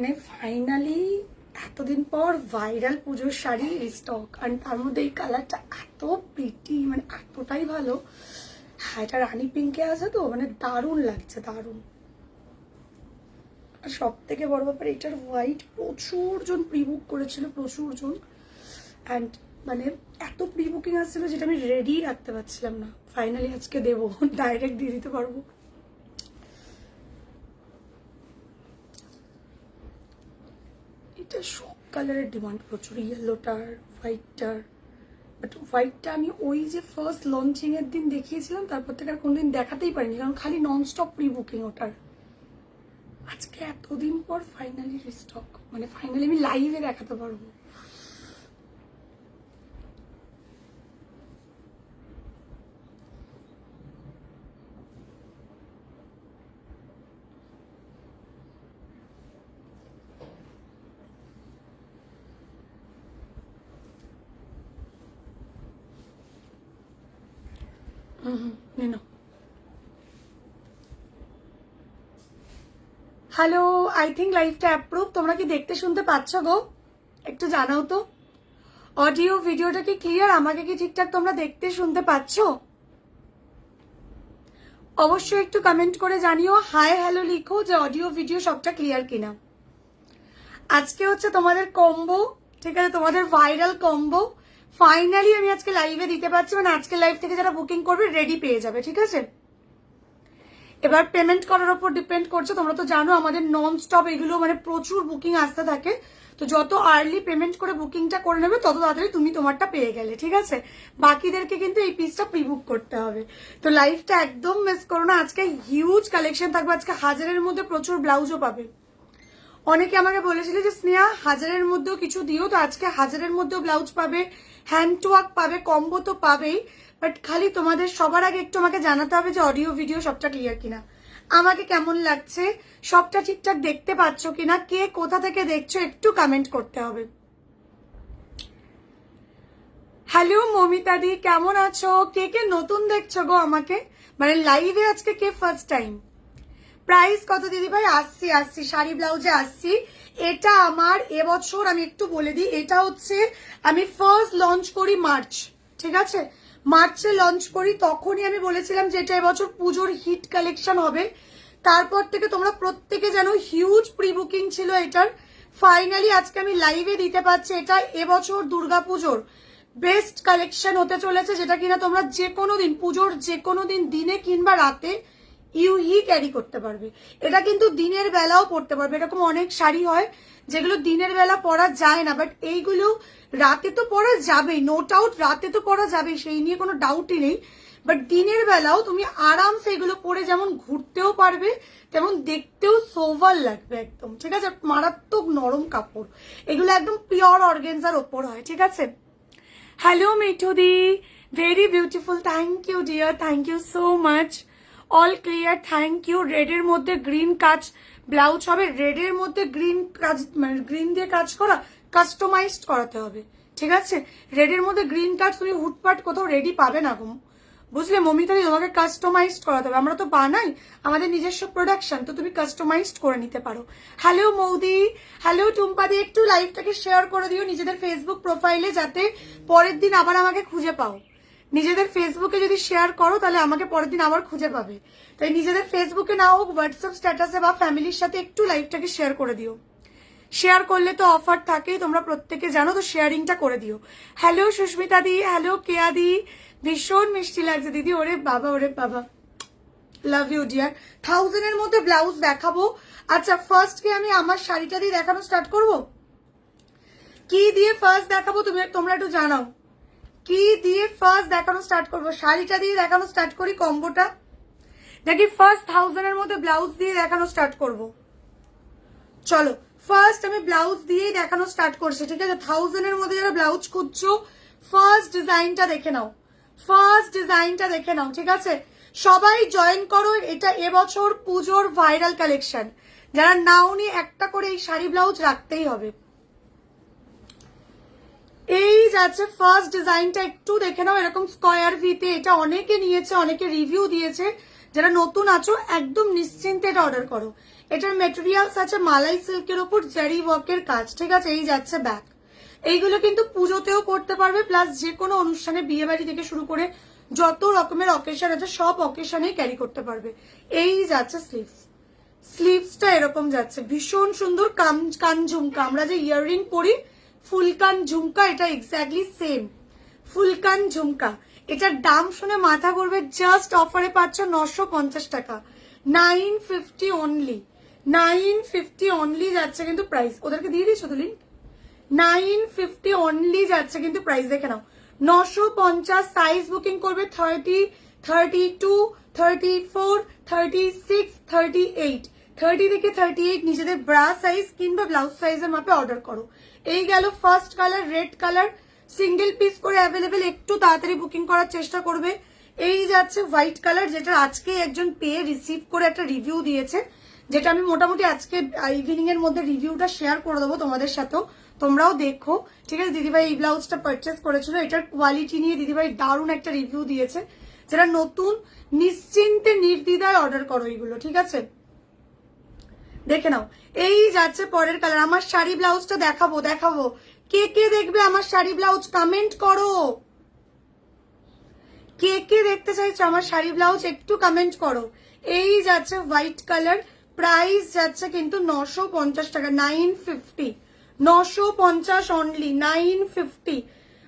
মানে ফাইনালি এতদিন পর ভাইরাল পুজোর শাড়ি রিস্টক, আর তার মধ্যে এই কালারটা এত প্রিটি, মানে এতটাই ভালো। হ্যাঁ, এটা রানী পিঙ্কে আছে তো, মানে দারুণ লাগছে, দারুণ। আর সব থেকে বড় ব্যাপার, এটার হোয়াইট প্রচুর জন প্রি বুক করেছিল, প্রচুর জন। অ্যান্ড মানে এত প্রি বুকিং আসছিল যেটা আমি রেডি রাখতে পারছিলাম না। ফাইনালি আজকে দেবো, ডাইরেক্ট দিয়ে দিতে পারবো। এটা সব কালারের ডিমান্ড প্রচুর, ইয়েলোটার, হোয়াইটটার। বাট হোয়াইটটা আমি ওই যে ফার্স্ট লঞ্চিং এর দিন দেখিয়েছিলাম, তারপর থেকে আর কোনোদিন দেখাতেই পারিনি, কারণ খালি ননস্টপ প্রি বুকিং ওটার। আজকে এতদিন পর ফাইনালি রিস্টক, মানে ফাইনালি আমি লাইভে দেখাতে পারবো। হ্যালো, আই থিঙ্ক লাইভটা অ্যাপ্রুভ। তোমরা কি দেখতে শুনতে পাচ্ছ গো? একটু জানাও তো। অডিও ভিডিওটা কি ক্লিয়ার? আমাকে কি ঠিকঠাক তোমরা দেখতে শুনতে পাচ্ছ? অবশ্যই একটু কমেন্ট করে জানিও, হাই হ্যালো লিখো, যে অডিও ভিডিও সবটা ক্লিয়ার কিনা। আজকে হচ্ছে তোমাদের কম্বো, ঠিক আছে, তোমাদের ভাইরাল কম্বো ফাইনালি আমি আজকে লাইভে দিতে পারছি। মানে আজকে লাইভ থেকে যারা বুকিং করবে রেডি পেয়ে যাবে, ঠিক আছে। এবার পেমেন্ট করার উপর ডিপেন্ড করছে। তোমরা তো জানো আমাদের নন স্টপ এগুলো মানে প্রচুর বুকিং আসতে থাকে, তো যত আর্লি পেমেন্ট করে বুকিংটা করে নেবে তত তাড়াতাড়ি তুমি তোমারটা পেয়ে গেলে, ঠিক আছে। বাকিদেরকে কিন্তু এই পিসটা প্রি বুক করতে হবে। তো লাইভটা একদম মিস করো না, আজকে হিউজ কালেকশন থাকবে। আজকে 1000-এর মধ্যে প্রচুর ব্লাউজও পাবে। অনেকে আমাকে বলেছিল যে স্নেহা 1000-এর মধ্যেও কিছু দিও, তো আজকে 1000-এর মধ্যেও ব্লাউজ পাবে, হ্যান্ড ওয়ার্ক পাবে, কম্বো তো পাবেই। বাট খালি তোমাদের সবার আগে একটু আমাকে জানাতে হবে যে অডিও ভিডিও সবটা ক্লিয়ার কিনা, আমাকে কেমন লাগছে, সবটা ঠিকঠাক দেখতে পাচ্ছ কিনা, কে কোথা থেকে দেখছো একটু কমেন্ট করতে হবে। হ্যালো মমিতা দি, কেমন আছো? কে কে নতুন দেখছো গো আমাকে, মানে লাইভে আজকে কে ফার্স্ট টাইম? প্রাইস কত দিদি ভাই? 80 শাড়ি ব্লাউজে 80। এটা আমার এবছর, আমি একটু বলে দিই, এটা হচ্ছে আমি ফার্স্ট লঞ্চ করি মার্চ, ঠিক আছে, মার্চে লঞ্চ করি। তখনই আমি বলেছিলাম যে এটা এবছর পুজোর হিট কালেকশন হবে। তারপর থেকে তোমরা প্রত্যেকে জানো হিউজ প্রি বুকিং ছিল এটার। ফাইনালি আজকে আমি লাইভে দিতে পারছি। এটা এবছর দুর্গাপুজোর বেস্ট কালেকশন হতে চলেছে, যেটা কিনা তোমরা যে কোনো দিন, পুজোর যে কোনো দিন, দিনে কিংবা রাতে ইউহি ক্যারি করতে পারবে। এটা কিন্তু দিনের বেলাও পরতে পারবে। এরকম অনেক শাড়ি হয় যেগুলো দিনের বেলা পরা যায় না, বাট এইগুলো রাতে তো পরা যাবেই, নো ডাউট রাতে তো পরা যাবেই, সেই নিয়ে কোনো ডাউটই নেই। বাট দিনের বেলাও তুমি আরামসে এগুলো পরে যেমন ঘুরতেও পারবে, তেমন দেখতেও সোভার লাগবে একদম, ঠিক আছে। মারাত্মক নরম কাপড়, এগুলো একদম পিওর অর্গেনজার ওপর হয়, ঠিক আছে। হ্যালো মিঠুদি, very beautiful, thank you dear, thank you so much. All clear, thank you. রেডের মধ্যে গ্রিন কাজ ব্লাউজ হবে, রেডের মধ্যে গ্রিন কাজ, মানে গ্রিন দিয়ে কাজ করা, কাস্টমাইজড করাতে হবে, ঠিক আছে। রেডের মধ্যে গ্রিন কাজ তুমি হুটপাট কোথাও রেডি পাবে না গো, বুঝলে মমিতা, তোমাকে কাস্টমাইজড করাতে হবে। আমরা তো বানাই, আমাদের নিজস্ব প্রোডাকশন, তো তুমি কাস্টমাইজড করে নিতে পারো। হ্যালো মৌদি, হ্যালো টুম্পাদি, একটু লাইভটাকে শেয়ার করে দিও নিজেদের ফেসবুক প্রোফাইলে, যাতে পরের দিন আবার আমাকে খুঁজে পাও। নিজেদের ফেসবুকে যদি শেয়ার করো তাহলে আমাকে পরের দিন আবার খুঁজে পাবে। তাই নিজেদের ফেসবুকে না হোক, হোয়াটসঅ্যাপ স্ট্যাটাসে বা ফ্যামিলির সাথে একটু লাইভটাকে শেয়ার করে দিও। শেয়ার করলে তো অফার থাকেই, তোমরা প্রত্যেকে জানো, তো শেয়ারিংটা করে দিও। হ্যালো সুস্মিতা দি, হ্যালো কেয়া দি, ভীষণ মিষ্টি লাগছে দিদি, ওরে বাবা, ওরে বাবা, লাভ ইউ ডিয়ার। 1000-এর মধ্যে ব্লাউজ দেখাবো। আচ্ছা, ফার্স্ট কি আমি আমার শাড়িটা দিয়ে দেখানো স্টার্ট করব? কি দিয়ে ফার্স্ট দেখাবো তোমরা একটু জানাও, কি দিয়ে ফার্স্ট দেখানো স্টার্ট করবো? শাড়িটা দিয়ে দেখানো স্টার্ট করি কম্বোটা, নাকি ফার্স্ট 1000-এর মধ্যে ব্লাউজ দিয়ে দেখানো স্টার্ট করব? চলো ফার্স্ট আমি ব্লাউজ দিয়েই দেখানো স্টার্ট করছি, ঠিক আছে। 1000-এর মধ্যে যারা ব্লাউজ খুঁজছো, ফার্স্ট ডিজাইনটা দেখে নাও, ফার্স্ট ডিজাইনটা দেখে নাও, ঠিক আছে। সবাই জয়েন করো, এটা এবছর পুজোর ভাইরাল কালেকশন। যারা নাওনি, একটা করে এই শাড়ি ব্লাউজ রাখতেই হবে। এই যাচ্ছে ফার্স্ট ডিজাইনটা, একটু দেখে নাও, এরকম স্কোয়ার ভিতে। এটা অনেকে নিয়েছে, অনেকে রিভিউ দিয়েছে। যারা নতুন আছো একদম নিশ্চিন্তে এটা অর্ডার করো। এটার মেটেরিয়ালস আছে মালাই সিল্কের উপর জারি ওয়ার্কের কাজ, ঠিক আছে। এই যাচ্ছে ব্যাক। এইগুলো কিন্তু পুজোতেও করতে পারবে, প্লাস যে কোনো অনুষ্ঠানে, বিয়ে বাড়ি থেকে শুরু করে যত রকমের অকেশন আছে সব অকেশনেই ক্যারি করতে পারবে। এই যাচ্ছে স্লিভস, স্লিভসটা এরকম যাচ্ছে, ভীষণ সুন্দর কান ঝুমকা। আমরা যে ইয়াররিং পরি ফুল কান ঝুমকা, এটা এক্স্যাক্টলি সেম ফুল কান ঝুমকা। এটার দাম শুনে মাথা ঘুরবে, জাস্ট অফারে পাচ্ছ 950 টাকা, 950 অনলি, 950 অনলি যাচ্ছে কিন্তু প্রাইস। ওদেরকে দিয়ে দিচ্ছ তো লিঙ্ক, 950 অনলি যাচ্ছে কিন্তু প্রাইস, দেখে নাও। 950, সাইজ বুকিং করবে 30, 32, 34, 36, 38, 30 থেকে 38 নিজেদের ব্রা সাইজ কিংবা ব্লাউজ সাইজের মাপে অর্ডার করো। এই গেল first colour, red colour, single piece করে অ্যাভেলেবেল, একটু তাড়াতাড়ি বুকিং করার চেষ্টা করবে। এই যাচ্ছে হোয়াইট কালার, যেটা আজকে একজন পেয়ে রিসিভ করে একটা রিভিউ দিয়েছে, যেটা আমি মোটামুটি আজকে ইভিনিং এর মধ্যে রিভিউটা শেয়ার করে দেবো তোমাদের সাথেও, তোমরাও দেখো, ঠিক আছে। দিদিভাই এই ব্লাউজটা পারচেস করেছিল, এটার কোয়ালিটি নিয়ে দিদিভাই দারুণ একটা রিভিউ দিয়েছে। যারা নতুন, নিশ্চিন্তে নির্দ্বিধায় অর্ডার করো এগুলো, ঠিক আছে। দেখে নাও, এই যাচ্ছে পরের কালার। আমার শাড়ি ব্লাউজটা দেখাবো, কে কে দেখবে আমার শাড়ি ব্লাউজ কমেন্ট করো, কে কে দেখতে চাইছো আমার শাড়ি ব্লাউজ একটু কমেন্ট করো। এই যাচ্ছে হোয়াইট কালার, প্রাইস যাচ্ছে কিন্তু 950 টাকা, 950, 950 অনলি, 950।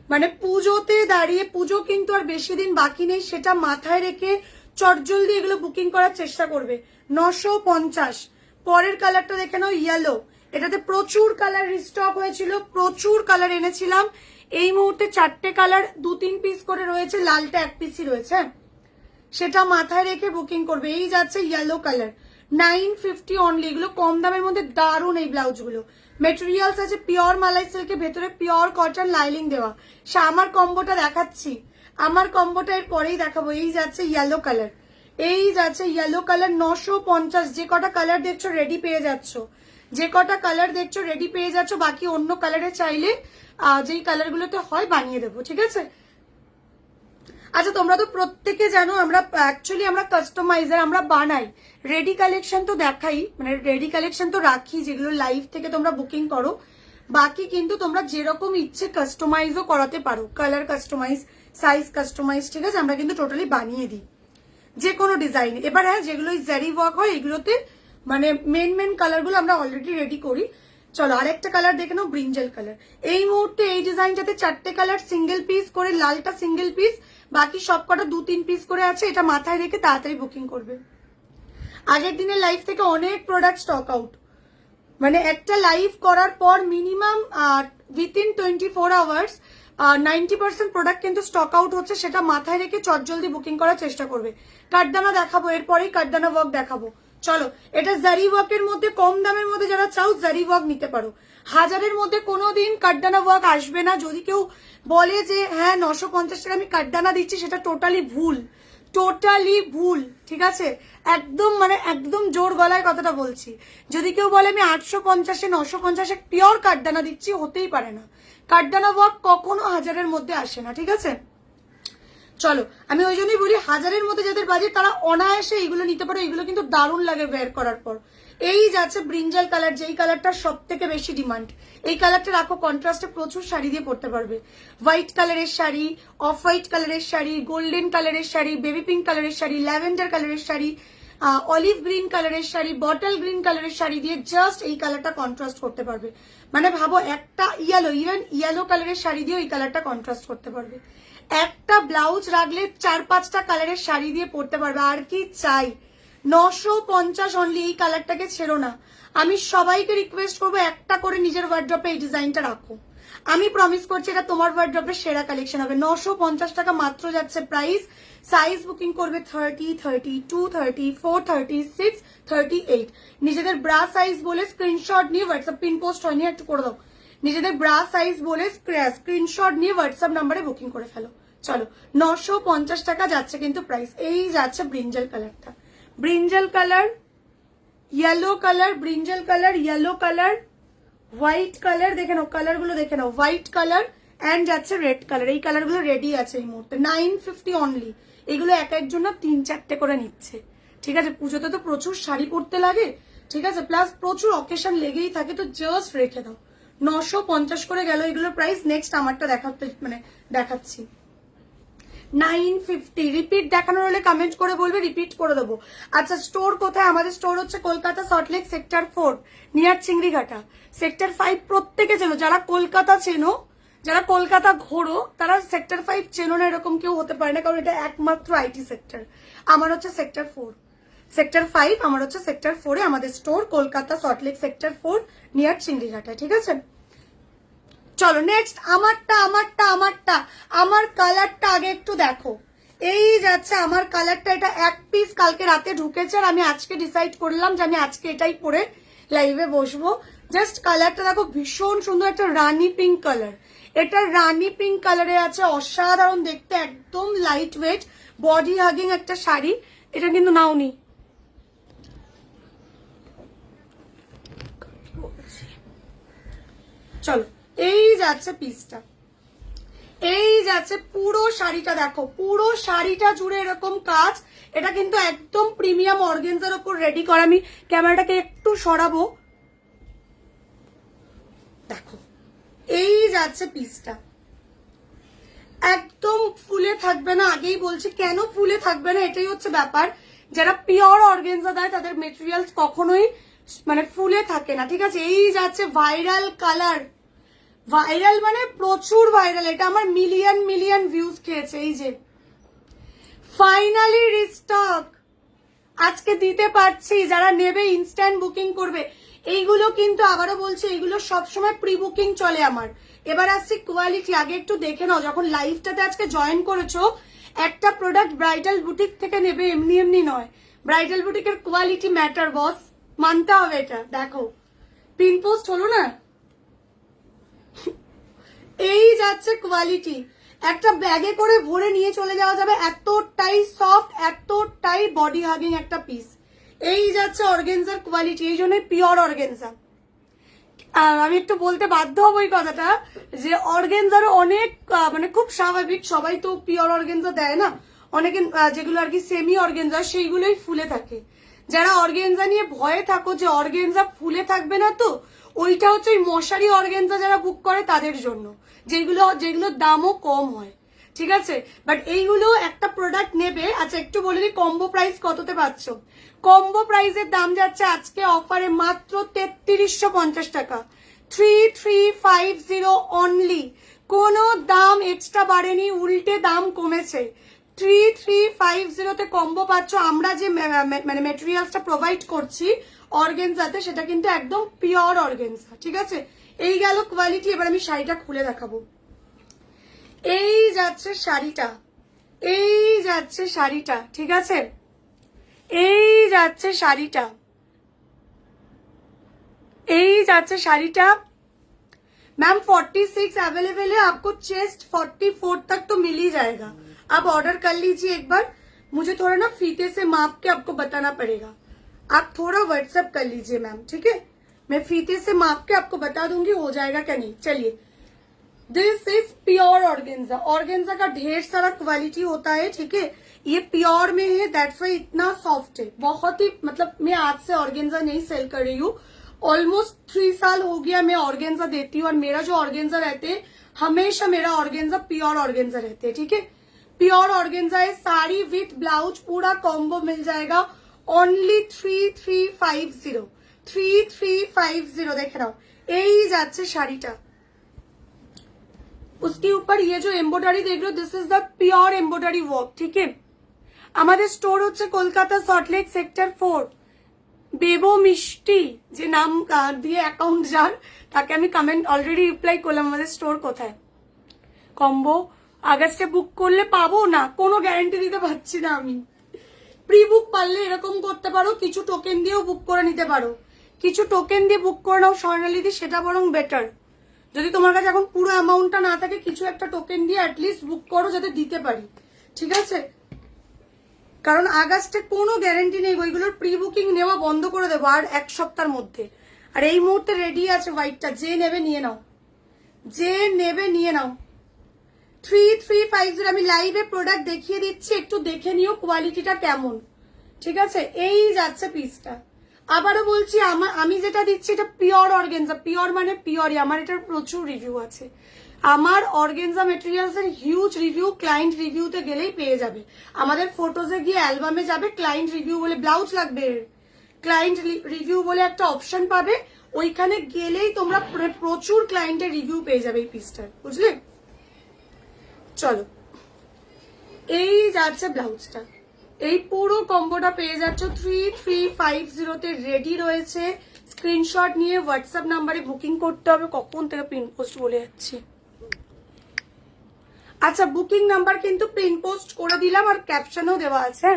মানে পুজোতে দাঁড়িয়ে, পুজো কিন্তু আর বেশি দিন বাকি নেই, সেটা মাথায় রেখে চটজলদি এগুলো বুকিং করার চেষ্টা করবে। 950। পরের কালারটা দেখে নাও, ইয়েলো। এটাতে প্রচুর কালার রিস্টক হয়েছিল, প্রচুর কালার এনেছিলাম। এই মুহূর্তে 4টে কালার 2-3 পিস করে রয়েছে, লালটা 1 পিসই রয়েছে, সেটা মাথায় রেখে বুকিং করবে। এই যাচ্ছে ইয়েলো কালার, 950 অনলি। এগুলো কম দামের মধ্যে দারুণ এই ব্লাউজগুলো। মেটেরিয়ালস আছে পিওর মালাই সিল্কের, ভেতরে পিওর কটন লাইলিং দেওয়া। আমার কম্বোটা দেখাচ্ছি, আমার কম্বোটা এর পরেই দেখাবো। এই যাচ্ছে ইয়েলো কালার, এই যাচ্ছে ইয়েলো কালার, 950। যে কটা কালার দেখছো রেডি পেয়ে যাচ্ছ, যে কটা কালার দেখছো রেডি পেয়ে যাচ্ছ। বাকি অন্য কালারে চাইলে যেই কালারগুলোতে হয় বানিয়ে দেবো, ঠিক আছে। আচ্ছা, তোমরা তো প্রত্যেকে জানো আমরা অ্যাকচুয়ালি আমরা কাস্টমাইজার, আমরা বানাই। রেডি কালেকশন তো দেখাই, মানে রেডি কালেকশন তো রাখি, যেগুলো লাইভ থেকে তোমরা বুকিং করো। বাকি কিন্তু তোমরা যেরকম ইচ্ছে কাস্টমাইজও করাতে পারো, কালার কাস্টমাইজ, সাইজ কাস্টমাইজ, ঠিক আছে। আমরা কিন্তু টোটালি বানিয়ে দিই যে কোনো ডিজাইন। এবার হ্যাঁ, যেগুলো জারি ওয়ার্ক হয় এগুলোতে মানে মেন কালারগুলো আমরা অলরেডি রেডি করি। চলো আরেকটা কালার দেখে নাও, ব্রিঞ্জাল কালার। এই মুহূর্তে এই ডিজাইনটাতে 4টে কালার সিঙ্গেল পিস করে, লালটা সিঙ্গেল পিস, বাকি সবকটা 2-3 পিস করে আছে। এটা মাথায় রেখে তাড়াতাড়ি বুকিং করবে। আগের দিনের লাইভ থেকে অনেক প্রোডাক্ট স্টক আউট, মানে একটা লাইভ করার পর মিনিমাম উইথিন 24 আওয়ার্স 90% প্রোডাক্ট কিন্তু স্টক আউট হচ্ছে। সেটা মাথায় রেখে চটজলদি বুকিং করার চেষ্টা করবে। কাঠদানা দেখাবো, এরপরেই কাঠদানা ওয়ার্ক দেখাবো। চলো, এটা জারি ওয়ার্কের মধ্যে কম দামের মধ্যে যারা চাও জারি ওয়ার্ক নিতে পারো। 1000-এর মধ্যে কোনোদিন কাঠদানা ওয়ার্ক আসবে না। যদি কেউ বলে যে হ্যাঁ 950 টাকা আমি কাঠদানা দিচ্ছি, সেটা টোটালি ভুল, টোটালি ভুল, ঠিক আছে। একদম মানে একদম জোর গলায় কথাটা বলছি। যদি কেউ বলে আমি 850-এ 950-এ পিওর কাঠদানা দিচ্ছি, হতেই পারে না। কাঠদানা ওয়ার্ক কখনো 1000-এর মধ্যে আসে না, ঠিক আছে। চলো, আমি ওই জন্যই বলি 1000-এর মধ্যে যাদের বাজেট তারা অনায়াসে এগুলো নিতে পারো। এগুলো কিন্তু দারুণ লাগে ওয়্যার করার পর। এই যাচ্ছে ব্রিঞ্জাল কালার, যেই কালারটা সব থেকে বেশি ডিমান্ড। এই কালারটা রাখো, কন্ট্রাস্টে প্রচুর শাড়ি দিয়ে পরতে পারবে। হোয়াইট কালারের শাড়ি, অফ হোয়াইট কালারের শাড়ি, গোল্ডেন কালারের শাড়ি, বেবি পিঙ্ক কালারের শাড়ি, ল্যাভেন্ডার কালারের শাড়ি, অলিভ গ্রিন কালারের শাড়ি, বটল গ্রিন কালারের শাড়ি দিয়ে জাস্ট এই কালারটা কন্ট্রাস্ট করতে পারবে। মানে ভাবো, একটা ইয়েলো, ইভেন ইয়েলো কালারের শাড়ি দিয়ে এই কালারটা কন্ট্রাস্ট করতে পারবে। একটা ব্লাউজ রাখলে 4-5টা কালারের শাড়ি দিয়ে পরতে পারবে। আর কি চাই? 950 অনলি। এই কালারটাকে ছেড়ো না। আমি সবাইকে রিকোয়েস্ট করবো একটা করে নিজের ওয়ার্ড্রপে এই ডিজাইনটা রাখো। আমি প্রমিস করছি এটা তোমার ওয়ার্ড্রপের সেরা কালেকশন হবে। 950 টাকা মাত্র যাচ্ছে প্রাইস। সাইজ বুকিং করবে 30, 32, 34, 36, 38। নিজেদের ব্রা সাইজ বলে স্ক্রিনশট নিয়ে হোয়াটসঅ্যাপ, পিন পোস্ট হয়নি, একটু করে দাও। নিজেদের ব্রা সাইজ বলে স্ক্রিনশট নিয়ে হোয়াটসঅ্যাপ নাম্বারে বুকিং করে ফেলো। চলো, 950 টাকা যাচ্ছে কিন্তু প্রাইস। এই যাচ্ছে ব্রিঞ্জাল কালারটা, brinjal colour, yellow colour, brinjal colour, yellow colour, white colour. দেখে নাও কালারগুলো, দেখে নাও হোয়াইট কালার অ্যান্ড যাচ্ছে রেড কালার। এই কালারগুলো রেডি আছে এই মুহূর্তে। 950 অনলি। এগুলো এক একজন 3-4টে করে নিচ্ছে, ঠিক আছে। পুজোতে তো প্রচুর শাড়ি পরতে লাগে, ঠিক আছে, প্লাস প্রচুর অকেশন লেগেই থাকে, তো জাস্ট রেখে দাও। 950 করে গেল এগুলোর প্রাইস। নেক্সট আমারটা দেখাচ্ছি 950। রিপিট দেখানোর হলে কমেন্ট করে বলবে, রিপিট করে দেবো। আচ্ছা, স্টোর কোথায়? আমাদের স্টোর হচ্ছে Kolkata Salt Lake sector 4 near Chingrighata. Sector 5 প্রত্যেকে চেনো, যারা কলকাতা চেনো, যারা কলকাতা ঘোরো, তারা সেক্টর 5 চেনো না এরকম কেউ হতে পারে না, কারণ এটা একমাত্র আইটি সেক্টর। আমার হচ্ছে সেক্টর 4, সেক্টর 5 আমার হচ্ছে সেক্টর 4 এ আমাদের store, Kolkata Salt Lake sector 4 near Chingrighata. ঠিক আছে, চলো নেক্সট আমারটা। আমার কালারটা আগে একটু দেখো। এই যাচ্ছে আমার কালারটা, এটা এক পিস কালকে রাতে ঢুকেছে, আর আমি আজকে ডিসাইড করলাম যে আমি আজকে এটাই পরে লাইভে বসবো। জাস্ট কালারটা দেখো, ভীষণ সুন্দর একটা রানি পিঙ্ক কালার। এটা রানি পিঙ্ক কালারে আছে, অসাধারণ দেখতে, একদম লাইট ওয়েট, বডি হাগিং একটা শাড়ি। এটা কিন্তু নাওনি, চলো এই যাচ্ছে পিসটা, এই যাচ্ছে পুরো শাড়িটা দেখো, পুরো শাড়িটা জুড়ে এরকম কাজ। এটা কিন্তু একদম প্রিমিয়াম অর্গেনজার উপর রেডি করা। আমি ক্যামেরাটাকে একটু সরাবো, দেখো এই যাচ্ছে পিসটা, একদম ফুলে থাকবে না। আগেই বলছি কেন ফুলে থাকবে না, এটাই হচ্ছে ব্যাপার। যারা পিওর অর্গেনজা দেয় তাদের মেটেরিয়ালস কখনোই মানে ফুলে থাকে না। ঠিক আছে, এই যাচ্ছে ভাইরাল কালার, ভাইরাল মানে প্রচুর ভাইরাল, এটা আমার মিলিয়ন ভিউজ খেয়েছে। এই যে ফাইনালি রিস্টক আজকে দিতে পারছি, যারা নেবে ইনস্ট্যান্ট বুকিং করবে। এইগুলো কিন্তু আবারও বলছি, এইগুলো সবসময় প্রি বুকিং চলে আমার। এবার আসছি কোয়ালিটি, আগে একটু দেখে নাও। যখন লাইভটাতে আজকে জয়েন করেছো, একটা প্রোডাক্ট ব্রাইডাল বুটিক থেকে নেবে এমনি এমনি নয়, ব্রাইডাল বুটিকের কোয়ালিটি ম্যাটার বস, মানতে হবে এটা। দেখো পিন পোস্ট হলো না, এই যাচ্ছে কোয়ালিটি, একটা ব্যাগে করে ভরে নিয়ে চলে যাওয়া যাবে, এতটাই সফট, এতটাই বডি হাগিং একটা পিস। এই যাচ্ছে অর্গেনজার কোয়ালিটি, এই জন্যই পিওর অর্গেনজা। আমি একটু বলতে বাধ্য হবো এই কথাটা, যে অর্গেনজারও অনেক মানে খুব স্বাভাবিক, সবাই তো পিওর অর্গেনজা দেয় না, অনেকে যেগুলো আর কি সেমি অর্গেনজা সেইগুলোই ফুলে থাকে। যারা অর্গেনজা নিয়ে ভয়ে থাকো যে অর্গেনজা ফুলে থাকবে না, তো ওইটা হচ্ছে ওই মশারি অর্গেনজা যারা বুক করে তাদের জন্য, যেগুলোর দামও কম হয়। ঠিক আছে, বাট এইগুলো একটা প্রোডাক্ট নেবে। আচ্ছা একটু বলে দিই কম্বো প্রাইস কততে পাচ্ছ। কম্বো প্রাইসের দাম যাচ্ছে আজকে অফারে মাত্র 3350 টাকা, 3350 অনলি। কোনো দাম এক্সট্রা বাড়েনি, উল্টে দাম কমেছে। 3350 কম্বো পাচ্ছ। আমরা যে মানে মেটেরিয়ালসটা প্রোভাইড করছি অর্গেনজাতে, সেটা কিন্তু একদম পিওর অর্গেনজা। ঠিক আছে, এই গেল কোয়ালিটি। এবার আমি শাড়িটা খুলে দেখাবো। এই যাচ্ছে শাড়িটা, এই যাচ্ছে শাড়িটা। ঠিক আছে, এই যাচ্ছে শাড়িটা, এই যাচ্ছে শাড়িটা। मैम 46 अवेलेबल है, आपको चेस्ट 44 तक तो मिल ही जाएगा। आप ऑर्डर कर लीजिए एक बार, मुझे थोड़ा ना फीते से माप के आपको बताना पड़ेगा। आप थोड़ा व्हाट्सएप कर लीजिए मैम, ठीक है, मैं फीते से माप के आपको बता दूंगी हो जाएगा क्या नहीं। चलिए, this is pure organza. Organza का ढेर सारा क्वालिटी होता है, ठीक है, ये प्योर में है, दैट्स वाई इतना सॉफ्ट है। बहुत ही मतलब मैं आज से ऑर्गेन्जा नहीं सेल कर रही हूँ, ऑलमोस्ट 3 साल हो गया मैं ऑर्गेन्जा देती हूँ, और मेरा जो ऑर्गेन्जा रहते हैं हमेशा मेरा ऑर्गेन्जा प्योर ऑर्गेन्जा रहते हैं। ठीक है, प्योर ऑर्गेन्जा है, साड़ी विथ ब्लाउज पूरा कॉम्बो मिल जाएगा ओनली 3350। 3350 देखे रहो, यही যাচ্ছে শাড়িটা। उसके ऊपर ये जो एम्ब्रॉयडरी देख रहे हो, this is the pure embroidery work. ठीक है, আমাদের স্টোর হচ্ছে কলকাতা সল্টলেক সেক্টর 4। বেবো মিষ্টি যে নাম দিয়ে অ্যাকাউন্ট যার, তাকে আমি কমেন্ট অলরেডি রিপ্লাই করলাম আমাদের স্টোর কোথায়। কম্বো আগস্টে বুক করলে পাবো না, কোনো গ্যারান্টি দিতে পারছি না আমি। প্রি বুক পারলে এরকম করতে পারো, কিছু টোকেন দিয়েও বুক করে নিতে পারো, কিছু টোকেন দিয়ে বুক করে নাও স্বর্ণালীদি, সেটা বরং বেটার। যদি তোমার কাছে এখন পুরো অ্যামাউন্টটা না থাকে, কিছু একটা টোকেন দিয়ে অ্যাটলিস্ট বুক করো যাতে দিতে পারি। ঠিক আছে, কারণ আগস্টে কোনো গ্যারান্টি নেই, ওইগুলোর প্রি বুকিং নেওয়া বন্ধ করে দেবো আর 1 সপ্তাহের মধ্যে। আর এই মুহূর্তে রেডি আছে হোয়াইটটা, যে নেবে নিয়ে নাও, যে নেবে নিয়ে নাও। 3350 আমি লাইভে প্রোডাক্ট দেখিয়ে দিচ্ছি, একটু দেখে নিও কোয়ালিটিটা কেমন। ঠিক আছে, এই যাচ্ছে পিসটা। আবারও বলছি, আমি যেটা দিচ্ছি এটা পিওর অর্গেনজা, পিওর মানে পিওরই, আমার এটার প্রচুর রিভিউ আছে। আমার অর্গেনজা মেটেরিয়ালস এর হিউজ রিভিউ, ক্লায়েন্ট রিভিউতে গেলেই পেয়ে যাবে। আমাদের ফটোজে গিয়ে অ্যালবামে যাবে, ক্লায়েন্ট রিভিউ বলে ব্লাউজ লাগবে, ক্লায়েন্ট রিভিউ বলে একটা অপশন পাবে, ওইখানে গেলেই তোমরা প্রচুর ক্লায়েন্টের রিভিউ পেয়ে যাবে এই পিসটার, বুঝলে? চলো, এই যাচ্ছে ব্লাউজটা, এই পুরো কম্বোটা পেয়ে যাচ্ছ 3350-তে রেডি রয়েছে। স্ক্রিনশট নিয়ে হোয়াটসঅ্যাপ নাম্বারে বুকিং করতে হবে। কখন থেকে পিন পোস্ট বলে যাচ্ছি। আচ্ছা, বুকিং নাম্বার কিন্তু পিন পোস্ট করে দিলাম, আর ক্যাপশনও দেওয়া আছে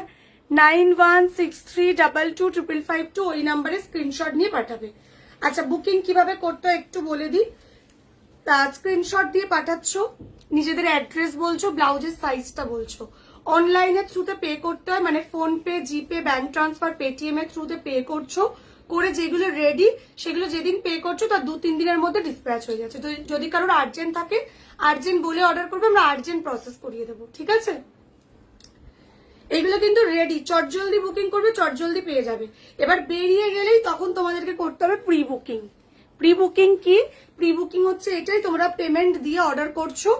9163222552, ওই নাম্বারে স্ক্রিনশট নিয়ে পাঠাবে। আচ্ছা, বুকিং কিভাবে করতে হয় একটু বলে দিই। স্ক্রিনশট দিয়ে পাঠাচ্ছ, নিজেদের অ্যাড্রেস বলছো, ব্লাউজের সাইজটা বলছো, অনলাইনের থ্রুতে পে করতে হয়, মানে ফোন পে, জিপে, ব্যাংক ট্রান্সফার, পেটিএম এর থ্রুতে পে করছো, করে যেগুলো রেডি সেগুলো যেদিন পে করছো তার 2-3 দিনের মধ্যে ডিসপ্যাচ হয়ে যাচ্ছে। তো যদি কারোর আর্জেন্ট থাকে, আর্জেন্ট বলে অর্ডার করবে, আমরা আর্জেন্ট প্রসেস করিয়ে দেবো, ঠিক আছে? এগুলো কিন্তু রেডি, চটজলদি বুকিং করবে, চটজলদি পেয়ে যাবে। এবার বেরিয়ে গেলেই তখন তোমাদেরকে করতে হবে প্রি বুকিং। প্রি বুকিং কি? প্রি বুকিং হচ্ছে এটাই, তোমরা পেমেন্ট দিয়ে অর্ডার করছো,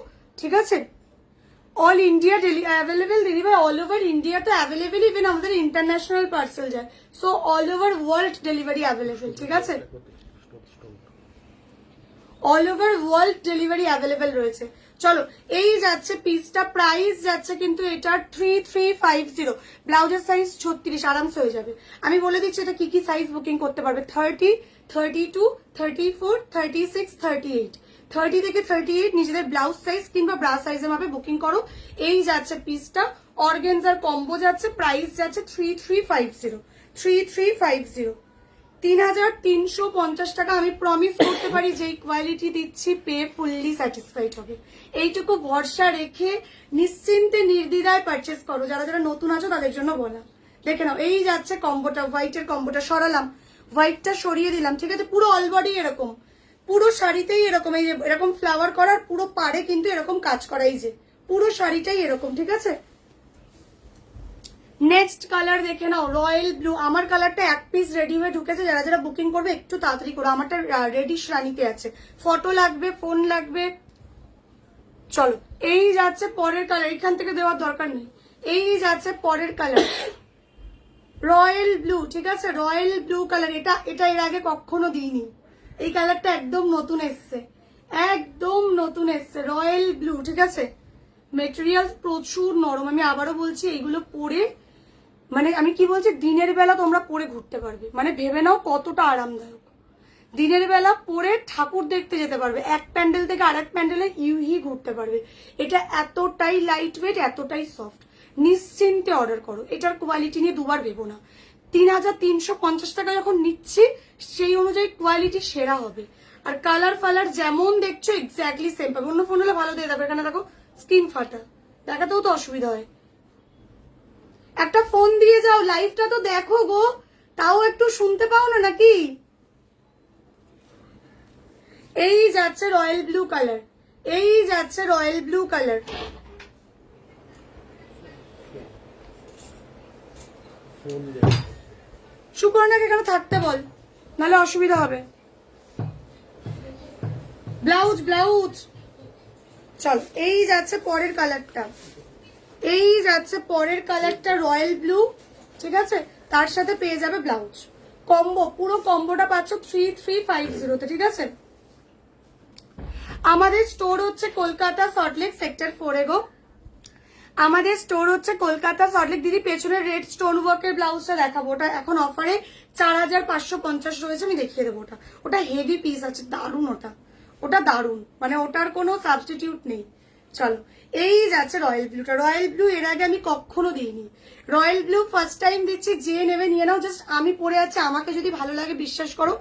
ঠিক আছে? অল ইন্ডিয়া অ্যাভেলেবেল দিদি ভাই, অল ওভার ইন্ডিয়া তো অ্যাভেলেবেল, ইভেন আমাদের ইন্টারন্যাশনাল পার্সেল যায়, so all over world delivery available, ঠিক আছে? All over world delivery available রয়েছে। চলো, এই যাচ্ছে পিসটা, প্রাইস যাচ্ছে কিন্তু এটা 3350, ব্লাউজের সাইজ 36, আরামসে হয়ে যাবে। আমি বলে দিচ্ছি এটা কি কি সাইজ বুকিং করতে পারবে। 30, 32, 34, 36, 38, 30 থেকে 38 নিজেদের ব্লাউজ সাইজ কিংবা ব্রা সাইজের মাপে বুকিং করো। এই যাচ্ছে পিসটা, অর্গেনজার কম্বো যাচ্ছে, প্রাইস যাচ্ছে 3350, 3350, 3350 টাকা। আমি প্রমিস করতে পারি যেই কোয়ালিটি দিচ্ছি পেয়ে ফুললি স্যাটিসফাইড হবে। এইটুকু ভরসা রেখে নিশ্চিন্তে নির্দ্বিধায় পারচেস করো। যারা যারা নতুন আছো তাদের জন্য বলা। দেখে নাও, এই যাচ্ছে কম্বোটা, হোয়াইটের কম্বোটা সরালাম, হোয়াইটটা সরিয়ে দিলাম, ঠিক আছে? পুরো অল বডি এরকম, পুরো শাড়িতেই এরকম, এই যে এরকম ফ্লাওয়ার করার, পুরো পাড়ে কিন্তু এরকম কাজ করা, এই যে পুরো শাড়িটাই এরকম, ঠিক আছে? নেক্সট কালার দেখে নাও, রয়্যাল ব্লু। আমার কালারটা এক পিস রেডি হয়ে ঢুকেছে, যারা যারা বুকিং করবে একটু তাড়াতাড়ি করো, আমারটা রেডিশ রানিতে আছে। ফটো লাগবে, ফোন লাগবে। চলো, এই যাচ্ছে পরের কালার, এখান থেকে দেওয়ার দরকার নেই। এই যাচ্ছে পরের কালার, রয়্যাল ব্লু, ঠিক আছে? রয়্যাল ব্লু কালার, এটা এটা এর আগে কখনো দিইনি। এই কালারটা একদম নতুন এসছে, একদম নতুন এসছে, রয়্যাল ব্লু, ঠিক আছে? মেটেরিয়াল প্রচুর নরম। আমি আবারও বলছি, এইগুলো পরে মানে আমি কি বলছি, দিনের বেলা তোমরা পরে ঘুরতে পারবে, মানে ভেবে নাও কতটা আরামদায়ক। দিনের বেলা পরে ঠাকুর দেখতে যেতে পারবে, এক প্যান্ডেল থেকে আরেক প্যান্ডেলে ইউহি ঘুরতে পারবে। এটা এতটাই লাইট ওয়েট, এতটাই সফট, নিশ্চিন্তে অর্ডার করো। এটার কোয়ালিটি নিয়ে দুবার ভেবো না। 3350 টাকা যখন নিচ্ছি, সেই অনুযায়ী কোয়ালিটি সেরা হবে। আর কালার ফালার যেমন দেখছো এক্স্যাক্টলি সেম পাবে। অন্য ফোন হলে ভালো দিয়ে দেবে, এখানে দেখো স্ক্রিন ফাটা, দেখাতেও তো অসুবিধা হয়। একটা ফোন দিয়ে যাও, লাইভটা তো দেখো গো, তাও একটু শুনতে পাও না নাকি? এই যাচ্ছে রয়্যাল ব্লু কালার, এই যাচ্ছে রয়্যাল ব্লু কালার। সুপর্ণাকে এখানে থাকতে বল, নাহলে অসুবিধা হবে। ব্লাউজ ব্লাউজ, চল, এই যাচ্ছে পরের কালারটা, এই যাচ্ছে পরের কালারটা রয়্যাল ব্লু, ঠিক আছে? তার সাথে পেয়ে যাবে ব্লাউজ কম্বো। পুরো কম্বোটা পাচ্ছ 3350-তে, ঠিক আছে? আমাদের স্টোর হচ্ছে কলকাতা সল্টলেক সেক্টর 4 গো। আমাদের স্টোর হচ্ছে কলকাতা সল্টলেক। দিদি পেছনের রেড স্টোন ওয়ার্কের ব্লাউজটা দেখাবো, ওটা এখন অফারে 4550 রয়েছে, আমি দেখিয়ে দেবো। ওটা ওটা হেভি পিস আছে, দারুণ, ওটা ওটা দারুণ, মানে ওটার কোনো সাবস্টিটিউট নেই। চলো, এই যাচ্ছে রয়্যাল ব্লুটা। রয়্যাল ব্লু এর আগে আমি কখনো দিইনি, রয়্যাল ব্লু ফার্স্ট টাইম দিচ্ছি। যে নেবে নিয়ে নাও, জাস্ট আমি পরে আছি, আমাকে যদি ভালো লাগে বিশ্বাস করো,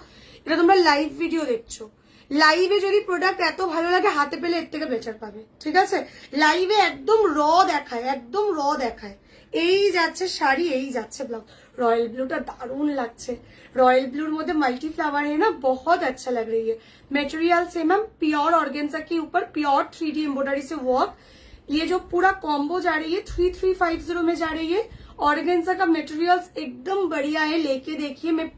এটা তোমরা লাইভ ভিডিও দেখছো, লাইভে যদি প্রোডাক্ট এত ভালো লাগে, হাতে পেলে এর থেকে বেটার পাবে, ঠিক আছে? লাইভে একদম র দেখায়, একদম র দেখায়। এই যাচ্ছে শাড়ি, এই যাচ্ছে ব্লাউজ। रॉयल ब्लू टा दारुण लगছে। रॉयल ब्लू मध्य मल्टी फ्लावर है ना, बहुत अच्छा लग रही है। मटेरियल से मैम प्योर ऑर्गेन्जा के ऊपर प्योर 3D एम्ब्रॉयडरी से वर्क। ये जो पूरा कॉम्बो जा रही है 3350 में जा रही है। ऑर्गेन्जा का मटेरियल्स एकदम बढ़िया है, लेके देखिए, मैं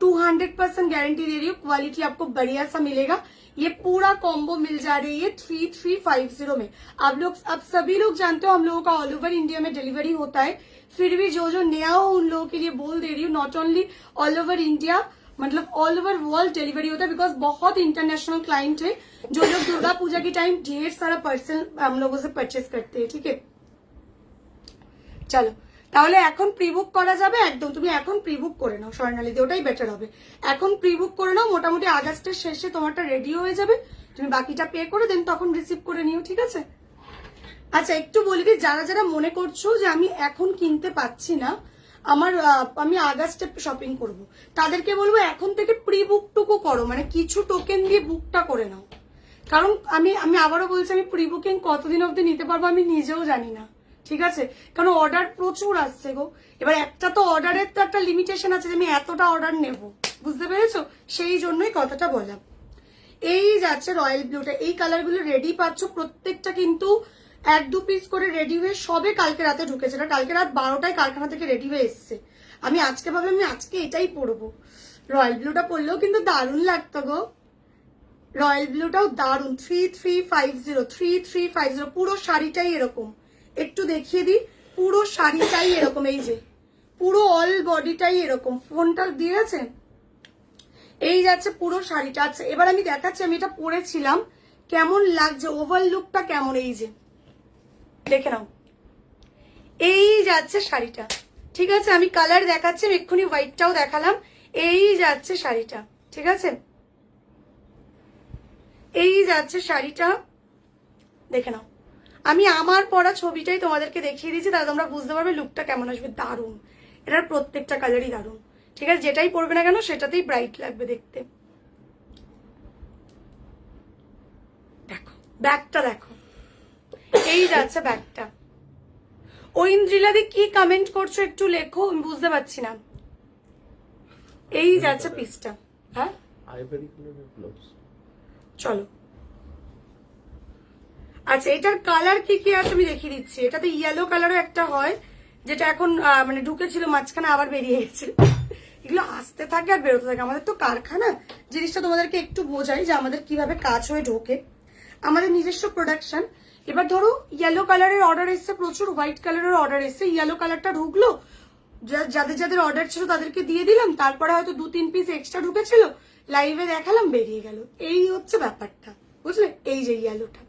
200% गारंटी दे रही हूँ, क्वालिटी आपको बढ़िया सा मिलेगा। ये पूरा कॉम्बो मिल जा रही है 3350 में। आप सभी लोग जानते हो हम लोगों का ऑल ओवर इंडिया में डिलीवरी होता है, फिर भी जो नया हो उन लोगों के लिए बोल दे रही हूँ, not only all over India, मतलब ऑल ओवर वर्ल्ड डिलीवरी होता है, बिकॉज बहुत इंटरनेशनल क्लाइंट है जो लोग दुर्गा पूजा के टाइम ढेर सारा पार्सल हम लोगों से परचेस करते हैं। ठीक है, চলো তাহলে এখন প্রিবুক করা যাবে একদম। তুমি এখন প্রিবুক করে নাও স্বর্ণালীদি, ওটাই বেটার হবে। এখন প্রিবুক করে নাও, মোটামুটি আগস্টের শেষে তোমারটা রেডি হয়ে যাবে, তুমি বাকিটা পে করে দেন তখন রিসিভ করে নিও, ঠিক আছে? আচ্ছা একটু বলি কি, যারা যারা মনে করছো যে আমি এখন কিনতে পাচ্ছি না, আমি আগস্টে শপিং করব, তাদেরকে বলবো এখন থেকে প্রি বুকটুকু করো, মানে কিছু টোকেন দিয়ে বুকটা করে নাও। কারণ আমি আবারও বলছি, আমি প্রি বুকিং কতদিন অবধি নিতে পারবো আমি নিজেও জানি না, ঠিক আছে? কারণ অর্ডার প্রচুর আসছে গো। এবার একটা তো অর্ডারের তো একটা লিমিটেশন আছে যে আমি এতটা অর্ডার নেব, বুঝতে পেরেছো? সেই জন্যই কথাটা বললাম। এই যাচ্ছে রয়্যাল ব্লুটা, এই কালারগুলো রেডি পাচ্ছ প্রত্যেকটা, কিন্তু 1-2 পিস করে রেডি হয়ে সবে কালকে রাতে ঢুকেছে, না কালকে রাত 12টায় কারখানা থেকে রেডি হয়ে এসছে। আমি আজকে ভাবলাম আমি আজকে এটাই পরবো। রয়্যাল ব্লুটা পরলেও কিন্তু দারুণ লাগতো গো, রয়্যাল ব্লুটাও দারুণ। 3350 পুরো শাড়িটাই এরকম, একটু দেখিয়ে দিই, পুরো শাড়িটাই এরকম, এই যে পুরো অল বডিটাই এরকম, ফোনটা দিয়ে আছে, এই যাচ্ছে পুরো শাড়িটা। আচ্ছা এবার আমি দেখাচ্ছি আমি এটা পরেছিলাম কেমন লাগছে, ওভার লুকটা কেমন, এই যে দেখে নাও, এই যাচ্ছে শাড়িটা, ঠিক আছে? আমি কালার দেখাচ্ছি, আমি এক্ষুনি হোয়াইটটাও দেখালাম, এই যাচ্ছে শাড়িটা, ঠিক আছে? এই যাচ্ছে শাড়িটা, দেখে নাও। আমি আমার পরা ছবিটাই তোমাদেরকে দেখিয়ে দিচ্ছি, তাহলে তোমরা বুঝতে পারবে লুকটা কেমন আসবে। দারুণ, এটার প্রত্যেকটা কালারই দারুণ, ঠিক আছে? যেটাই পরবে না কেন সেটাতেই ব্রাইট লাগবে দেখতে। দেখো ব্যাগটা দেখো, এই যাচ্ছে ব্যাগটা। ঐন্দ্রিলাদি কি কমেন্ট করছো একটু লেখো, আমি বুঝতে পারছি না। এই যাচ্ছে পিসটা, হ্যাঁ চলো। আচ্ছা এটার কালার কি কি আছে আমি দেখিয়ে দিচ্ছি। এটাতে ইয়েলো কালারও একটা হয়, যেটা এখন মানে ঢুকেছিল মাঝখানে আবার বেরিয়ে গেছে। এগুলো আসতে থাকে আর বেরোতে থাকে, আমাদের তো কারখানা, জিনিসটা তোমাদেরকে একটু বোঝাই যে আমাদের কিভাবে কাজ হয়ে ঢোকে, আমাদের নিজস্ব প্রোডাকশন। এবার ধরো ইয়েলো কালারের অর্ডার এসছে প্রচুর, হোয়াইট কালারের অর্ডার এসছে, ইয়েলো কালারটা ঢুকলো, যাদের যাদের অর্ডার ছিল তাদেরকে দিয়ে দিলাম, তারপরে হয়তো 2-3 পিস এক্সট্রা ঢুকেছিল, লাইভে দেখালাম, বেরিয়ে গেল, এই হচ্ছে ব্যাপারটা, বুঝলে? এই যে ইয়েলোটা,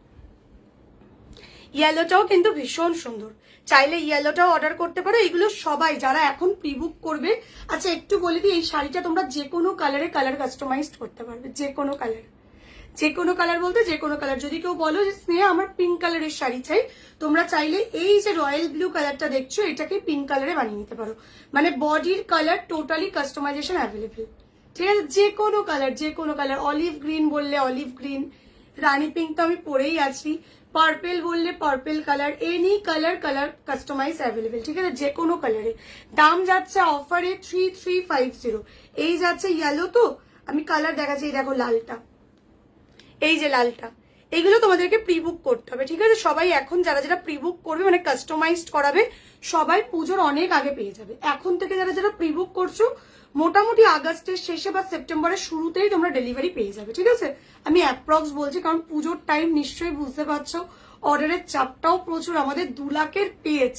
ইয়েলোটাও কিন্তু ভীষণ সুন্দর, চাইলে ইয়েলোটাও অর্ডার করতে পারো। এগুলো সবাই যারা এখন প্রিবুক করবে। আচ্ছা একটু বলে দিই, এই শাড়িটা তোমরা যে কোনো কালারে কালার কাস্টমাইজ করতে পারবে, যে কোনো কালার, যে কোনো কালার বলতে যে কোনো কালার। যদি কেউ বলো যে স্নেহা আমার পিঙ্ক কালারের শাড়ি চাই, তোমরা চাইলে এই যে রয়্যাল ব্লু কালারটা দেখছো এটাকে পিঙ্ক কালারে বানিয়ে নিতে পারো, মানে বডির কালার টোটালি কাস্টমাইজেশন অ্যাভেলেবেল, ঠিক আছে? যে কোনো কালার, যে কোনো কালার, অলিভ গ্রিন বললে অলিভ গ্রিন, রানী পিঙ্ক তো আমি পরেই আছি, পার্পেল বললে purple colour, any colour customise available, ঠিক আছে? যে কোনো কালারে। দাম যাচ্ছে অফারে 3350। এই যাচ্ছে ইয়েলো, তো আমি কালার দেখাচ্ছি, এই দেখো লালটা, এই যে লালটা, এইগুলো তোমাদেরকে প্রিবুক করতে হবে, ঠিক আছে? সবাই এখন যারা যারা প্রিবুক করবে মানে কাস্টমাইজড করাবে, সবাই পুজোর অনেক আগে পেয়ে যাবে। এখন থেকে যারা যারা প্রিবুক করছো মোটামুটি আগস্টের শেষে বা সেপ্টেম্বরের শুরুতেই তোমরা ডেলিভারি পেয়ে যাবে, ঠিক আছে? আমি অ্যাপ্রক্স বলছি, কারণ পুজোর টাইম নিশ্চয়ই বুঝতে পারছো, অর্ডারের চাপটাও প্রচুর, আমাদের 2 লাখের পেজ,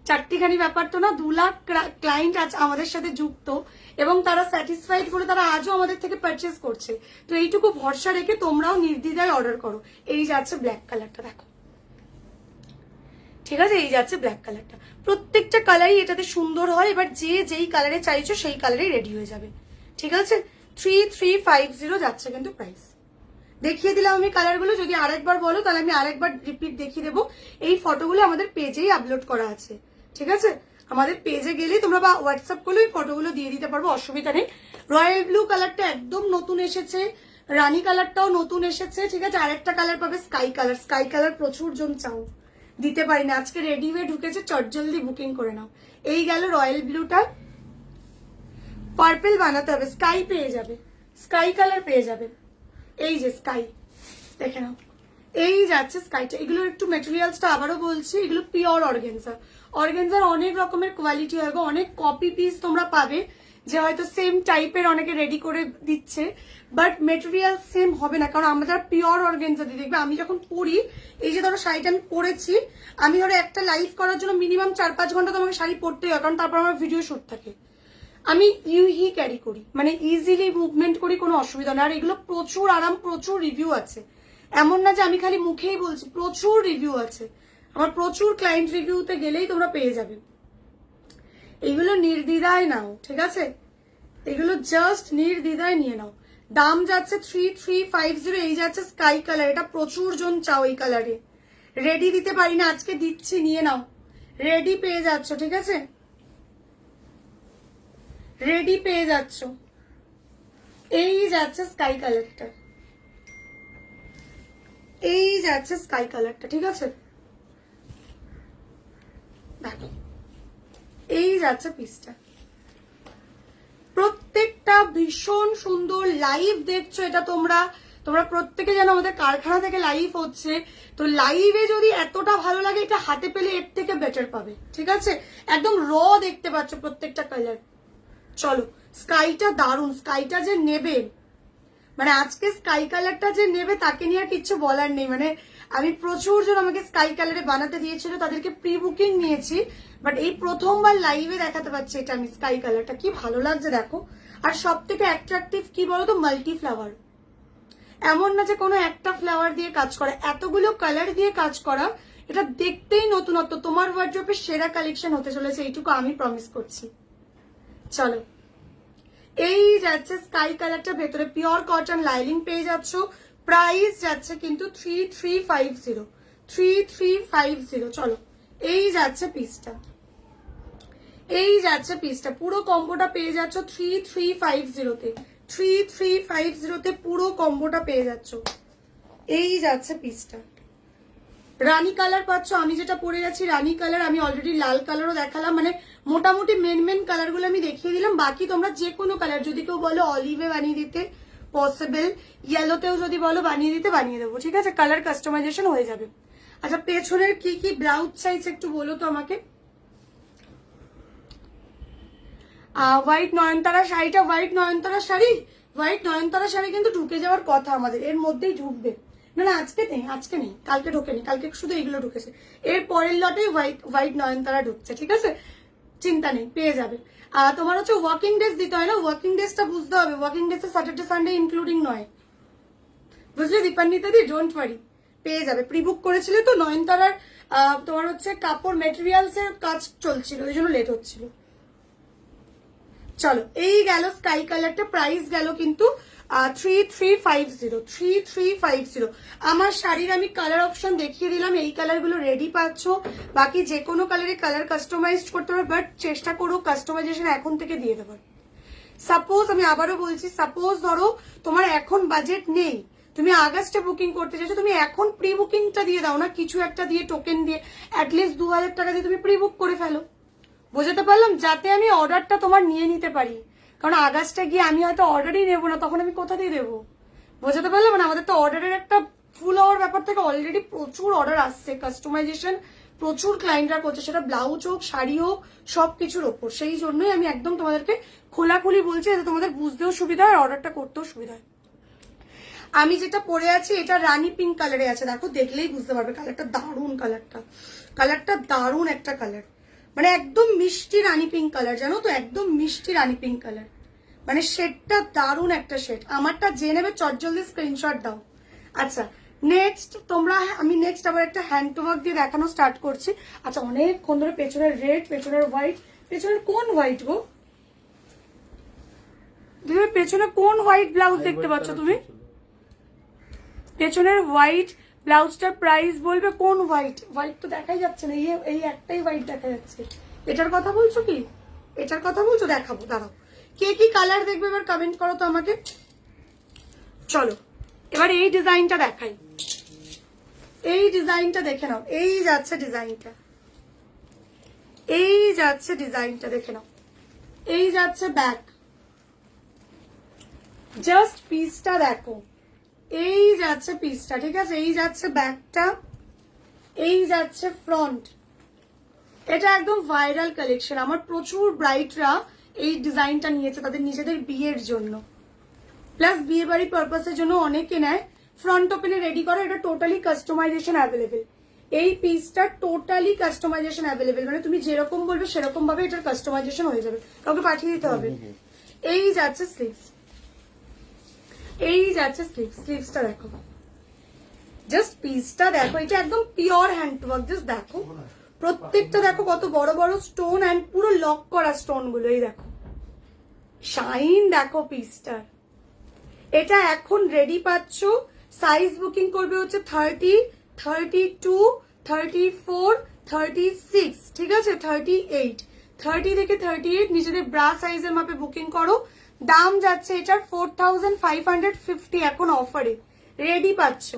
চারটিখানি ব্যাপার তো না, 2 লাখ ক্লায়েন্ট আছে আমাদের সাথে যুক্ত, এবং তারা স্যাটিসফাইড বলে তারা আজও আমাদের থেকে পারচেস করছে। তো এইটুকু ভরসা রেখে তোমরাও নির্দ্বিধায় অর্ডার করো। এই যাচ্ছে ব্ল্যাক কালারটা, দেখো, ঠিক আছে? এই যাচ্ছে ব্ল্যাক কালারটা, প্রত্যেকটা কালারই এটাতে সুন্দর হয়। এবার যে যেই কালারে চাইছো সেই কালারেই রেডি হয়ে যাবে, ঠিক আছে? 3350 যাচ্ছে কিন্তু প্রাইস। দেখিয়ে দিলাম আমি কালারগুলো, যদি আরেকবার বলো তাহলে আমি আরেকবার রিপিট দেখিয়ে দেবো। এই ফটোগুলো আমাদের পেজেই আপলোড করা আছে, ঠিক আছে? আমাদের পেজে গেলে তোমরা বা হোয়াটসঅ্যাপ করলে ওই ফটোগুলো দিয়ে দিতে পারবো, অসুবিধা নেই। রয়্যাল ব্লু কালারটা একদম নতুন এসেছে, রানী কালারটাও নতুন এসেছে, ঠিক আছে? আরেকটা কালার পাবে স্কাই কালার, স্কাই কালার প্রচুর জন চাও, দিতে পারি না, আজকে রেডি হয়ে ঢুকেছে, চটজলদি বুকিং করে নাও। এই গেল রয়্যাল ব্লুটা, পার্পেল বানাতে হবে, স্কাই পেয়ে যাবে, স্কাই কালার পেয়ে যাবে, এই যে স্কাই, দেখে নাও, এই যাচ্ছে স্কাইটা। এগুলোর একটু মেটেরিয়ালসটা আবারও বলছি, এগুলো পিওর অর্গেনজা। অর্গেনজার অনেক রকমের কোয়ালিটি হবে, অনেক কপি পিস তোমরা পাবে যে হয়তো সেম টাইপের অনেকে রেডি করে দিচ্ছে, বাট মেটেরিয়াল সেম হবে না, কারণ আমরা যারা পিওর অর্গেনজা দিয়ে দেখবে আমি যখন পরি, এই যে ধরো শাড়িটা আমি পরেছি, আমি ধরো একটা লাইভ করার জন্য মিনিমাম 4-5 ঘন্টা তোমাকে শাড়ি পরতেই হয়, কারণ তারপর আমার ভিডিও শুট থাকে। আমি ইউহি ক্যারি করি, মানে ইজিলি মুভমেন্ট করি, কোনো অসুবিধা না। আর এগুলো প্রচুর আরাম, প্রচুর রিভিউ আছে, এমন না যে আমি খালি মুখেই বলছি, প্রচুর রিভিউ আছে আমার, প্রচুর ক্লায়েন্ট রিভিউতে গেলেই তোমরা পেয়ে যাবে। এগুলো নির্দ্বিধায় নাও, ঠিক আছে? এগুলো জাস্ট নির্দ্বিধায় নিয়ে নাও। দাম যাচ্ছে 3350। এই যাচ্ছে স্কাই কালার, এটা প্রচুর জন চাও এই কালারে। রেডি দিতে পারি না, আজকে দিচ্ছি, নিয়ে নাও। রেডি পেয়ে যাচ্ছ, ঠিক আছে? রেডি পেয়ে যাচ্ছ। এই যাচ্ছে স্কাই কালারটা, এই যাচ্ছে স্কাই কালারটা, ঠিক আছে? দেখো এই যাচ্ছে পিসটা, প্রত্যেকটা ভীষণ সুন্দর। লাইভ দেখছো এটা তোমরা প্রত্যেকে যেন আমাদের কারখানা থেকে লাইভ হচ্ছে, তো লাইভে যদি এতটা ভালো লাগে, এটা হাতে পেলে এর থেকে বেটার পাবে, ঠিক আছে? একদম র দেখতে পাচ্ছ প্রত্যেকটা কালার। চলো, স্কাইটা দারুণ, স্কাইটা যে নেবে, মানে আজকে স্কাই কালারটা যে নেবে তাকে নিয়ে আর কিচ্ছু বলার নেই। মানে আমি প্রচুর জন আমাকে স্কাই কালারে বানাতে দিয়েছিল, তাদেরকে প্রি বুকিং নিয়েছি, বাট এই প্রথমবার লাইভে দেখাতে পারছি এটা আমি স্কাই কালারটা। কি ভালো লাগছে দেখো। আর সব থেকে অ্যাট্রাকটিভ কি বলো তো, মাল্টি ফ্লাওয়ার। এমন না যে কোনো একটা ফ্লাওয়ার দিয়ে কাজ করা, এতগুলো কালার দিয়ে কাজ করা, এটা দেখতেই নতুনত্ব। তোমার ওয়ার্ড্রোপের সেরা কালেকশন হতে চলেছে, এইটুকু আমি প্রমিস করছি। চলো, এই যাচ্ছে স্কাই কালারটা, ভেতরে পিওর কটন লাইনিং পেয়ে যাচ্ছ। প্রাইস যাচ্ছে কিন্তু 3350। চলো, এই যাচ্ছে পিসটা, এই যাচ্ছে পিসটা, পুরো কম্বোটা পেয়ে যাচ্ছ 3350-তে। 3350-তে পুরো কম্বোটা পেয়ে যাচ্ছ। এই যাচ্ছে পিসটা, রানী কালার পাচ্ছ। আমি যেটা পরে যাচ্ছি রানী কালার, আমি অলরেডি লাল কালারও দেখালাম, মানে মোটামুটি মেন কালারগুলো আমি দেখিয়ে দিলাম। বাকি তোমরা যে কোনো কালার, যদি কেউ বলো অলিভে বানিয়ে দিতে পসিবল, ইয়েলোতেও যদি বলো বানিয়ে দিতে বানিয়ে দেবো, ঠিক আছে? কালার কাস্টমাইজেশন হয়ে যাবে। আচ্ছা, পেছনের কি কি ব্লাউজ চাইছে একটু বলো তো আমাকে। হোয়াইট নয়নতারা শাড়িটা, হোয়াইট নয়নতারা শাড়ি, হোয়াইট নয়নতারা শাড়ি কিন্তু ঢুকে যাওয়ার কথা আমাদের, এর মধ্যেই ঢুকবে। না না, আজকে নেই, আজকে নেই, কালকে ঢোকেনি, কালকে শুধু এগুলো ঢুকেছে। এর পরের লটে হোয়াইট নয়নতারা ঢুকছে, ঠিক আছে? চিন্তা নেই, পেয়ে যাবে। তোমার হচ্ছে ওয়ার্কিং ডেজ দিতে হয় না, ওয়ার্কিং ডেজটা বুঝতে হবে। ওয়ার্কিং ডেজে স্যাটারডে সানডে ইনক্লুডিং নয়, বুঝলে দীপান্বিতা দি? ডোন্ট ওয়ারি, পেয়ে যাবে। প্রি বুক করেছিলে তো নয়নতারার, তোমার হচ্ছে কাপড় মেটেরিয়ালস এর কাজ চলছিল, ওই জন্য লেট হচ্ছিল। চলো, এই গেল স্কাই কালারটা, প্রাইস গেল কিন্তু 3350। আমার শাড়ির আমি কালার অপশন দেখিয়ে দিলাম, এই কালারগুলো রেডি পাচ্ছ। বাকি যে কোনো কালারে কালার কাস্টমাইজ করতে হবে, বাট চেষ্টা করো কাস্টমাইজেশন এখন থেকে দিয়ে দেবার। সাপোজ, আমি আবারও বলছি, সাপোজ ধরো তোমার এখন বাজেট নেই, তুমি আগস্টে বুকিং করতে চাইছো, তুমি এখন প্রি বুকিংটা দিয়ে দাও না, কিছু একটা দিয়ে, টোকেন দিয়ে, অ্যাটলিস্ট 2000 টাকা দিয়ে তুমি প্রি বুক করে ফেলো। বোঝাতে পারলাম? যাতে আমি অর্ডারটা তোমার নিয়ে নিতে পারি, কারণ আগস্টে গিয়ে আমি হয়তো অর্ডারই নেবো না, তখন আমি কোথা দিয়ে দেবো? বোঝাতে পারলাম? মানে আমাদের তো অর্ডারের একটা ফুল হওয়ার ব্যাপার থেকে অলরেডি প্রচুর অর্ডার আসছে, কাস্টমাইজেশন প্রচুর ক্লায়েন্টরা করছে, সেটা ব্লাউজ হোক, শাড়ি হোক, সবকিছুর ওপর। সেই জন্যই আমি একদম তোমাদেরকে খোলাখুলি বলছি, যাতে তোমাদের বুঝতেও সুবিধা হয়, অর্ডারটা করতেও সুবিধা হয়। আমি যেটা পরে আছি এটা রানী পিঙ্ক কালারে আছে, দেখো দেখলেই বুঝতে পারবে। কালারটা দারুণ, কালারটা দারুণ একটা কালার, মানে একদম মিষ্টি রানী পিঙ্ক কালার, জানো তো? একদম মিষ্টি রানী পিঙ্ক কালার, মানে শেডটা দারুণ একটা শেড। আমারটা যে নেবে চটজলদি স্ক্রিনশট দাও। আচ্ছা, নেক্সট তোমরা, আমি নেক্সট আবার একটা হ্যান্ড টু ওয়ার্ক দিয়ে দেখানো স্টার্ট করছি। আচ্ছা, অনেকক্ষণ ধরে পেছনের রেড, পেছনের হোয়াইট, পেছনের কোন হোয়াইট গো দিদি? পেছনে কোন হোয়াইট ব্লাউজ দেখতে পাচ্ছ তুমি? পেছনের হোয়াইট ব্লাউজটার প্রাইস বলবে। কোন হোয়াইট? হোয়াইট তো দেখাই যাচ্ছে না, এই একটাই হোয়াইট দেখা যাচ্ছে। এটার কথা বলছো কি? এটার কথা বলছো? দেখাবো, দাঁড়াও। কে কি কালার দেখবে এবার কমেন্ট করো তো আমাকে। চলো, এবার এই ডিজাইনটা দেখাই, এই ডিজাইনটা দেখে নাও। এই যাচ্ছে ডিজাইনটা, এই যাচ্ছে ডিজাইনটা, দেখে নাও। এই যাচ্ছে ব্যাক, জাস্ট পিসটা দেখো। এই যাচ্ছে পিসটা, ঠিক আছে, এই যাচ্ছে ব্যাকটা, এই যাচ্ছে ফ্রন্ট। এটা একদম ভাইরাল কালেকশন, আমার প্রচুর ব্রাইটরা এই ডিজাইনটা নিয়েছে তাদের নিজেদের বিয়ের জন্য, প্লাস বিয়ে বাড়ি পারপাসের জন্য অনেকে নেয়। ফ্রন্ট ওপেনে রেডি করা, এটা টোটালি কাস্টমাইজেশন অ্যাভেলেবেল। এই পিসটা টোটালি কাস্টমাইজেশন অ্যাভেলেবেল, মানে তুমি যেরকম বলবে সেরকম ভাবে এটার কাস্টমাইজেশন হয়ে যাবে, কাউকে পাঠিয়ে দিতে হবে। এই যাচ্ছে স্লিভস, এই যাচ্ছে স্লিভস, স্লিভসটা দেখো, জাস্ট পিসটা দেখো, এটা একদম পিওর হ্যান্ডওয়ার্ক, জাস্ট দেখো প্রত্যেকটা দেখো কত বড় বড় স্টোন অ্যান্ড পুরো লক করা স্টোন গুলো, এই দেখো শাইন দেখো পিসটার। এটা এখন রেডি পাচ্ছ, সাইজ বুকিং করবে হচ্ছে 30, 32, 34, 36, ঠিক আছে, 38, 30 থেকে 38 নিজেদের ব্রা সাইজের মাপে বুকিং করো। দাম যাচ্ছে এটার 4550 এখন অফারে রেডি পাচ্ছ।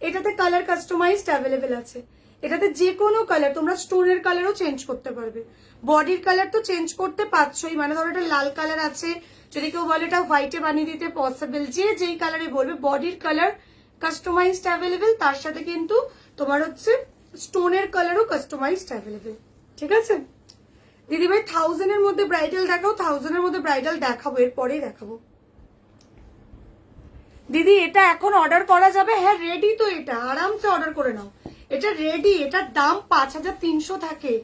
এটাতে কালার কাস্টমাইজড অ্যাভেলেবেল আছে, এটাতে যে কোনো কালার, তোমরা স্টোনের কালারও চেঞ্জ করতে পারবে। বডির কালার তো চেঞ্জ করতে পারছোই, মানে ধরো এটা লাল কালার আছে, যদি কেউ বলে এটা হোয়াইটে বানিয়ে দিতে পসিবল, যে যেই কালারে বলবে। বডির কালার কাস্টমাইজড অ্যাভেলেবেল, তার সাথে কিন্তু তোমার হচ্ছে স্টোনের কালারও কাস্টমাইজড অ্যাভেলেবেল, ঠিক আছে। দিদি ভাই 1000 এর মধ্যে ব্রাইডাল দেখাও, 1000 এর মধ্যে ব্রাইডাল দেখাবো, এরপরেই দেখাবো। দিদি এটা এখন অর্ডার করা যাবে? হ্যাঁ রেডি তো, এটা আরামসে অর্ডার করে নাও, এটা রেডি। এটার দাম 5300 থাকে,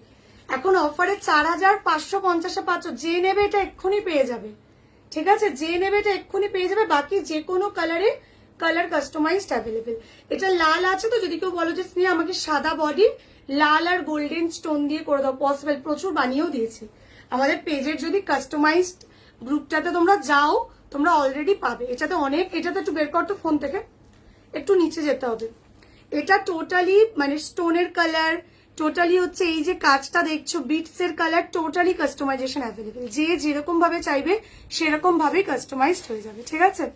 এখন অফারে 4550-এ পাচ্ছ। যে নেবে এটা এক্ষুনি পেয়ে যাবে, ঠিক আছে, যে নেবে এটা এক্ষুনি পেয়ে যাবে। বাকি যে কোনো কালারে কালার কাস্টমাইজড অ্যাভেলেবেল। এটা লাল আছে তো, যদি কেউ বলো যে স্নেহা আমাকে সাদা বডি লাল আর গোল্ডেন স্টোন দিয়ে করে দাও, পসিবল, প্রচুর বানিয়েও দিয়েছি। আমাদের পেজের যদি কাস্টমাইজড গ্রুপটাতে তোমরা যাও, তোমরা অলরেডি পাবে। এটাতে অনেক, এটাতে একটু বের করতো ফোন থেকে, একটু নিচে যেতে হবে। এটা টোটালি মানে স্টোনের কালার, টোটালি হচ্ছে এই যে কাজটা দেখছো বিটস এর কালার, টোটালি কাস্টমাইজেশন অ্যাভেলেবেল। যে যেরকম ভাবে চাইবে সেরকম ভাবে কাস্টমাইজড হয়ে যাবে, ঠিক আছে।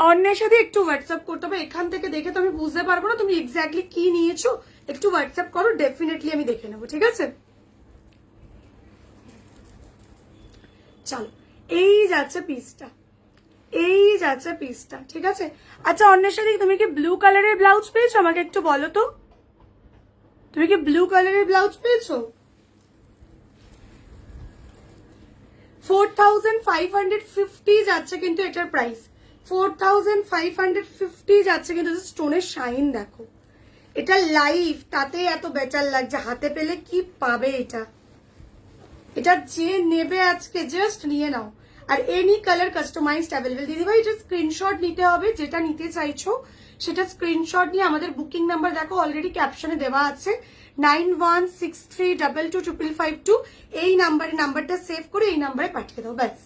অন্যের সাথে একটু হোয়াটসঅ্যাপ করতে হবে, এখান থেকে দেখে তো আমি বুঝতে পারবো না তুমি এক্স্যাক্টলি কি নিয়েছো। একটু হোয়াটসঅ্যাপ করো, ডেফিনেটলি আমি দেখে নেবো, ঠিক আছে। চলো এই যাচ্ছে পিসটা, এই যাচ্ছে পিসটা, ঠিক আছে। আচ্ছা অন্যের সাথে তুমি কি ব্লু কালারের ব্লাউজ পেয়েছো? আমাকে একটু বলো তো, তুমি কি ব্লু কালারের ব্লাউজ পেয়েছো? 4550 যাচ্ছে কিন্তু এটার প্রাইস, 4550 যাচ্ছে কিন্তু। স্টোনের শাইন দেখো, এটা লাইভ, তাতে এত বেটার লাগছে। হাতে পেলে কি পাবে এটা, এটা যে নেবে আজকে জাস্ট নিয়ে নাও। আর এনি কালার কাস্টমাইজড অ্যাভেলেবেল। দিদিভাই এটা স্ক্রিনশট নিতে হবে, যেটা নিতে চাইছো সেটা স্ক্রিনশট নিয়ে আমাদের বুকিং নাম্বার দেখো অলরেডি ক্যাপশনে দেওয়া আছে, 9163222552। এই নাম্বারটা সেভ করে এই নাম্বারে পাঠিয়ে দাও, ব্যাস।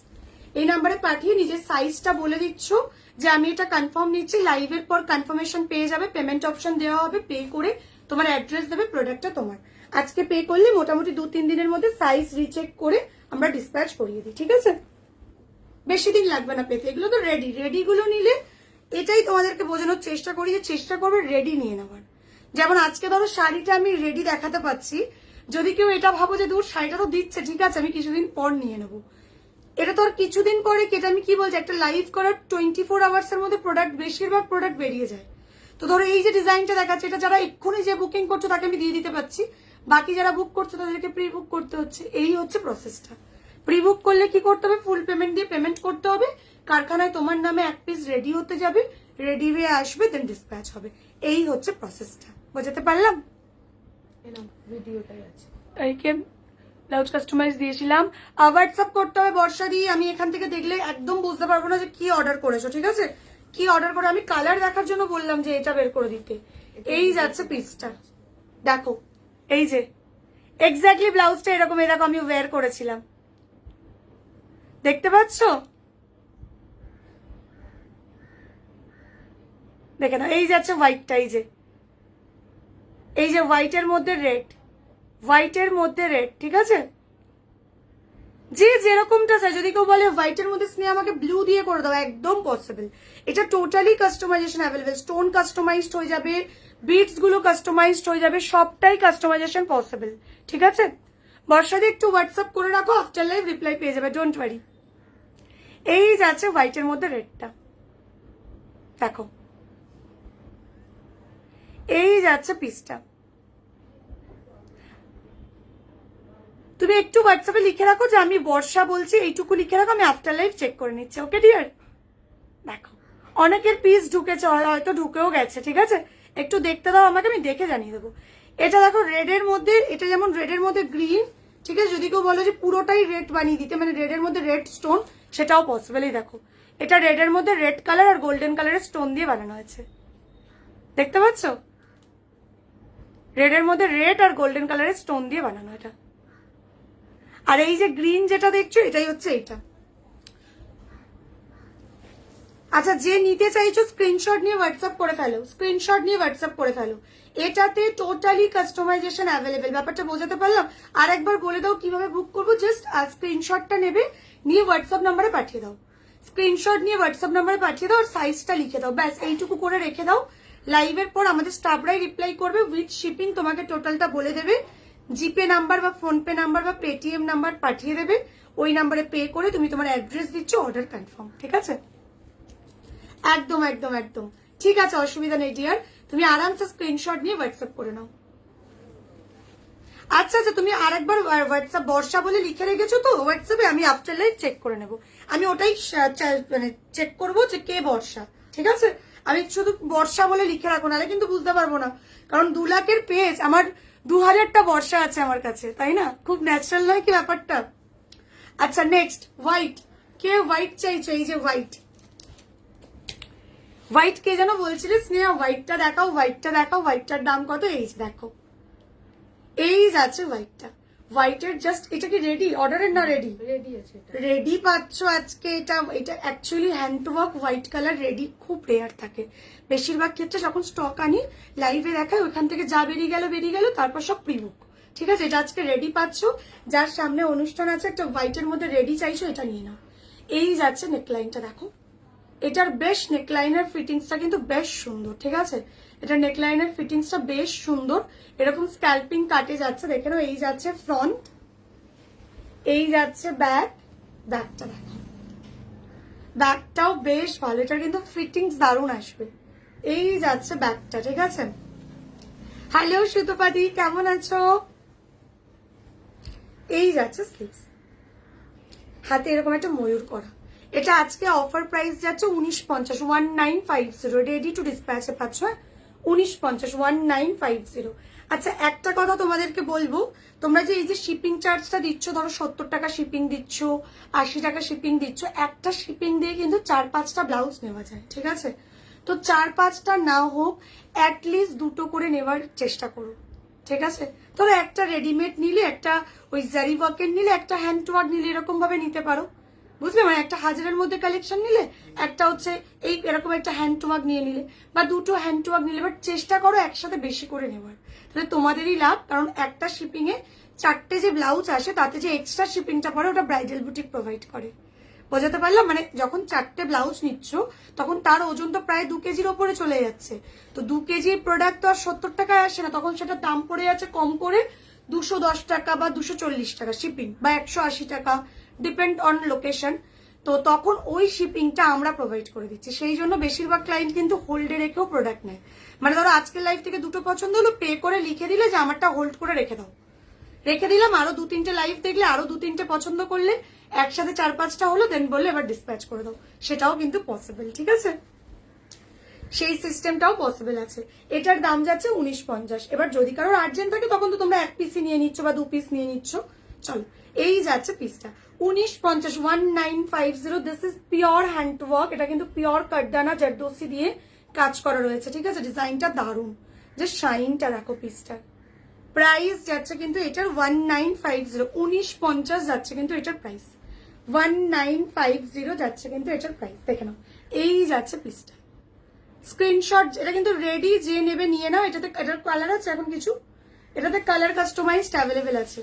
এই নাম্বারে পাঠিয়ে নিজের সাইজটা বলে দিচ্ছ যে আমি এটা কনফার্ম নিচ্ছি, লাইভের পর কনফার্মেশন পেয়ে যাবে, পেমেন্ট অপশন দেওয়া হবে, পে করে তোমার অ্যাড্রেস দেবে, প্রোডাক্টটা তোমার। আজকে পে করলে মোটামুটি 2-3 দিনের মধ্যে সাইজ রিচেক করে আমরা ডিসপ্যাচ করিয়ে দিই, ঠিক আছে। বেশি দিন লাগবে না পেতে, এগুলো তো রেডি। রেডিগুলো নিলে এটাই তোমাদেরকে বোঝানোর চেষ্টা করি যে চেষ্টা করবে রেডি নিয়ে নেওয়ার। যেমন আজকে ধরো শাড়িটা আমি রেডি দেখাতে পাচ্ছি, যদি কেউ এটা ভাবো যে দূর শাড়িটা তো দিচ্ছে, ঠিক আছে আমি কিছুদিন পর নিয়ে নেবো, এটা তো আর কিছুদিন পরে কেটে। আমি কি বলছি, একটা লাইভ করার 24 আওয়ার্স এর মধ্যে প্রোডাক্ট, বেশিরভাগ প্রোডাক্ট বেরিয়ে যায়। তো ধরো এই যে ডিজাইনটা দেখাচ্ছে, এটা যারা এক্ষুনি যে বুকিং করছো তাকে আমি দিয়ে দিতে পারছি, বাকি যারা বুক করছো তাদেরকে প্রি বুক করতে হচ্ছে। এই হচ্ছে প্রসেসটা। প্রি বুক করলে কি করতে হবে, ফুল পেমেন্ট দিয়ে পেমেন্ট করতে হবে, কারখানায় তোমার নামে এক পিস রেডি হতে যাবে, রেডি হয়ে আসবে, দেন ডিসপ্যাচ হবে। এই হচ্ছে প্রসেসটা, বোঝাতে পারলাম? ভিডিওটাই আছে, এইকে ব্লাউজ কাস্টমাইজ দিয়েছিলাম। হোয়াটসঅ্যাপ করতে হবে বর্ষা দিয়ে, আমি এখান থেকে দেখলে একদম বুঝতে পারবো না যে কি অর্ডার করেছো, ঠিক আছে। কি অর্ডার করে, আমি কালার দেখার জন্য বললাম যে এটা বের করে দিতে। এই যাচ্ছে পিসটা দেখো, এই যে এক্স্যাক্টলি ব্লাউজটা এরকম এরকম আমি ওয়্যার করেছিলাম, দেখতে পাচ্ছ? দেখে না, এই যাচ্ছে হোয়াইটটা, এই যে হোয়াইটের মধ্যে রেড, হোয়াইটের মধ্যে রেড, ঠিক আছে। যে যেরকমটা চাই, যদি কেউ বলে হোয়াইটের মধ্যে স্নেহা আমাকে ব্লু দিয়ে করে দাও, একদম পসিবল। এটা totally customisation available, stone customised হয়ে যাবে, বিটস গুলো কাস্টমাইজড হয়ে যাবে, সবটাই কাস্টমাইজেশন পসিবল, ঠিক আছে। বর্ষাদি একটু হোয়াটসঅ্যাপ করে রাখো, আফটার লাইভ রিপ্লাই পেয়ে যাবে, ডোন্ট ওয়ারি। এই যাচ্ছে হোয়াইটের মধ্যে রেডটা, দেখো এই যাচ্ছে পিসটা। তুমি একটু হোয়াটসঅ্যাপে লিখে রাখো যে আমি বর্ষা বলছি, এইটুকু লিখে রাখো, আমি আফটার লাইভ চেক করে নিচ্ছি। ওকে ডিয়ার, দেখো অনেকের পিস ঢুকেছে, হয়তো ঢুকেও গেছে, ঠিক আছে? একটু দেখতে দাও আমাকে, আমি দেখে জানিয়ে দেবো। এটা দেখো রেডের মধ্যে, এটা যেমন রেডের মধ্যে গ্রিন, ঠিক আছে? যদি কেউ বলো যে পুরোটাই রেড বানিয়ে দিতে, মানে রেডের মধ্যে রেড স্টোন, সেটাও পসিবলই। দেখো এটা রেডের মধ্যে রেড কালার আর গোল্ডেন কালারের স্টোন দিয়ে বানানো হয়েছে, দেখতে পাচ্ছ? রেডের মধ্যে রেড আর গোল্ডেন কালারের স্টোন দিয়ে বানানো এটা। আর এই যে গ্রিন যেটা দেখছো, এটাই হচ্ছে এইটা। আচ্ছা, যে নিতে চাইছো স্ক্রিনশট নিয়ে হোয়াটসঅ্যাপ করে ফেলো, স্ক্রিনশট নিয়ে হোয়াটসঅ্যাপ করে ফেলো। এটাতে টোটালি কাস্টমাইজেশন অ্যাভেলেবেল। ব্যাপারটা বোঝাতে পারলাম? আর একবার বলে দাও কিভাবে বুক করবো। জাস্ট স্ক্রিনশটটা নেবে, নিয়ে হোয়াটসঅ্যাপ নাম্বারে পাঠিয়ে দাও। স্ক্রিনশট নিয়ে হোয়াটসঅ্যাপ নাম্বারে পাঠিয়ে দাও আর সাইজটা লিখে দাও, ব্যাস এইটুকু করে রেখে দাও। লাইভের পর আমাদের স্টাফরাই রিপ্লাই করবে উইথ শিপিং, তোমাকে টোটালটা বলে দেবে। জিপে নাম্বার বা ফোনপে নাম্বার বা পেটিএম নাম্বার পাঠিয়ে দেবে, ওই নাম্বারে পে করে তুমি তোমার অ্যাড্রেস দিচ্ছ, অর্ডার কনফার্ম, ঠিক আছে? একদম একদম একদম ঠিক আছে, অসুবিধা নেই ডিয়ার, তুমি আরামসে স্ক্রিনশট নিয়ে হোয়াটসঅ্যাপ করে নাও। আচ্ছা আচ্ছা, তুমি আরেকবার হোয়াটসঅ্যাপ বর্ষা বলে লিখে রেখেছো তো হোয়াটসঅ্যাপে, আমি আফটার লাইভ চেক করে নেবো। আমি ওটাই মানে চেক করবো যে কে বর্ষা, ঠিক আছে? আমি শুধু বর্ষা বলে লিখে রাখো, নাহলে কিন্তু বুঝতে পারবো না। কারণ 2 লাখের পেজ, আমার 2000টা বর্ষা আছে আমার কাছে, তাই না? খুব ন্যাচারাল নয় কি ব্যাপারটা? আচ্ছা নেক্সট হোয়াইট, কে হোয়াইট চাইছো? এই যে হোয়াইট, হোয়াইট কে যেন বলছিলে স্নেহা, হোয়াইটটা দেখাও, হোয়াইটটা দেখাও, হোয়াইটটার দাম কত? এই যে দেখো, এই যাচ্ছে হোয়াইটটা। হোয়াইটের জাস্ট, এটা কি রেডি অর্ডারের না রেডি? রেডি আছে, রেডি পাচ্ছ আজকে। এটা এটা actually hand work white colour ready খুব রেয়ার থাকে। বেশিরভাগ ক্ষেত্রে যখন স্টক আনি লাইভে দেখায়, ওইখান থেকে যা বেরিয়ে গেল, তারপর সব প্রি বুক, ঠিক আছে? এটা আজকে রেডি পাচ্ছ, যার সামনে অনুষ্ঠান আছে, একটা হোয়াইটের মধ্যে রেডি চাইছো, এটা নিয়ে নাও। এই যাচ্ছে নেকলাইনটা, দেখো এটার বেশ নেকলাইনের ফিটিংসটা কিন্তু বেশ সুন্দর, ঠিক আছে? এটা নেকলাইনের ফিটিংসটা বেশ সুন্দর, এরকম স্ক্যাল্পিং কাটে যাচ্ছে, দেখে নাও। এই যাচ্ছে ফ্রন্ট, এই যাচ্ছে ব্যাক, ব্যাকটা দেখো, ব্যাকটাও বেশ ভালো, এটা কিন্তু ফিটিংস দারুণ আসবে। এই যাচ্ছে ব্যাকটা, ঠিক আছে? হ্যালো সুতপাদি, কেমন আছো? এই যাচ্ছে স্লিভস, হাতে এরকম একটা ময়ূর করা। এটা আজকে অফার প্রাইস যাচ্ছে 1950, 1950, রেডি টু ডিসপ্যাচে পাচ্ছ, 1950, 1950। আচ্ছা একটা কথা তোমাদেরকে বলবো, তোমরা যে এই যে শিপিং চার্জটা দিচ্ছ, ধরো 70 টাকা শিপিং দিচ্ছ, 80 টাকা শিপিং দিচ্ছ, একটা শিপিং দিয়ে কিন্তু 4-5টা ব্লাউজ নেওয়া যায়, ঠিক আছে? তো 4-5টা না হোক, অ্যাটলিস্ট 2টো করে নেওয়ার চেষ্টা করো, ঠিক আছে? ধরো একটা রেডিমেড নিলে, একটা ওই জারি ওয়ার্কের নিলে, একটা হ্যান্ড ওয়ার্ক নিলে, এরকম ভাবে নিতে পারো, বুঝলে? মানে একটা 1000-এর মধ্যে কালেকশন নিলে, একটা হচ্ছে এই এরকম একটা হ্যান্ড ওয়ার্ক নিয়ে নিলে, বা 2টো হ্যান্ড ওয়ার্ক নিলে, বাট চেষ্টা করো একসাথে বেশি করে নেওয়ার, তাহলে তোমাদেরই লাভ। কারণ একটা শিপিং এ 4টে যে ব্লাউজ আসে, তাতে যে এক্সট্রা শিপিংটা পড়ে, ওটা ব্রাইডাল বুটিক প্রোভাইড করে। বোঝাতে পারলাম? মানে যখন 4টে ব্লাউজ নিচ্ছ, তখন তার ওজন তো প্রায় 2 কেজির ওপরে চলে যাচ্ছে। তো 2 কেজির প্রোডাক্ট তো আর 70 টাকায় আসে না, তখন সেটা দাম পড়ে যাচ্ছে কম করে 210 টাকা বা 240 টাকা শিপিং, বা 180 টাকা, ডিপেন্ড অন লোকেশন। তো তখন ওই শিপিংটা আমরা প্রোভাইড করে দিচ্ছি। সেই জন্য বেশিরভাগ ক্লায়েন্ট কিন্তু হোল্ডে রেখেও প্রোডাক্ট নেয়। মানে ধরো আজকের লাইভ থেকে 2টো পছন্দ হলো, পে করে লিখে দিলে যে আমারটা হোল্ড করে রেখে দাও, রেখে দিলাম, আরো 2-3টে লাইভ দেখলে, আরো 2-3টে পছন্দ করলে, একসাথে 4-5টা হলো, দেন বললে এবার ডিসপ্যাচ করে দাও, সেটাও কিন্তু পসিবল, ঠিক আছে? সেই সিস্টেমটাও পসিবল আছে। এটার দাম যাচ্ছে 1950। এবার যদি কারোর আর্জেন্ট থাকে, তখন তো তোমরা 1 পিসই নিয়ে নিচ্ছ বা 2 পিস নিয়ে নিচ্ছ, চলো। এই যাচ্ছে পিসটা 1950, 1950। This is pure hand work, এটা কিন্তু পিওর কাটদানা জারদোসি দিয়ে কাজ করা রয়েছে, ঠিক আছে? ডিজাইনটা দারুণ, যে শাইনটা দেখো পিসটার। প্রাইস যাচ্ছে কিন্তু এটার 1950, 1950 যাচ্ছে কিন্তু এটার প্রাইস, 1950 যাচ্ছে কিন্তু এটার প্রাইস, দেখে নাও। এই যাচ্ছে পিসটা, স্ক্রিনশট, এটা কিন্তু রেডি, যে নেবে নিয়ে নাও। এটাতে এটার কালার আছে এখন কিছু, এটাতে কালার কাস্টমাইজড অ্যাভেলেবেল আছে,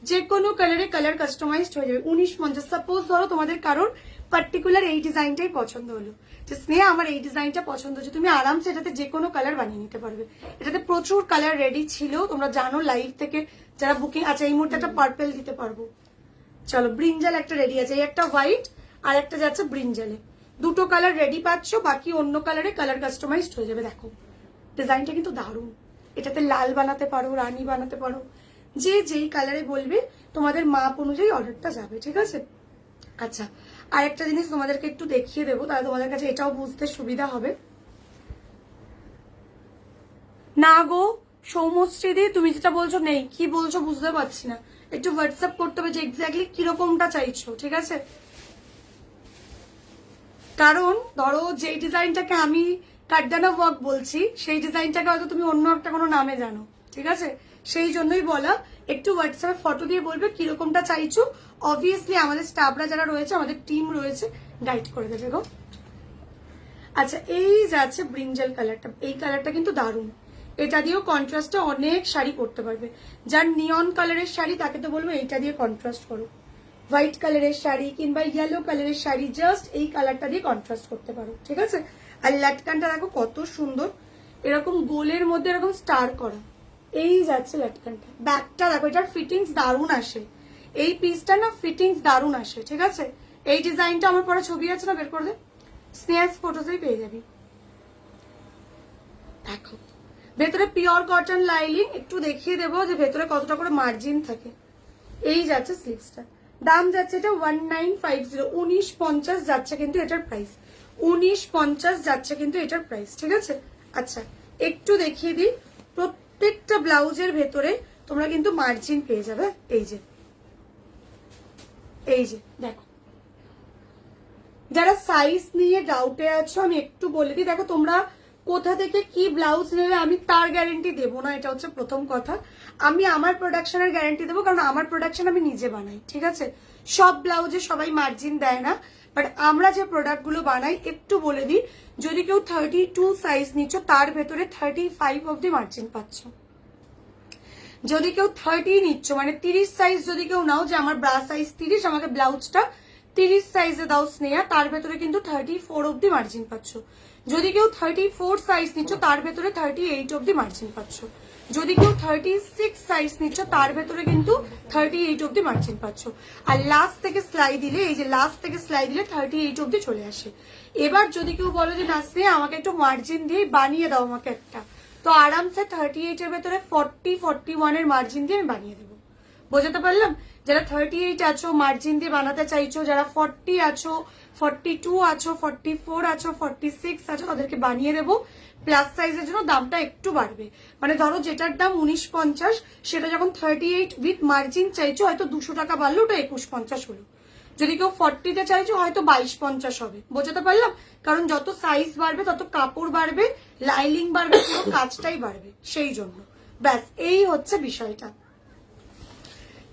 যে কোনো কালারে কালার কাস্টমাইজড হয়ে যাবে। 1950। সাপোজ ধরো তোমাদের কারোর পার্টিকুলার এই ডিজাইনটাই পছন্দ হলো, যে স্নেহা আমার এই ডিজাইনটা পছন্দ হচ্ছে, তুমি আরামসে এটাতে যে কোনো কালার বানিয়ে নিতে পারবে। এটাতে প্রচুর কালার রেডি ছিল, তোমরা জানো লাইভ থেকে যারা বুকিং। আচ্ছা এই মুহূর্তে একটা পার্পেল দিতে পারবো, চলো ব্রিঞ্জাল একটা রেডি আছে, এই একটা হোয়াইট আর একটা যাচ্ছে ব্রিঞ্জালে, দুটো কালার রেডি পাচ্ছ, বাকি অন্য কালারে কালার কাস্টমাইজড হয়ে যাবে। দেখো ডিজাইনটা কিন্তু দারুণ, এটাতে লাল বানাতে পারো, রানী বানাতে পারো, যে যেই কালারে বলবে তোমাদের মাপ অনুযায়ী অর্ডারটা যাবে, ঠিক আছে। আচ্ছা আর একটা জিনিস তোমাদেরকে একটু দেখিয়ে দেবো, তাহলে তোমাদের কাছে এটাও বুঝতে সুবিধা হবে। না গো সৌমশ্রীদি, তুমি যেটা বলছো নেই, কি বলছো বুঝতে পারছি না, একটু হোয়াটসঅ্যাপ করতে হবে যে এক্স্যাক্টলি কিরকমটা চাইছো, ঠিক আছে। কারণ ধরো যে ডিজাইনটাকে আমি কাঠদানা ওয়ার্ক বলছি, সেই ডিজাইনটাকে হয়তো তুমি অন্য একটা কোনো নামে জানো, ঠিক আছে, সেই জন্যই বলা। একটু হোয়াটসঅ্যাপে ফটো দিয়ে বলবে কিরকমটা চাইছো, অবভিয়াসলি আমাদের স্টাফরা যারা রয়েছে, আমাদের টিম রয়েছে, গাইড করে দেবে গো। আচ্ছা এই যাচ্ছে ব্রিঞ্জাল কালারটা, এই কালারটা কিন্তু দারুণ, এটা দিয়েও কন্ট্রাস্টে অনেক শাড়ি করতে পারবে। যার নিয়ন কালারের শাড়ি তাকে তো বলবো এইটা দিয়ে কন্ট্রাস্ট করো, হোয়াইট কালারের শাড়ি কিংবা ইয়েলো কালারের শাড়ি জাস্ট এই কালারটা দিয়ে কন্ট্রাস্ট করতে পারো, ঠিক আছে। আর লাটকানটা দেখো কত সুন্দর, এরকম গোলের মধ্যে এরকম স্টার করা, এই যাচ্ছে লাটকানটা। ব্যাকটা দেখো, এটার ফিটিংস দারুণ আসে, এই পিসটা না ফিটিংস দারুণ আসে, ঠিক আছে। এই ডিজাইনটা আমার পরে ছবি আছে না, বের করে দে, স্নেহাস ফটোসেই পেয়ে যাবি। দেখো ভেতরে পিওর কটন লাইলিং, একটু দেখিয়ে দেবো যে ভেতরে কতটা করে মার্জিন থাকে। এই যাচ্ছে স্লিভসটা, দাম যাচ্ছে এটা 1950, 1950 যাচ্ছে কিন্তু এটার প্রাইস, 1950 যাচ্ছে কিন্তু এটার প্রাইস, ঠিক আছে। আচ্ছা একটু দেখিয়ে দিই, প্রত্যেকটা ব্লাউজের ভেতরে তোমরা কিন্তু মার্জিন পেয়ে যাবে, এই যে এই যে দেখো। যারা সাইজ নিয়ে ডাউটে আছো আমি একটু বলে দিই, দেখো তোমরা কোথা থেকে কি ব্লাউজ নেবে আমি তার গ্যারেন্টি দেবো না, এটা হচ্ছে প্রথম কথা। আমি আমার প্রোডাকশনের গ্যারেন্টি দেবো, কারণ আমার প্রোডাকশন আমি নিজে বানাই, ঠিক আছে। সব ব্লাউজে সবাই মার্জিন দেয় না, বাট আমরা যে প্রোডাক্টগুলো বানাই একটু বলে দিই, যদি কেউ 32 সাইজ নিচ্ছ তার ভেতরে 35 অব্দি মার্জিন পাচ্ছ। যদি কেউ 30 নিচ্ছ মানে 30 সাইজ যদি কেউ নাও, যে আমার ব্রা সাইজ 30, আমাকে ব্লাউজটা 30 সাইজে দাও স্নেহা, তার ভেতরে কিন্তু 34 অব্দি মার্জিন পাচ্ছ। যদি কেউ 34 সাইজ নিচ্ছ তার ভেতরে 38 অব্দি মার্জিন পাচ্ছ। যদি কেউ 36 সাইজ নিচ্ছ তার ভেতরে কিন্তু 38 অব্দি মার্জিন পাচ্ছ। আর লাস্ট থেকে সেলাই দিলে, এই যে লাস্ট থেকে সেলাই দিলে 38 অব্দি চলে আসে। এবার যদি কেউ বলো যে না স্নেহা আমাকে একটু মার্জিন দিয়ে বানিয়ে দাও আমাকে একটা, তো আরামসে 38 এর ভেতরে 40, 41 এর মার্জিন দিয়ে আমি বানিয়ে দেবো। বোঝাতে পারলাম? যারা 38 আছো মার্জিন দিয়ে বানাতে চাইছো, যারা 40 আছো, 42 আছো, 44 আছো, 46 আছো, তাদেরকে বানিয়ে দেবো। প্লাস সাইজের জন্য দামটা একটু বাড়বে, মানে ধরো যেটার দাম 1950, সেটা যখন 38 উইথ মার্জিন চাইছো হয়তো 200 টাকা বাড়লো, ওটা 2150 হলো। যদি কেউ 40-তে চাইছো হয়তো 2250 হবে। বোঝাতে পারলাম? কারণ যত সাইজ বাড়বে তত কাপড় বাড়বে, লাইলিং বাড়বে, পুরো কাজটাই বাড়বে, সেই জন্য। ব্যাস এই হচ্ছে বিষয়টা।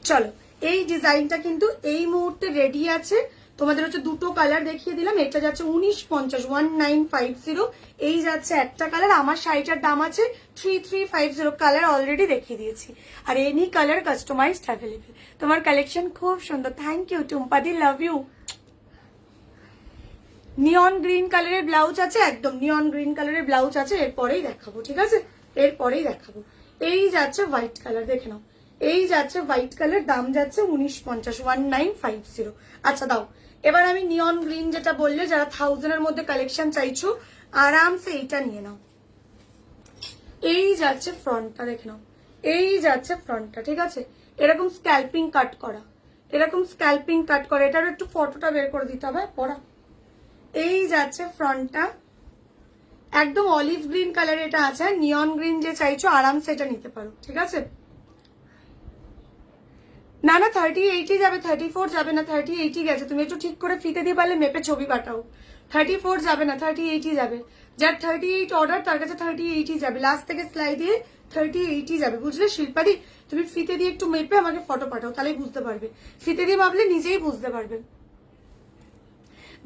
চলো এই ডিজাইনটা কিন্তু এই মুহূর্তে রেডি আছে, তোমাদের হচ্ছে দুটো কালার দেখিয়ে দিলাম। এটা যাচ্ছে 1950, 1950, এই যাচ্ছে একটা কালার। আমার শাড়িটার দাম আছে 3350, কালার অলরেডি দেখিয়ে দিয়েছি। আর এনি কালার কাস্টমাইজড অ্যাভেলেবেল। তোমার কালেকশন খুব সুন্দর, থ্যাংক ইউ টুম্পাদি, লাভ ইউ। নিয়ন গ্রিন কালারের ব্লাউজ আছে, একদম নিয়ন গ্রিন কালারের ব্লাউজ আছে, এরপরেই দেখাবো, ঠিক আছে, এরপরেই দেখাবো। এই যাচ্ছে হোয়াইট কালার, দেখে নাও, এই যাচ্ছে হোয়াইট কালার, দাম যাচ্ছে 1950, 1950। আচ্ছা দাও, এবার আমি নিয়ন গ্রিন যেটা বললে, যারা 1000 এর মধ্যে কালেকশন চাইছো আরামসে এইটা নিয়ে নাও। এই যাচ্ছে ফ্রন্টটা, দেখে নাও, এই যাচ্ছে ফ্রন্টটা, ঠিক আছে। এরকম স্ক্যাল্পিং কাট করা, এরকম স্ক্যাল্পিং কাট করা, এটার একটু ফটোটা বের করে দিতে হবে পড়া। এই যাচ্ছে ফ্রন্টটা, একদম অলিভ গ্রিন কালার এটা আছে। নিয়ন গ্রিন যে চাইছো আরামসে এটা নিতে পারো, ঠিক আছে। না না 38 যাবে, 34 যাবে না, 38 গেছে। তুমি একটু ঠিক করে ফিতে দিয়ে পারলে মেপে ছবি পাঠাও। 34 যাবে না, 38 যাবে। যার 38 অর্ডার তার কাছে 38 যাবে, লাস্ট থেকে সেলাই দিয়ে 38 যাবে, বুঝলে শিল্পাদি? তুমি ফিতে দিয়ে একটু মেপে আমাকে ফটো পাঠাও, তাহলেই বুঝতে পারবে। ফিতে দিয়ে মাপলে নিজেই বুঝতে পারবে।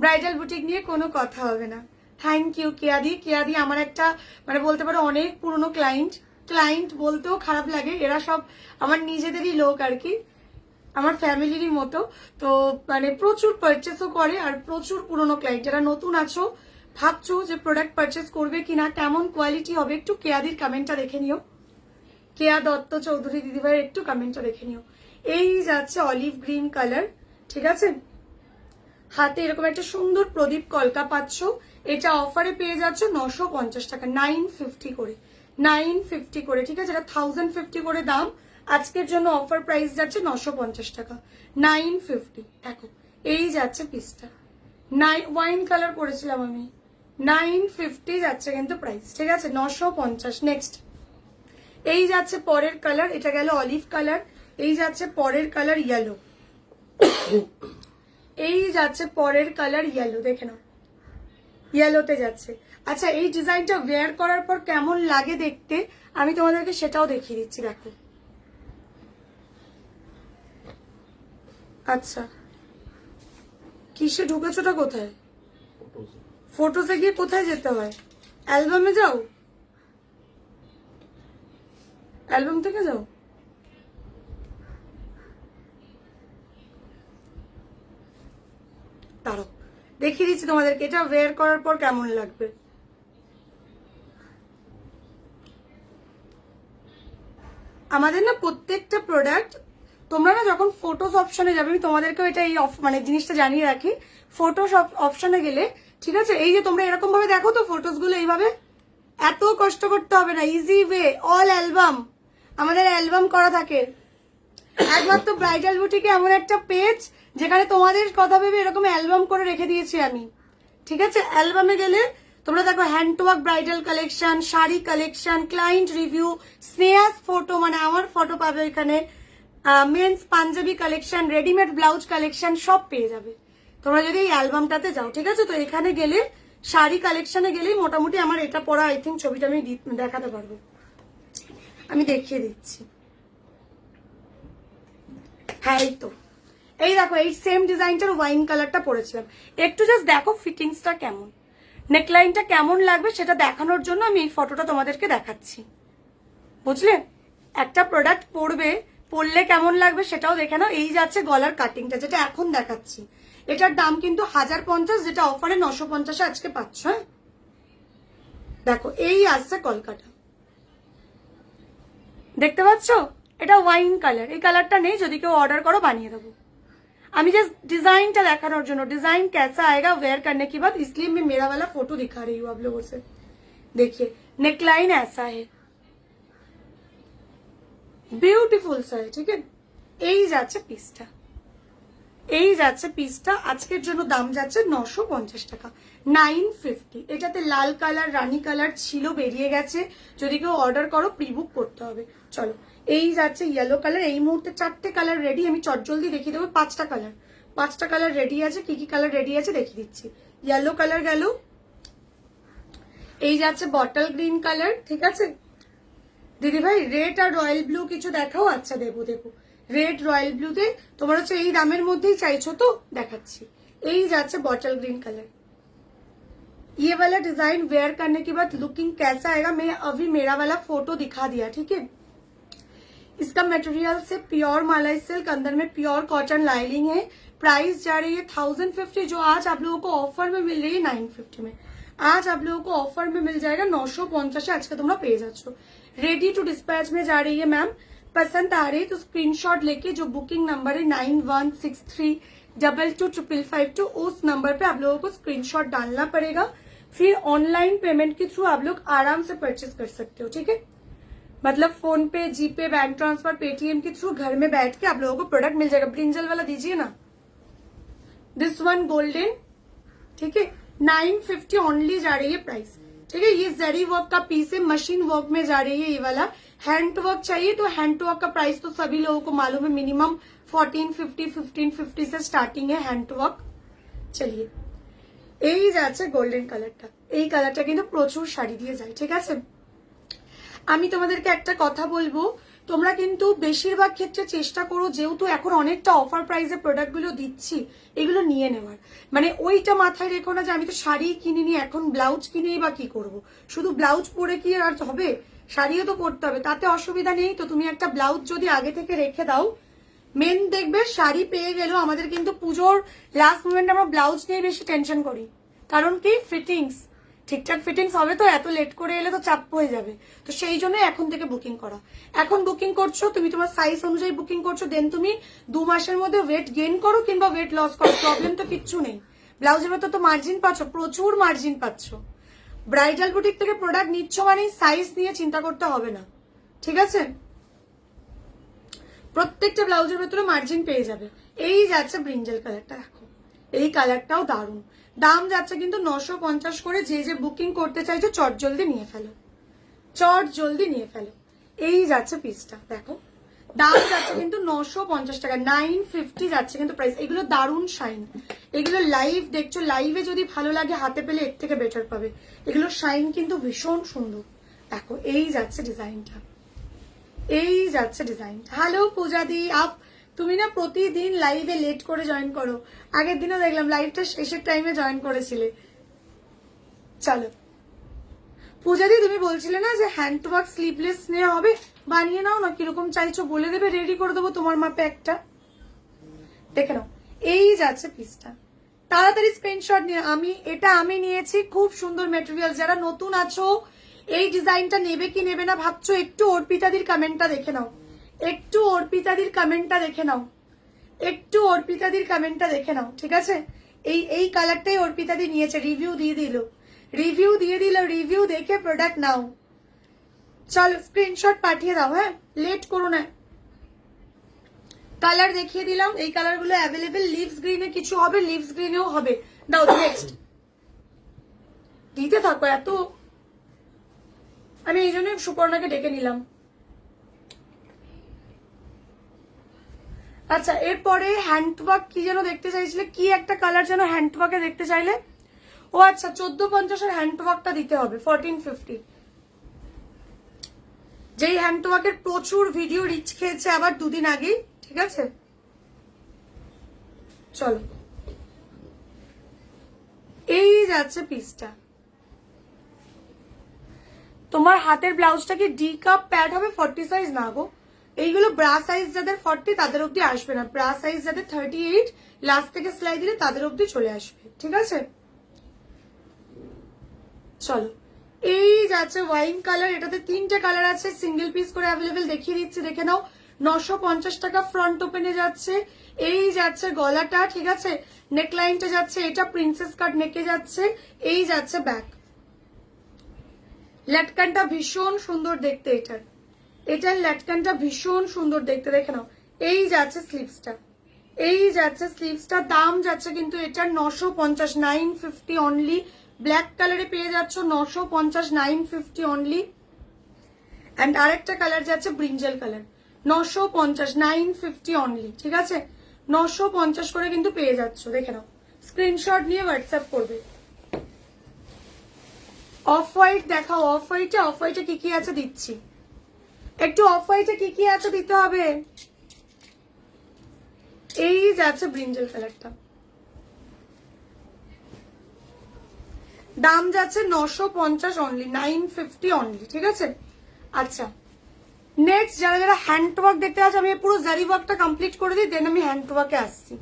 ব্রাইডাল বুটিক নিয়ে কোনো কথা হবে না। Thank you কেয়াদি। কেয়াদি আমার একটা মানে বলতে পারো অনেক পুরনো ক্লায়েন্ট, ক্লায়েন্ট বলতেও খারাপ লাগে, এরা সব আমার নিজেদেরই লোক আর কি। আমার ফ্যামিলিরই মতো। তো মানে প্রচুর পারচেসও করে, আর প্রচুর পুরনো ক্লায়েন্ট। যারা নতুন আছো, ভাবছো যে প্রোডাক্ট পারচেস করবে কিনা, কেমন কোয়ালিটি হবে, একটু কেয়াদির কমেন্টটা দেখে নিও। কেয়া দত্ত চৌধুরী দিদিভাইয়ের একটু কমেন্টটা দেখে নিও। এই যাচ্ছে অলিভ গ্রিন কালার, ঠিক আছে, হাতে এরকম একটা সুন্দর প্রদীপ কলকা পাচ্ছ। এটা অফারে পেয়ে যাচ্ছ 950 টাকা, 950 করে, 950 করে, ঠিক আছে। এটা 1050 করে দাম, আজকের জন্য অফার প্রাইস যাচ্ছে 950 টাকা, 950। দেখো এই যাচ্ছে পিসটা, ওয়াইন কালার করেছিলাম আমি, 950 যাচ্ছে কিন্তু প্রাইস, ঠিক আছে, 950। নেক্সট এই যাচ্ছে পরের কালার, এটা গেল অলিভ কালার। এই যাচ্ছে পরের কালার ইয়েলো, এই যাচ্ছে পরের কালার ইয়েলো, দেখে নাও, ইয়েলোতে যাচ্ছে। আচ্ছা এই ডিজাইনটা ওয়্যার করার পর কেমন লাগে দেখতে আমি তোমাদেরকে সেটাও দেখিয়ে দিচ্ছি, দেখো। আচ্ছা কিসে ঢুকেছোটা কোথায়? ফটোসে গিয়ে কোথায় যেতে হয়? অ্যালবামে যাও, অ্যালবাম থেকে যাও। দাঁড়াও দেখিয়ে দিচ্ছি তোমাদেরকে এটা ওয়্যার করার পর কেমন লাগবে। আমাদের না প্রত্যেকটা প্রোডাক্ট, তোমরা না যখন ফটোস অপশনে যাবে, আমি তোমাদেরকেও এটা এই মানে জিনিসটা জানিয়ে রাখি, ফটোস অপশনে গেলে, ঠিক আছে, এই যে তোমরা এরকম ভাবে দেখো তো ফটোস গুলো এইভাবে, এত কষ্ট করতে হবে না, ইজি ওয়ে, অল অ্যালবাম, আমাদের অ্যালবাম করা থাকে। একমাত্র ব্রাইডাল বুটিকে এমন একটা পেজ যেখানে তোমাদের কথা ভেবে এরকম অ্যালবাম করে রেখে দিয়েছি আমি, ঠিক আছে। অ্যালবামে গেলে তোমরা দেখো hand to work bridal collection, sari collection, client review, Sneha's photo মানে আমার ফটো পাবে এখানে, men's Punjabi collection, readymade blouse collection সব পেয়ে যাবে তোমরা যদি এই অ্যালবামটাতে যাও, ঠিক আছে। তো এখানে গেলে শাড়ি কালেকশনে গেলেই মোটামুটি আমার এটা পরা আই থিঙ্ক ছবিটা আমি দেখাতে পারবো, আমি দেখিয়ে দিচ্ছি। হ্যাঁ এই তো, এই দেখো এই সেম ডিজাইনটার ওয়াইন কালারটা পরেছিলাম, একটু জাস্ট দেখো ফিটিংসটা কেমন, নেকলাইনটা কেমন লাগবে সেটা দেখানোর জন্য আমি এই ফটোটা তোমাদেরকে দেখাচ্ছি, বুঝলে। একটা প্রোডাক্ট পরলে কেমন লাগবে সেটাও দেখে নাও। এই যাচ্ছে গলার কাটিংটা যেটা এখন দেখাচ্ছি, এটার দাম কিন্তু 1050, যেটা অফারে 950 আজকে পাচ্ছ। হ্যাঁ দেখো এই আসছে কলকাতা, দেখতে পাচ্ছ, এটা ওয়াইন কালার, এই কালারটা নেই, যদি কেউ অর্ডার করো বানিয়ে দেবো। আমি जस्ट डिजाइनটা দেখানোর জন্য, डिजाइन कैसा आएगा वेयर करने के बाद, इसलिए मैं मेरा वाला फोटो दिखा रही हूँ आप लोगों से। देखिए नेकलाइन ऐसा है, ब्यूटीफुल सा है, ठीक है। এই যাচ্ছে পিসটা, এই যাচ্ছে পিসটা, আজকের জন্য দাম যাচ্ছে 950 টাকা, 950। এটাতে লাল কালার, রানী কালার ছিল, বেরিয়ে গেছে, যদি কেউ অর্ডার করো প্রি বুক করতে হবে। চলো এই যাচ্ছে ইয়েলো কালার, এই মুহূর্তে 4টে কালার রেডি, আমি চটজলদি দেখিয়ে দেবো। 5টা কালার রেডি আছে, কি কি কালার রেডি আছে দেখিয়ে দিচ্ছি। ইয়েলো কালার গেল, এই যাচ্ছে বটল গ্রিন কালার, ঠিক আছে দিদি ভাই। রেড আর রয়্যাল ব্লু কিছু দেখাও, আচ্ছা দেবো দেবো। রেড রয়্যাল ব্লুতে তোমার হচ্ছে এই দামের মধ্যেই চাইছো তো, দেখাচ্ছি। এই যাচ্ছে বটল ग्रीन कलर, ये वाला डिजाइन वेयर करने के बाद लुकिंग कैसा आएगा, मैं अभी मेरा वाला फोटो दिखा दिया, ठीक है। इसका मटेरियल से प्योर मलाई सिल्क, अंदर में प्योर कॉटन लाइनिंग है। प्राइस जा रही है 1050, जो आज आप लोगों को ऑफर में मिल रही है 950 में। आज आप लोगों को ऑफर में मिल जाएगा 950 आज का तुम लोग पे जाओ। रेडी टू डिस्पैच में जा रही है मैम, पसंद आ रही है तो स्क्रीनशॉट लेके जो बुकिंग नंबर है 9163225552, उस नंबर पे आप लोगों को स्क्रीनशॉट डालना पड़ेगा, फिर ऑनलाइन पेमेंट के थ्रू आप लोग आराम से परचेज कर सकते हो, ठीक है। मतलब फोन पे, जीपे, बैंक ट्रांसफर, पेटीएम के थ्रू घर में बैठ के आप लोगों को प्रोडक्ट मिल जाएगा। ब्रिंजल वाला दीजिए ना, दिस वन गोल्डन, ठीक है, 950 ओनली जा रही है प्राइस, ठीक है। ये जरी वर्क का पीस है, मशीन वर्क में जा रही है ये वाला। हैंड वर्क चाहिए तो हैंड वर्क का प्राइस तो सभी लोगों को मालूम है, मिनिमम 1450 1550 से स्टार्टिंग है हैंड वर्क। चलिए এই যাচ্ছে গোল্ডেন কালারটা, এই কালারটা কিন্তু প্রচুর শাড়ি দিয়ে যায়, ঠিক আছে। আমি তোমাদেরকে একটা কথা বলবো, তোমরা কিন্তু বেশিরভাগ ক্ষেত্রে চেষ্টা করো, যেহেতু এখন অনেকটা অফার প্রাইসে প্রোডাক্টগুলো দিচ্ছি, এগুলো নিয়ে নেওয়ার। মানে ওইটা মাথায় রেখো না যে আমি তো শাড়ি কিনিনি, এখন ব্লাউজ কিনেই বা কি করব। শুধু ব্লাউজ পরে কি আর হবে, শাড়িও তো পরতে হবে, তাতে অসুবিধা নেই। তো তুমি একটা ব্লাউজ যদি আগে থেকে রেখে দাও, মেন দেখবে শাড়ি পেয়ে গেলেও আমাদের কিন্তু পুজোর লাস্ট মোমেন্ট আমরা ব্লাউজ নিয়ে বেশি টেনশন করি, কারণ কি ফিটিংস ঠিকঠাক ফিটিংস হবে তো, এত লেট করে এলে তো চাপ হয়ে যাবে। তো সেই জন্য এখন থেকে বুকিং করা। এখন বুকিং করছো তুমি, তোমার সাইজ অনুযায়ী বুকিং করছো, দেন তুমি 2 মাসের মধ্যে ওয়েট গেইন করো কিংবা ওয়েট লস করো, প্রবলেম তো কিচ্ছু নেই। ব্লাউজের মধ্যে তো মার্জিন পাচ্ছ, প্রচুর মার্জিন পাচ্ছ। ব্রাইডাল বুটিক থেকে প্রোডাক্ট নিচ্ছ মানে সাইজ নিয়ে চিন্তা করতে হবে না, ঠিক আছে? প্রত্যেকটা ব্লাউজের ভেতরে মার্জিন পেয়ে যাবে। এই যাচ্ছে ব্রিঞ্জাল কালারটা, দেখো এই কালারটাও দারুণ। দাম যাচ্ছে কিন্তু 950 করে। যে যে বুকিং করতে চাইছো চট জলদি নিয়ে ফেলো, চট জলদি নিয়ে ফেলো। এই যাচ্ছে পিসটা, দেখো দাম যাচ্ছে কিন্তু 950 টাকা, 950 যাচ্ছে কিন্তু প্রাইস। এগুলো দারুণ শাইন, এগুলো লাইভ দেখছো, লাইভে যদি ভালো লাগে হাতে পেলে এর থেকে বেটার পাবে। এগুলো শাইন কিন্তু ভীষণ সুন্দর। দেখো এই যাচ্ছে ডিজাইনটা, এই যাচ্ছে ডিজাইন। হ্যালো পূজাদি আপ, তুমি না প্রতিদিন লাইভে লেট করে জয়েন করো। আগের দিনও দেখলাম লাইভটা শেষের টাইমে জয়েন করেছিলে। চলো পূজাদি, তুমি বলছিলে না যে হ্যান্ড ওয়ার্ক স্লিভলেস নেওয়া হবে, বানিয়ে নাও না, কিরকম চাইছো বলে দেবে, রেডি করে দেবো তোমার মাপে একটা। দেখে নাও এই যাচ্ছে পিসটা, তাড়াতাড়ি স্ক্রিনশট নিয়ে। আমি নিয়েছি, খুব সুন্দর মেটেরিয়াল। যারা নতুন আছো এই ডিজাইনটা নেবে কি নেবে না ভাবছো, একটু অর্পিতাদির কমেন্টটা দেখে নাও, একটু অর্পিতাদির কমেন্টটা দেখে নাও, একটু অর্পিতাদির কমেন্টটা দেখে নাও, ঠিক আছে? এই কালারটাই অর্পিতাদি নিয়েছে, রিভিউ দিয়ে দিল, রিভিউ দিয়ে দিল, রিভিউ দেখে প্রোডাক্ট নাও। চলো স্ক্রিনশট পাঠিয়ে দাও, হ্যাঁ লেট করো না। কালার দেখিয়ে দিলাম, এই কালারগুলো অ্যাভেলেবেল। লিভস গ্রিনে কিছু হবে, লিভস গ্রিনেও হবে। দাও নেক্সট, দিতে থাকো এত। আমি এই জন্য সুপর্ণাকে ডেকে নিলাম। আচ্ছা এরপরে হ্যান্ডওয়ার্ক কি যেন দেখতে চাইছিলে, কি একটা কালার যেন হ্যান্ডওয়ার্কে দেখতে চাইলে? ও আচ্ছা 1450 হ্যান্ডওয়ার্কটা দিতে হবে 1450, যেই হ্যান্ডওয়ার্কের প্রচুর ভিডিও রিচ খেয়েছে আবার দুদিন আগেই, ঠিক আছে? চলো এই যাচ্ছে পিসটা। তোমার হাতের ব্লাউজটা কি ডি কাপ প্যাড হবে? 40 সাইজ না গো, এইগুলো ব্রা সাইজ যাদের 40 তাদের অব্দি আসবে না, ব্রা সাইজ যাদের 38 লাস্ট থেকে সেলাই দিলে তাদের অব্দি চলে আসবে, ঠিক আছে? চলো এই যাচ্ছে ওয়াইন কালার, এটাতে 3টে কালার আছে, সিঙ্গেল পিস করে অ্যাভেলেবেল দেখিয়ে দিচ্ছি, দেখে নাও। 950 টাকা ফ্রন্ট ওপেনে যাচ্ছে। এই যাচ্ছে গলাটা, ঠিক আছে? নেকলাইনটা যাচ্ছে, এটা প্রিন্সেস কাট নেকে যাচ্ছে। এই যাচ্ছে ব্যাক, ল্যাটকানটা ভীষণ সুন্দর দেখতে, এটার ল্যাটকানটা ভীষণ সুন্দর দেখতে, দেখে নাও। এই যাচ্ছে স্লিভসটা, এই যাচ্ছে স্লিভসটা। দাম যাচ্ছে কিন্তু এটার 950, 950 অনলি। ব্ল্যাক কালারে পেয়ে যাচ্ছ 950, 950 অনলি। অ্যান্ড আরেকটা কালার যাচ্ছে ব্রিঞ্জাল কালার, 950, 950 অনলি, ঠিক আছে? 950 করে কিন্তু পেয়ে যাচ্ছ, দেখে নাও। স্ক্রিনশট নিয়ে হোয়াটসঅ্যাপ করবে। অফ হোয়াইট দেখাও, অফ হোয়াইটে কি কি আছে দিচ্ছি, একটু অফ হোয়াইটে কি কি আছে দিতে হবে। এই যাচ্ছে ব্রিঞ্জাল কালারটা, দাম যাচ্ছে 950 অনলি, 950 অনলি, ঠিক আছে? আচ্ছা নেক্সট যারা যারা হ্যান্ড ওয়ার্ক দেখতে আছে, আমি পুরো জারি ওয়ার্কটা কমপ্লিট করে দিই, দেন আমি হ্যান্ড ওয়ার্কে আসছি।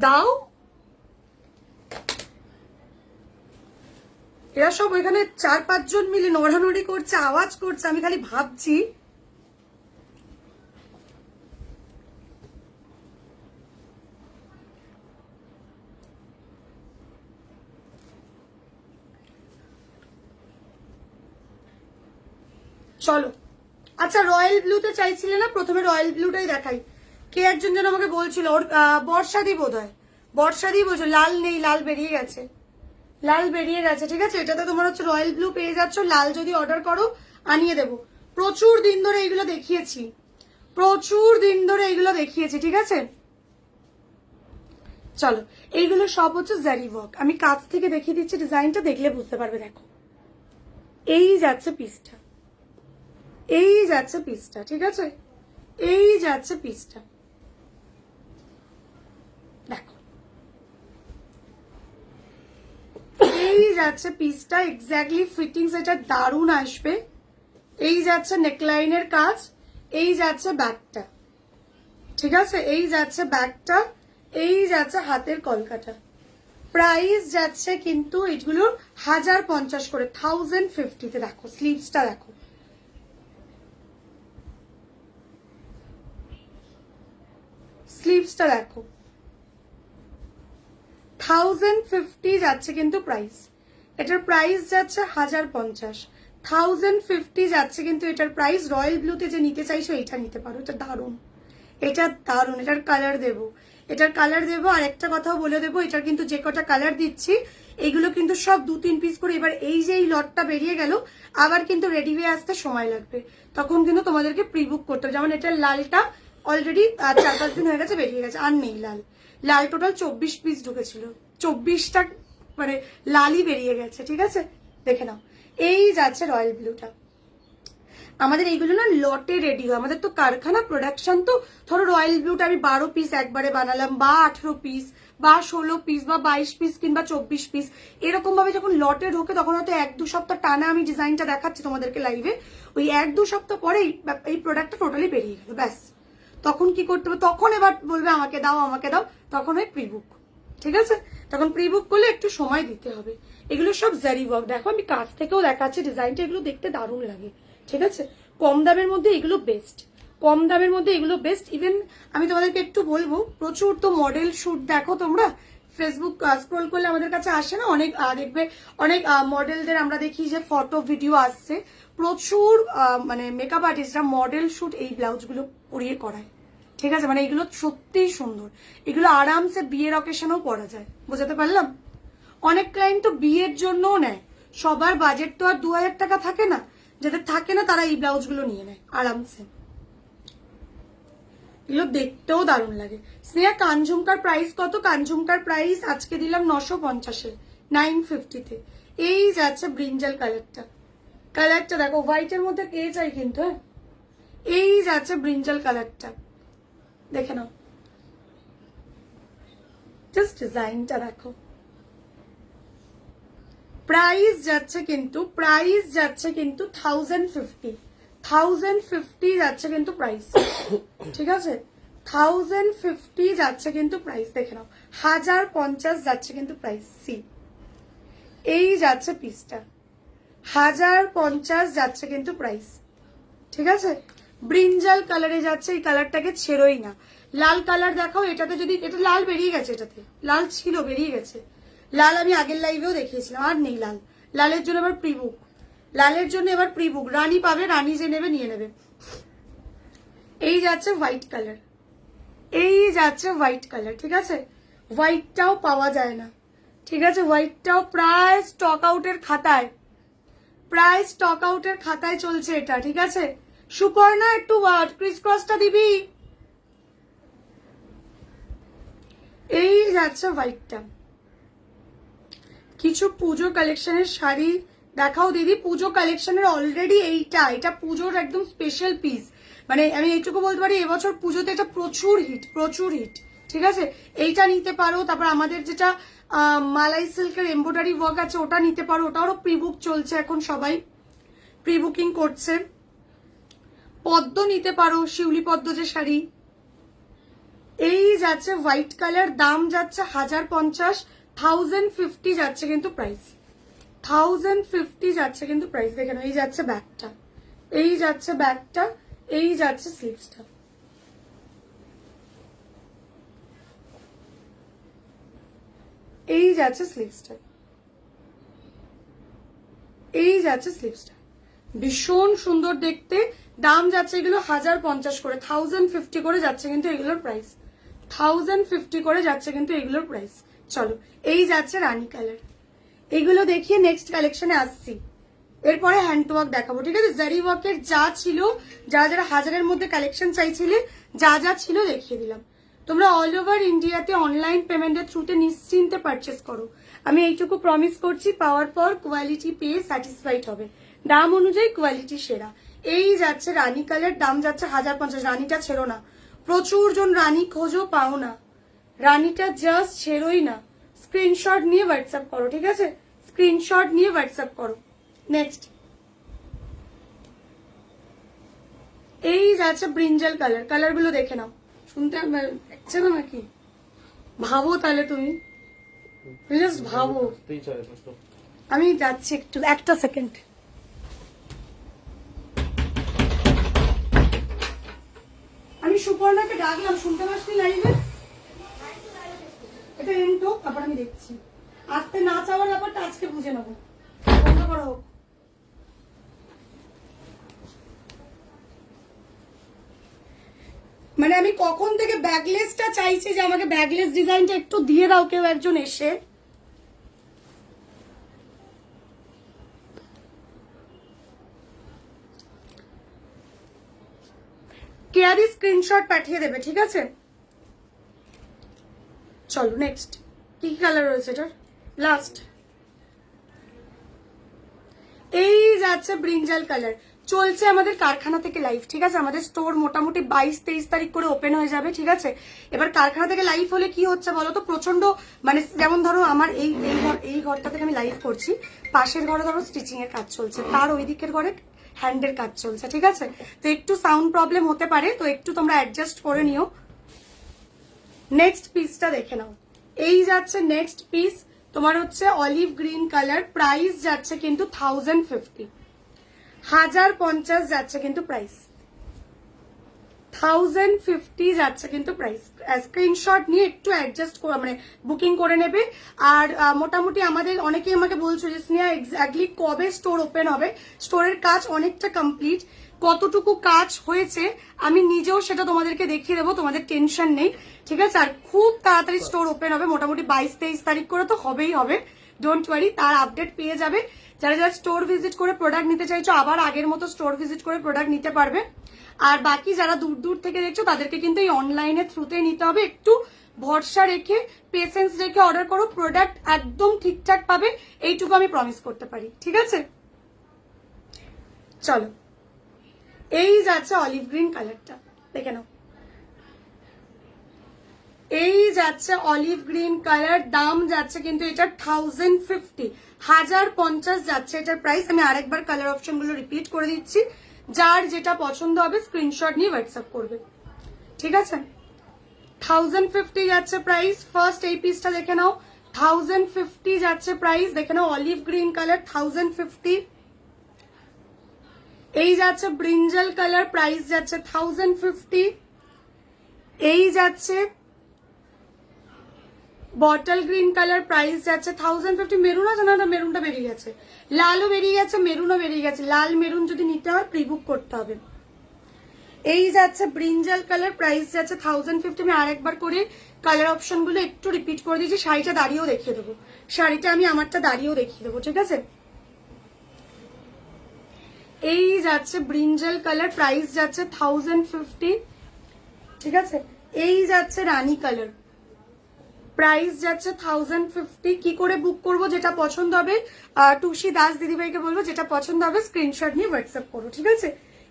দাও, এরা সব ওইখানে 4-5 জন মিলে নড়ানড়ি করছে, আওয়াজ করছে, আমি খালি ভাবছি চলো। আচ্ছা রয়্যাল ব্লুতে চাইছিলে না, প্রথমে রয়্যাল ব্লুটাই দেখাই। কে একজন যেন আমাকে বলছিল, ওর বর্ষাদি বোধ হয়, বর্ষাদি বলছো লাল নেই, লাল বেরিয়ে গেছে, লাল বেরিয়ে গেছে, ঠিক আছে? এটাতে তোমার হচ্ছে রয়্যাল ব্লু পেয়ে যাচ্ছ, লাল যদি অর্ডার করো আনিয়ে দেবো। প্রচুর দিন ধরে এইগুলো দেখিয়েছি, প্রচুর দিন ধরে এইগুলো দেখিয়েছি, ঠিক আছে? চলো এইগুলো সব হচ্ছে জারি ওয়ার্ক, আমি কাছ থেকে দেখিয়ে দিচ্ছি, ডিজাইনটা দেখলে বুঝতে পারবে। দেখো এই যাচ্ছে পিসটা, এই যাচ্ছে পিসটা, ঠিক আছে? এই যাচ্ছে পিসটা, দেখো এই যাচ্ছে পিসটা, এক্স্যাক্টলি ফিটিংস এটা দারুণ আসবে। এই যাচ্ছে নেকলাইনের কাজ, এই যাচ্ছে ব্যাগটা, ঠিক আছে, এই যাচ্ছে ব্যাগটা, এই যাচ্ছে হাতের কলকাটা। প্রাইস যাচ্ছে কিন্তু এগুলো 1050 করে, 1050-তে। দেখো স্লিভসটা, দেখো স্লিভসটা, দেখো 1050 যাচ্ছে কিন্তু প্রাইস। এটার প্রাইস যাচ্ছে 1050, 1050 যাচ্ছে কিন্তু এটার প্রাইস। রয়্যাল ব্লুতে যে নিতে চাইছো এটা নিতে পারো, এটা দারুণ, এটা দারুণ। এটার কালার দেবো, এটার কালার দেবো। আর একটা কথাও বলে দেবো, এটার কিন্তু যে কটা কালার দিচ্ছি এগুলো কিন্তু সব 2-3 পিস করে। এবার এই যে এই লটটা বেরিয়ে গেল, আবার কিন্তু রেডি হয়ে আসতে সময় লাগবে, তখন কিন্তু তোমাদেরকে প্রি বুক করতে হবে। যেমন এটার লালটা অলরেডি 4-5 দিন হয়ে গেছে, বেরিয়ে গেছে, আর নেই লাল। লাল টোটাল 24 পিস ঢুকেছিল, 24টা মানে লালই বেরিয়ে গেছে, ঠিক আছে, দেখে নাও। এই যাচ্ছে রয়্যাল ব্লুটা। আমাদের এইগুলো না লটে রেডি হয়, আমাদের তো কারখানা প্রোডাকশন। তো ধরো রয়্যাল ব্লুটা আমি 12 পিস একবারে বানালাম, বা 18 পিস, বা 16 পিস, বা 22 পিস, কিংবা 24 পিস, এরকম ভাবে যখন লটে ঢোকে তখন হয়তো 1-2 সপ্তাহ টানা আমি ডিজাইনটা দেখাচ্ছি তোমাদেরকে লাইভে, ওই 1-2 সপ্তাহ পরেই এই প্রোডাক্টটা টোটালি বেরিয়ে গেল, ব্যাস। তখন কি করতে হবে, তখন এবার বলবে আমাকে দাও আমাকে দাও, তখন ওই প্রি বুক, ঠিক আছে। তখন প্রি বুক করলে একটু সময় দিতে হবে। এগুলো সব জারি ওয়ার্ক, দেখো আমি কাছ থেকেও দেখাচ্ছি ডিজাইনটা, এগুলো দেখতে দারুণ লাগে, ঠিক আছে। কম দামের মধ্যে এগুলো বেস্ট, কম দামের মধ্যে এগুলো বেস্ট। ইভেন আমি তোমাদেরকে একটু বলবো, প্রচুর তো মডেল শুট দেখো তোমরা, ফেসবুক স্ক্রল করলে আমাদের কাছে আসে না অনেক, দেখবে অনেক মডেলদের আমরা দেখি যে ফটো ভিডিও আসছে, প্রচুর মানে মেকআপ আর্টিস্টরা মডেল শুট এই ব্লাউজগুলো পরিয়ে করায়, ঠিক আছে। মানে এগুলো সত্যিই সুন্দর, এগুলো আরামসে বিয়ের অকেশনেও পরা যায়, বোঝাতে পারলাম। অনেক ক্লায়েন্ট তো বিয়ের জন্যও নেয়, সবার বাজেট তো আর 2000 টাকা থাকে না, যাদের থাকে না তারা এই ব্লাউজগুলো নিয়ে নেয় আরামসে। এগুলো দেখতেও দারুণ লাগে। স্নেহা কানঝুমকার প্রাইস কত? কানঝুমকার প্রাইস আজকে দিলাম 950-এ, 950-তে। এই যাচ্ছে ব্রিঞ্জাল কালারটা, কালারটা দেখো, হোয়াইটের মধ্যে কে চাই কিন্তু, হ্যাঁ। এই যাচ্ছে ব্রিঞ্জাল কালারটা, দেখে নাও, জাস্ট ডিজাইনটা দেখো। প্রাইস যাচ্ছে কিন্তু, প্রাইস যাচ্ছে কিন্তু 1050, 1050 যাচ্ছে কিন্তু প্রাইস, ঠিক আছে, 1050 যাচ্ছে কিন্তু প্রাইস, দেখে নাও। 1050 যাচ্ছে কিন্তু প্রাইস। সি, এই যাচ্ছে পিসটা, 1050 যাচ্ছে কিন্তু প্রাইস, ঠিক আছে। ব্রিঞ্জাল কালারে যাচ্ছে, এই কালারটাকে ছেড়োই না। লাল কালার দেখাও, এটাতে যদি, এটা লাল বেরিয়ে গেছে, এটাতে লাল ছিল বেরিয়ে গেছে, লাল আমি আগের লাইভেও দেখিয়েছিলাম, আর নেই লাল। লালের জন্য এবার প্রি বুক, লালের জন্য এবার প্রি বুক। রানী পাবে, রানী যে নেবে নিয়ে নেবে। এই যাচ্ছে হোয়াইট কালার, এই যাচ্ছে হোয়াইট কালার, ঠিক আছে। হোয়াইটটাও পাওয়া যায় না, ঠিক আছে, হোয়াইটটাও প্রায় স্টক আউটের খাতায়, প্রায় স্টক আউটের খাতায় চলছে এটা, ঠিক আছে। সুপর্ণা একটু ক্রিস ক্রসটা দিবি। এই যাচ্ছে হোয়াইটটা। কিছু পুজো কালেকশনের শাড়ি দেখাও দিদি। পুজো কালেকশনের অলরেডি এইটা, এটা পুজোর একদম স্পেশাল পিস। মানে আমি এইটুকু বলতে পারি, এবছর পুজোতে এটা প্রচুর হিট, প্রচুর হিট, ঠিক আছে। এইটা নিতে পারো। তারপর আমাদের যেটা মালাই সিল্কের এমব্রয়ডারি ওয়ার্ক আছে ওটা নিতে পারো, ওটারও প্রি বুক চলছে এখন, সবাই প্রি বুকিং করছে। পদ্ম নিতে পারো, শিউলি পদ্ম যে শাড়ি। এই যাচ্ছে হোয়াইট কালার, দাম যাচ্ছে 1050, 1050 যাচ্ছে কিন্তু প্রাইস, 1050 যাচ্ছে কিন্তু প্রাইস। দেখেন, এই যাচ্ছে ব্যাগটা, এই যাচ্ছে ব্যাগটা, এই যাচ্ছে স্লিভসটা। এই যাচ্ছে স্লিভসটা, এই যাচ্ছে স্লিভসটা, ভীষণ সুন্দর দেখতে। দাম যাচ্ছে এগুলো 1050 করে, 1050 করে যাচ্ছে কিন্তু এগুলোর প্রাইস, 1050 করে যাচ্ছে কিন্তু এগুলোর প্রাইস। চলো, এই যাচ্ছে রানী কালার। এগুলো দেখিয়ে নেক্সট কালেকশনে আসছি, এরপরে হ্যান্ড ওয়ার্ক দেখাবো, ঠিক আছে। জারি ওয়ার্কের যা ছিল, যারা যারা হাজারের মধ্যে কালেকশন চাইছিলে, যা যা ছিল দেখিয়ে দিলাম। তোমরা অল ওভার ইন্ডিয়াতে অনলাইন পেমেন্টের থ্রুতে নিশ্চিন্তে পারচেস করো, আমি এইটুকু প্রমিস করছি। পাওয়ার পর কোয়ালিটি পেয়ে স্যাটিসফাইড হবে, দাম অনুযায়ী কোয়ালিটি সেরা। এই যাচ্ছে রানী কালার, দাম যাচ্ছে 1050। রানীটা ছেড়ো না, প্রচুর জন রানী খোঁজো, পাও না। রানীটা জাস্ট ছেড়োই না, স্ক্রিনশট নিয়ে হোয়াটসঅ্যাপ করো, ঠিক আছে, স্ক্রিনশট নিয়ে হোয়াটসঅ্যাপ করো। নেক্সট, এই যাচ্ছে ব্রিঞ্জাল কালার, কালার গুলো দেখে নাও। শুনতে দেখছে না নাকি? ভাবো তাহলে তুমি, জাস্ট ভাবো। আমি যাচ্ছি একটু, একটা সেকেন্ড। আমি সুপর্ণাকে ডাকলাম, শুনতে পাচ্ছি লাইভে? এটা এন্ড হোক, তারপর আমি দেখছি। আসতে না চাওয়ার ব্যাপারটা আজকে বুঝে নেবো, বন্ধ করা হোক। মানে আমি কখন থেকে ব্যাগলেসটা চাইছি যে আমাকে ব্যাগলেস ডিজাইনটা একটু দিয়ে দাও কেউ একজন এসে। কেয়ারি স্ক্রিনশট পাঠিয়ে দেবে, ঠিক আছে? চলো নেক্সট, কি কি কালার রয়েছে এটার? লাস্ট এই যাচ্ছে ব্রিঞ্জাল কালার। চলছে আমাদের কারখানা থেকে লাইভ, ঠিক আছে? আমাদের স্টোর মোটামুটি 22-23 তারিখ করে ওপেন হয়ে যাবে, ঠিক আছে? এবার কারখানা থেকে লাইভ হলে কি হচ্ছে বলো তো, প্রচন্ড মানে যেমন ধরো আমার এই ঘরটা থেকে আমি লাইভ করছি, পাশের ঘরে ধরো স্টিচিং এর কাজ চলছে, তার ওই দিকের ঘরে হ্যান্ডের কাজ চলছে, ঠিক আছে? তো একটু সাউন্ড প্রবলেম হতে পারে, তো একটু তোমরা অ্যাডজাস্ট করে নিও। নেক্সট পিসটা দেখে নাও। এই যাচ্ছে নেক্সট পিস, তোমার হচ্ছে অলিভ গ্রিন কালার, প্রাইস যাচ্ছে কিন্তু 1050, 1050 যাচ্ছে কিন্তু প্রাইস, 1050 যাচ্ছে কিন্তু প্রাইস। স্ক্রিনশট নিয়ে একটু অ্যাডজাস্ট মানে বুকিং করে নেবে। আর মোটামুটি আমাদের অনেকেই আমাকে বলছো যে স্নেহা এক্স্যাক্টলি কবে স্টোর ওপেন হবে? স্টোরের কাজ অনেকটা কমপ্লিট, কতটুকু কাজ হয়েছে আমি নিজেও সেটা তোমাদেরকে দেখিয়ে দেবো, তোমাদের টেনশন নেই, ঠিক আছে? আর খুব তাড়াতাড়ি স্টোর ওপেন হবে, মোটামুটি 22-23 তারিখ করে তো হবেই হবে, ডোন্ট ওয়ারি, তার আপডেট পেয়ে যাবে। যারা যারা স্টোর ভিজিট করে প্রোডাক্ট নিতে চাইছো আবার আগের মতো স্টোর ভিজিট করে প্রোডাক্ট নিতে পারবে। আর বাকি যারা দূর দূর থেকে দেখছো তাদেরকে কিন্তু এই অনলাইনের থ্রুতে নিতে হবে, একটু ভরসা রেখে পেশেন্স রেখে অর্ডার করো, প্রোডাক্ট একদম ঠিকঠাক পাবে, এইটুকু আমি প্রমিস করতে পারি, ঠিক আছে? চলো এই যাচ্ছে অলিভ গ্রিন কালারটা, দেখে নাও। এই যাচ্ছে অলিভ গ্রিন কালার, দাম যাচ্ছে কিন্তু এটা 1050, 1050 যাচ্ছে এটার প্রাইস। আমি আরেকবার কালার অপশন গুলো রিপিট করে দিচ্ছি, যার যেটা পছন্দ হবে স্ক্রিনশট নিয়ে হোয়াটসঅ্যাপ করবে, ঠিক আছে? 1050 যাচ্ছে প্রাইস। ফার্স্ট এই পিসটা দেখে নাও, 1050 যাচ্ছে প্রাইস, দেখে নাও অলিভ গ্রিন কালার 1050। এই যাচ্ছে ব্রিঞ্জাল কালার, প্রাইস যাচ্ছে 1050। এই যাচ্ছে বটল গ্রিন কালার, প্রাইস যাচ্ছে 1050। মেরুন আছে না, মেরুনটা বেরিয়ে গেছে, লালও বেরিয়ে গেছে, মেরুনও বেরিয়ে গেছে। লাল মেরুন যদি নিতে হয় প্রি বুক করতে হবে। এই যাচ্ছে ব্রিঞ্জাল কালার, প্রাইস যাচ্ছে 1050। আমি আরেকবার করে কালার অপশন গুলো একটু রিপিট করে দিয়েছি, শাড়িটা দাঁড়িয়েও দেখিয়ে দেবো, শাড়িটা আমি আমারটা দাঁড়িয়েও দেখিয়ে দেবো, ঠিক আছে? এই যাচ্ছে ব্রিঞ্জাল কালার, প্রাইস যাচ্ছে 1050, ঠিক আছে? এই যাচ্ছে রানী কালার, প্রাইস যাচ্ছে 1050। কি করে বুক করব? যেটা পছন্দ হবে টুসি দাস দিদিভাইকে বলবো, যেটা পছন্দ হবে স্ক্রিনশট নিয়ে হোয়াটসঅ্যাপ করো, ঠিক আছে?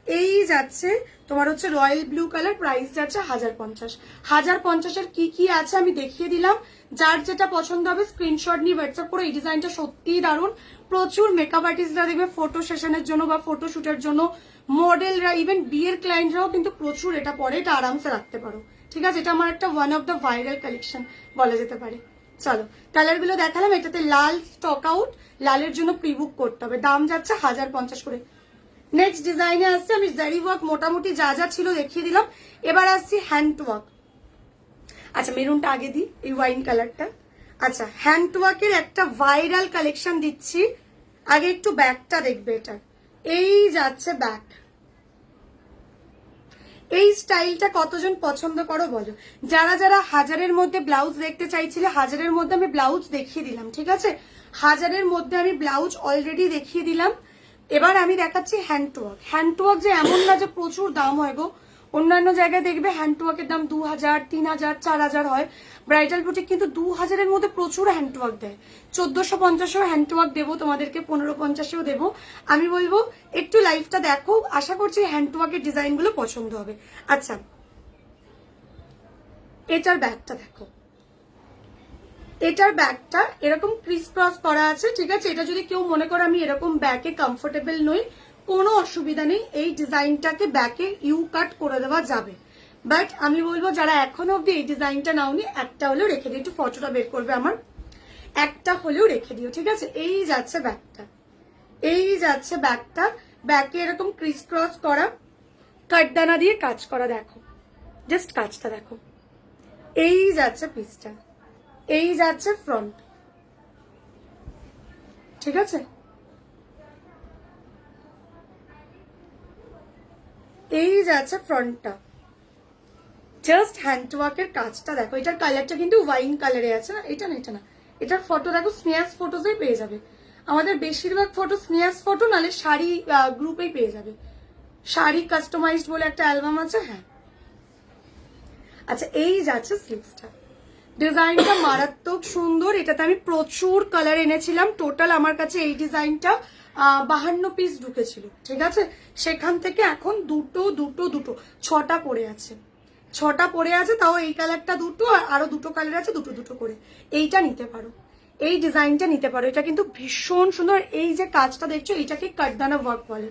এই যাচ্ছে তোমার হচ্ছে রয়্যাল ব্লু কালার, প্রাইস যাচ্ছে 1050। 1050-এর কি কি আছে আমি দেখিয়ে দিলাম, যার যেটা পছন্দ হবে স্ক্রিনশট নিয়ে হোয়াটসঅ্যাপ করো। এই ডিজাইনটা সত্যিই দারুণ, প্রচুর মেকআপ আর্টিস্টরা দেখবে ফটো সেশনের জন্য বা ফটো শুটের জন্য, মডেলরা, ইভেন বিয়ের ক্লায়েন্টরাও কিন্তু প্রচুর এটা পরে, এটা আরামসে রাখতে পারো, ঠিক আছে? এটা আমার একটা one of the viral collection বলা যেতে পারে। চলো কালার গুলো দেখালাম, এটাতে লাল স্টক আউট, লালের জন্য প্রি বুক করতে হবে, দাম যাচ্ছে 1050 করে। নেক্সট ডিজাইনে আসছে, আমি জারি ওয়ার্ক মোটামুটি যা যা ছিল দেখিয়ে দিলাম, এবার আসছি হ্যান্ড ওয়ার্ক। আচ্ছা মেরুনটা আগে দিই, এই ওয়াইন কালারটা। আচ্ছা হ্যান্ড ওয়ার্কের একটা ভাইরাল কালেকশন দিচ্ছি, আগে একটু ব্যাকটা দেখবে এটা। এই যাচ্ছে ব্যাক, এই স্টাইলটা কতজন পছন্দ করো বলো? যারা যারা 1000-এর মধ্যে ব্লাউজ দেখতে চাইছিলে, 1000-এর মধ্যে আমি ব্লাউজ দেখিয়ে দিলাম, ঠিক আছে? 1000-এর মধ্যে আমি ব্লাউজ অলরেডি দেখিয়ে দিলাম। এবার আমি দেখাচ্ছি হ্যান্ড ওয়ার্ক। হ্যান্ড ওয়ার্ক যে এমন না যে প্রচুর দাম হয় গো, অন্যান্য জায়গায় দেখবে হ্যান্ড ওয়ার্কের দাম 2000, 3000, 4000 হয়, ব্রাইডাল বুটিক কিন্তু 2000-এর মধ্যে প্রচুর হ্যান্ড ওয়ার্ক দেয়। 1450-এও হ্যান্ড ওয়ার্ক দেবো তোমাদেরকে, 1550-এও দেবো। আমি বলবো একটু লাইভটা দেখো, আশা করছি হ্যান্ড ওয়ার্কের ডিজাইন গুলো পছন্দ হবে। আচ্ছা এটার ব্যাগটা দেখো, এটার ব্যাগটা এরকম ক্রিস ক্রস করা আছে, ঠিক আছে? এটা যদি কেউ মনে করো আমি এরকম ব্যাগে কমফোর্টেবল নই, কোনো অসুবিধা নেই, এই ডিজাইনটাকে ব্যাকে ইউ কাট করে দেওয়া যাবে। বাট আমি বলবো যারা এখনো অব্দি এই ডিজাইনটা নাওনি, একটা হলেও রেখে দিও, একটু ফটোটা বের করবে আমার, একটা হলেও রেখে দিও, ঠিক আছে? এই যাচ্ছে ব্যাগটা, এই যাচ্ছে ব্যাগটা, ব্যাকে এরকম ক্রিস ক্রস করা কাটদানা দিয়ে কাজ করা, দেখো জাস্ট কাজটা দেখো। এই যাচ্ছে পিসটা, এই যাচ্ছে ফ্রন্ট, ঠিক আছে? এই যাচ্ছে ফ্রন্টটা, জাস্ট হ্যান্ডওয়ার্কের কাজটা দেখো। এটার কালারটা কিন্তু ওয়াইন কালারে আছে না, এটা না, এটা না, এটার ফটো দেখো স্নেহাস ফটোসেই পেয়ে যাবে। আমাদের বেশিরভাগ ফটো স্নেহাস ফটো, নালে শাড়ি গ্রুপেই পেয়ে যাবে। শাড়ি কাস্টমাইজড বলে একটা অ্যালবাম আছে, হ্যাঁ। আচ্ছা, এই যাচ্ছে স্লিভসটা, ডিজাইনটা মারাত্মক সুন্দর। এটাতে আমি প্রচুর কালার এনেছিলাম। টোটাল আমার কাছে এই ডিজাইনটা 52 পিস ঢুকেছিল, ঠিক আছে? সেখান থেকে এখন দুটো দুটো দুটো 6টা পড়ে আছে, 6টা পড়ে আছে। তাও এই কালারটা দুটো, আর আরো দুটো কালার আছে, দুটো দুটো করে। এইটা নিতে পারো, এই ডিজাইনটা নিতে পারো। এটা কিন্তু ভীষণ সুন্দর। এই যে কাজটা দেখছো, এইটাকে কাটদানা ওয়ার্ক বলে।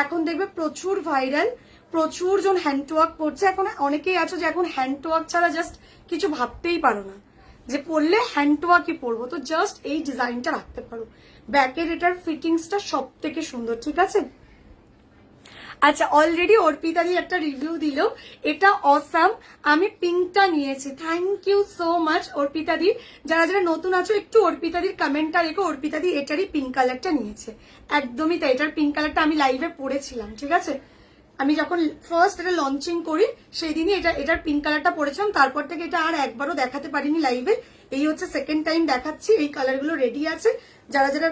এখন দেখবে প্রচুর ভাইরাল, প্রচুর জন হ্যান্ড ওয়ার্ক করছে। এখন অনেকেই আছো যে এখন হ্যান্ড ওয়ার্ক ছাড়া জাস্ট কিছু ভাবতেই পারো না, যে পরলে হ্যান্ড ওয়ার্কই পরবো, তো জাস্ট এই ডিজাইনটা রাখতে পারো। ব্যাকের এটার ফিটিংসটা সব থেকে সুন্দর, ঠিক আছে? আচ্ছা, অলরেডি অর্পিতাদি একটা রিভিউ দিল, এটা অসাম। আমি পিঙ্কটা নিয়েছি, থ্যাংক ইউ সো মাচ অর্পিতাদি। যারা যারা নতুন আছো একটু অর্পিতাদির কমেন্টটা রেখো। অর্পিতাদি এটারই পিঙ্ক কালারটা নিয়েছে, একদমই তাই। এটার পিঙ্ক কালারটা আমি লাইভে পড়েছিলাম, ঠিক আছে? আমি যখন ফার্স্ট এটা লঞ্চিং করি সেই দিনই এটার পিঙ্ক কালারটা পড়েছিলাম। তারপর থেকে এটা আর একবারও দেখাতে পারিনি লাইভে, এই হচ্ছে সেকেন্ড টাইম দেখাচ্ছি। এই কালারগুলো রেডি আছে, যারা যারা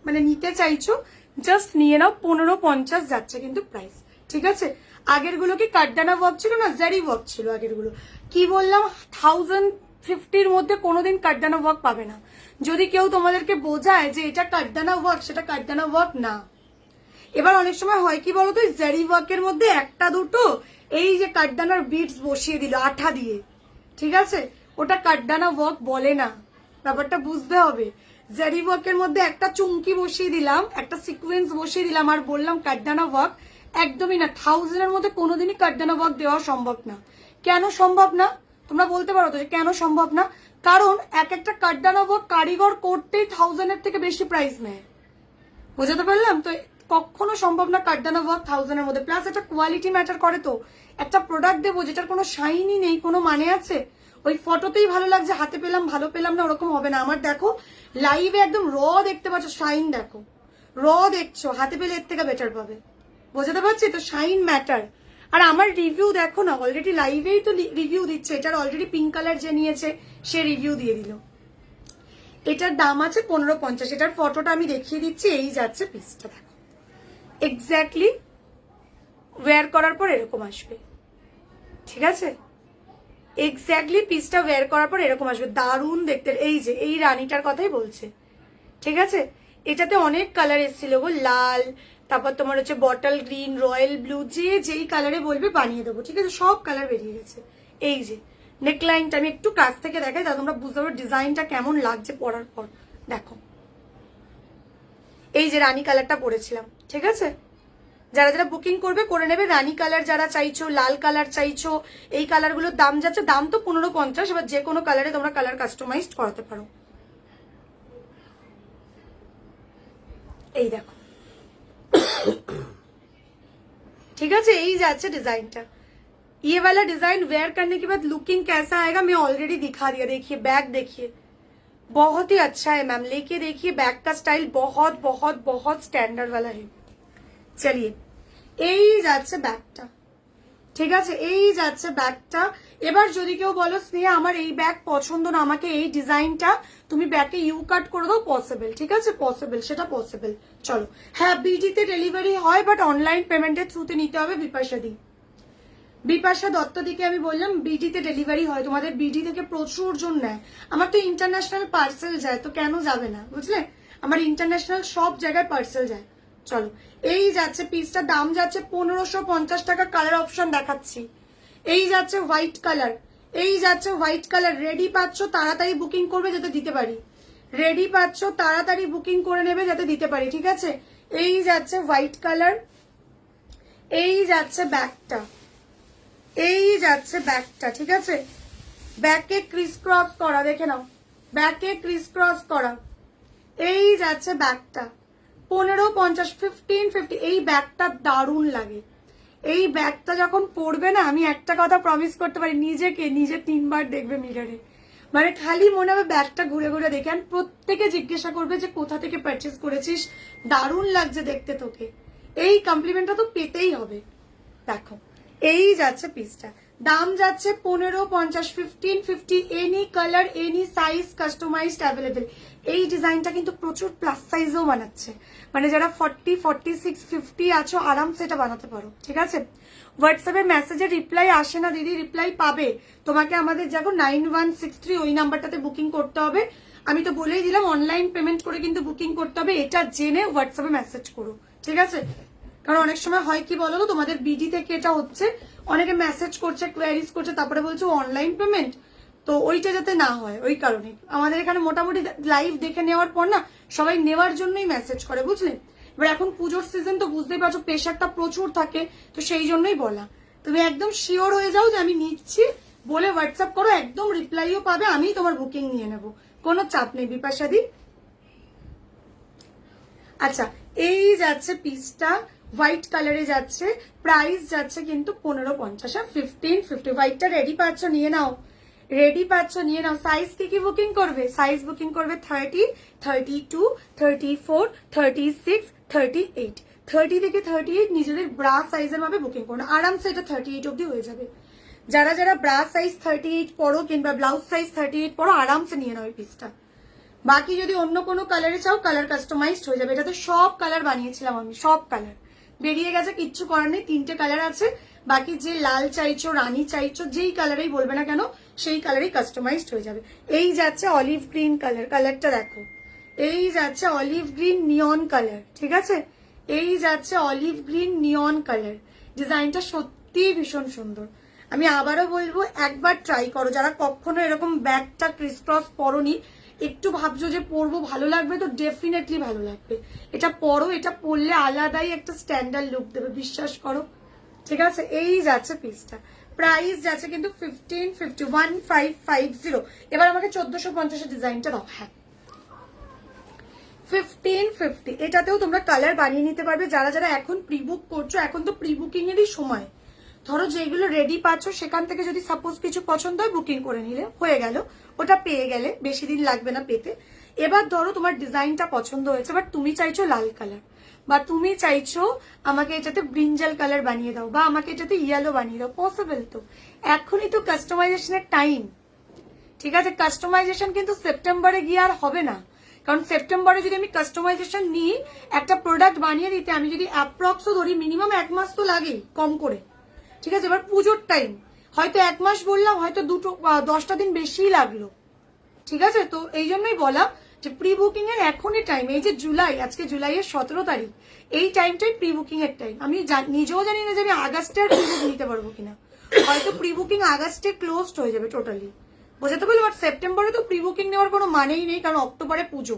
মানে নিতে চাইছো জাস্ট নিয়ে নাও। 1550 যাচ্ছে কিন্তু প্রাইস, ঠিক আছে? আগের গুলো কি কাটদানা ওয়ার্ক ছিল না, জারি ওয়ার্ক ছিল আগের গুলো। কি বললাম, 1050-র মধ্যে কোনোদিন কাটদানা ওয়ার্ক পাবে না। যদি কেউ তোমাদেরকে বোঝায় যে এটা কাটদানা ওয়ার্ক, সেটা কাটদানা ওয়ার্ক না। এবার অনেক সময় হয় কি বলতো, জারি ওয়ার্কের মধ্যে একটা দুটো এই যে কাটদানার বিটস বসিয়ে দিল আঠা দিয়ে, ঠিক আছে? ওটা কাটদানা ওয়ার্ক বলে না, ব্যাপারটা বুঝতে হবে। জারি ওয়ার্কের মধ্যে একটা চুমকি বসিয়ে দিলাম, একটা সিকোয়েন্স বসিয়ে দিলাম, আর বললাম কাটদানা ওয়ার্ক, একদমই না। 1000-এর মধ্যে কোনোদিনই কাটদানা ওয়ার্ক দেওয়া সম্ভব না। কেন সম্ভব না তোমরা বলতে পারো তো, যে কেন সম্ভব না? কারণ এক একটা কাটদানা ওয়ার্ক কারিগর করতেই 1000-এর থেকে বেশি প্রাইস নেয়, বুঝাতে পারলাম তো? কখনো সম্ভব না কাটদানা ওয়ার্ক 1000-এর মধ্যে। প্লাস একটা কোয়ালিটি ম্যাটার করে। তো একটা প্রোডাক্ট দেবো যেটার কোনো শাইনই নেই, কোনো মানে আছে? ওই ফটোতেই ভালো লাগছে, হাতে পেলাম ভালো পেলাম না, ওরকম হবে না। আমার দেখো লাইভে একদম র দেখতে পাচ্ছ, শাইন দেখো, র দেখছো, হাতে পেলে এর থেকে বেটার পাবে, বোঝাতে পারছি তো? Shine matter. আর আমার রিভিউ দেখো না, অলরেডি লাইভেই তো রিভিউ দিচ্ছে। এটার অলরেডি পিঙ্ক কালার যে নিয়েছে সে রিভিউ দিয়ে দিল। এটার দাম আছে 1550। এটার ফটোটা আমি দেখিয়ে দিচ্ছি। এই যাচ্ছে পিসটা, দেখো এক্স্যাক্টলি ওয়্যার করার পর এরকম আসবে, ঠিক আছে? এক্স্যাক্টলি পিসটা ওয়্যার করার পর এরকম আসবে, দারুণ দেখতে। এই যে এই রানীটার কথাই বলছে, ঠিক আছে? এটাতে অনেক কালার এসেছিল গো, লাল, তারপর তোমার হচ্ছে বটল গ্রিন, রয়্যাল ব্লু, যে যেই কালারে বলবে বানিয়ে দেবো, ঠিক আছে? সব কালার বেরিয়ে গেছে। এই যে নেকলাইনটা আমি একটু কাছ থেকে দেখাই, তা তোমরা বুঝতে পারো ডিজাইনটা কেমন লাগছে পরার পর। দেখো এই যে রানী কালারটা পরেছিলাম, ঠিক আছে? যারা যারা বুকিং করবে করে নেবে। রানী কালার যারা চাইছো, লাল কালার চাইছো, এই কালারগুলোর দাম যাচ্ছে, দাম তো 1550। এবার যে কোনো কালারে তোমরা কালার কাস্টমাইজ করাতে পারো। এই দেখো, ठीक है? यही जाच्छे डिजाइनটা। ये वाला डिजाइन वेयर करने के बाद लुकिंग कैसा आएगा मैं ऑलरेडी दिखा दिया। देखिए बैग, देखिए बहुत ही अच्छा है मैम, लेके देखिए बैग का स्टाइल बहुत बहुत बहुत स्टैंडर्ड वाला है। चलिए এই যাচ্ছে ব্যাগটা, ঠিক আছে? এই যাচ্ছে ব্যাগটা। এবার যদি কেউ বলো স্নেহা আমার এই ব্যাগ পছন্দ না, আমাকে এই ডিজাইনটা তুমি ব্যাগে ইউ কাট করে দাও, পসিবল, ঠিক আছে? পসিবল, সেটা পসিবল। চলো, হ্যাঁ বিডিতে ডেলিভারি হয়, বাট অনলাইন পেমেন্টের থ্রুতে নিতে হবে। বিপাশা দত্তদিকে আমি বললাম বিডিতে ডেলিভারি হয়, তোমাদের বিডি থেকে প্রচুর জন নেয়। আমার তো ইন্টারন্যাশনাল পার্সেল যায়, তো কেন যাবে না, বুঝলে? আমার ইন্টারন্যাশনাল সব জায়গায় পার্সেল যায়। চলো, এই যাচ্ছে পিসটা, দাম যাচ্ছে 1550 টাকা। কালার অপশন দেখাচ্ছি। এই যাচ্ছে হোয়াইট কালার, এই যাচ্ছে হোয়াইট কালার। রেডি পাচ্ছ, তাড়াতাড়ি বুকিং করবে যাতে দিতে পারি। রেডি পাচ্ছ, তাড়াতাড়ি বুকিং করে নেবে যাতে দিতে পারি, ঠিক আছে। এই যাচ্ছে হোয়াইট কালার, এই যাচ্ছে ব্যাকটা, এই যাচ্ছে ব্যাকটা, ঠিক আছে। ব্যাকে ক্রিস ক্রস করা, দেখে নাও, ব্যাকে ক্রিস ক্রস করা, এই যাচ্ছে ব্যাকটা 1550, 1550। এই ব্যাগটা দারুণ লাগে। এই ব্যাগটা যখন পরবে না, আমি একটা কথা প্রমিস করতে পারি, নিজেকে নিজে 3 বার দেখবে মিররে, মানে খালি মনে হবে ব্যাগটা ঘুরে ঘুরে দেখে। আর প্রত্যেকে জিজ্ঞাসা করবে যে কোথা থেকে পারচেস করেছিস, দারুণ লাগছে দেখতে তোকে। এই কমপ্লিমেন্টটা তো পেতেই হবে। দেখো এই যাচ্ছে পিসটা, দাম যাচ্ছে 1550, 1550। Any colour, any size, customised available. এই ডিজাইনটা কিন্তু প্রচুর প্লাস সাইজও বানাচ্ছে, মানে যারা 40, 46, 50 আছো আরামসে এটা বানাতে পারো, ঠিক আছে। হোয়াটসঅ্যাপে মেসেজে রিপ্লাই আসে না দিদি, রিপ্লাই পাবে। তোমাকে আমাদের দেখো 9163 ওই নাম্বারটাতে বুকিং করতে হবে। আমি তো বলেই দিলাম অনলাইন পেমেন্ট করে কিন্তু বুকিং করতে হবে, এটা জেনে হোয়াটসঅ্যাপে মেসেজ করো, ঠিক আছে। কারণ অনেক সময় হয় কি বলো তো, তোমাদের বিডি থেকে এটা হচ্ছে, অনেকে মেসেজ করছে, কোয়ারিজ করছে, তারপরে বলছে অনলাইন পেমেন্ট, তো ওইটা যাতে না হয় ওই কারণে। আমাদের এখানে মোটামুটি লাইভ দেখে নেওয়ার পর না সবাই নেওয়ার জন্যই মেসেজ করে, বুঝলে। এবার এখন পুজোর সিজন তো বুঝতেই পারছো, প্রেশারটা প্রচুর থাকে, তো সেই জন্যই বলা। তুমি একদম শিওর হয়ে যাও যে আমি নিচ্ছি বলে হোয়াটসঅ্যাপ করো, একদম রিপ্লাইও পাবে, আমি তোমার বুকিং নিয়ে নেবো, কোনো চাপ নেই বিপাশাদি। আচ্ছা এই যাচ্ছে পিসটা, হোয়াইট কালারে যাচ্ছে, প্রাইস যাচ্ছে কিন্তু 1550, 1550। হোয়াইটটা রেডি পাচ্ছ, নিয়ে নাও, রেডি পাচ্ছ নিয়ে নাও। সাইজ কি বুকিং করবে? সাইজ বুকিং করবে 30, 32, 34, 36, 38। 30 থেকে 38 নিজেদের ব্রা সাইজের ভাবে বুকিং করুন, আরামসে এটা 38 অব্দি হয়ে যাবে। যারা যারা ব্রা সাইজ 38 পরো কিংবা ব্লাউজ সাইজ 38 পরো, আরামসে নিয়ে নাও এই পিসটা। বাকি যদি অন্য কোনো কালারে চাও, কালার কাস্টমাইজড হয়ে যাবে। এটাতে সব কালার বানিয়েছিলাম আমি, সব কালার বেরিয়ে গেছে, কিচ্ছু করার নেই। 3টে কালার আছে, বাকি যে লাল চাইছো, রানী চাইছো, যেই কালারেই বলবে না কেন সেই কালারেই কাস্টমাইজড হয়ে যাবে। এই যাচ্ছে অলিভ গ্রিন কালার, কালারটা দেখো, এই যাচ্ছে অলিভ গ্রিন নিয়ন কালার, ঠিক আছে। এই যাচ্ছে অলিভ গ্রিন নিয়ন কালার, ডিজাইনটা সত্যি ভীষণ সুন্দর। আমি আবারও বলবো একবার ট্রাই করো, যারা কখনো এরকম ব্যাগটা ক্রিস ক্রস পরোনি, একটু ভাবছো যে পরবো, ভালো লাগবে তো ডেফিনেটলি ভালো লাগবে। এটা পরো, এটা পরলে আলাদাই একটা স্ট্যান্ডার্ড লুক দেবে, বিশ্বাস করো, ঠিক আছে। এই যাচ্ছে পিসটা, প্রাইস যাচ্ছে কিন্তু 1550, 1550। এবার আমাকে 1450 ডিজাইনটা দাও। হ্যাঁ 1550, এটাতেও তোমরা কালার বানিয়ে নিতে পারবে। যারা যারা এখন প্রি বুক করছো, এখন তো প্রি বুকিং এরই সময়। ধরো যেগুলো রেডি পাচ্ছ সেখান থেকে যদি সাপোজ কিছু পছন্দ হয় বুকিং করে নিলে হয়ে গেল, ওটা পেয়ে গেলে, বেশি দিন লাগবে না পেতে। এবার ধরো তোমার ডিজাইনটা পছন্দ হয়েছে, বাট তুমি চাইছো লাল কালার, বা তুমি চাইছো আমাকে এটাতে ব্রিঞ্জাল কালার বানিয়ে দাও, বা আমাকে এটাতে ইয়েলো বানিয়ে দাও, পসিবল তো। এখনই তো কাস্টমাইজেশনের টাইম, ঠিক আছে। কাস্টমাইজেশন কিন্তু সেপ্টেম্বরে গিয়ে আর হবে না, কারণ সেপ্টেম্বরে যদি আমি কাস্টমাইজেশন নিই, একটা প্রোডাক্ট বানিয়ে দিতে আমি যদি অ্যাপ্রক্সও ধরি মিনিমাম 1 মাস তো লাগেই কম করে, ঠিক আছে। এবার পুজোর টাইম, হয়তো 1 মাস বললাম, হয়তো 10টা দিন বেশিই লাগলো, ঠিক আছে। তো এই জন্যই বলা যে প্রি বুকিং এর এখনই টাইম। এই যে জুলাই, আজকে জুলাইয়ের 17 তারিখ, এই টাইমটাই প্রি বুকিং এর টাইম। আমি নিজেও জানি না যে আমি আগস্টে আর প্রি বুক নিতে পারবো কিনা, হয়তো প্রি বুকিং আগস্টে ক্লোজড হয়ে যাবে টোটালি, বোঝাতে পারলো। বাট সেপ্টেম্বরে তো প্রি বুকিং নেওয়ার কোনো মানেই নেই, কারণ অক্টোবরে পুজো।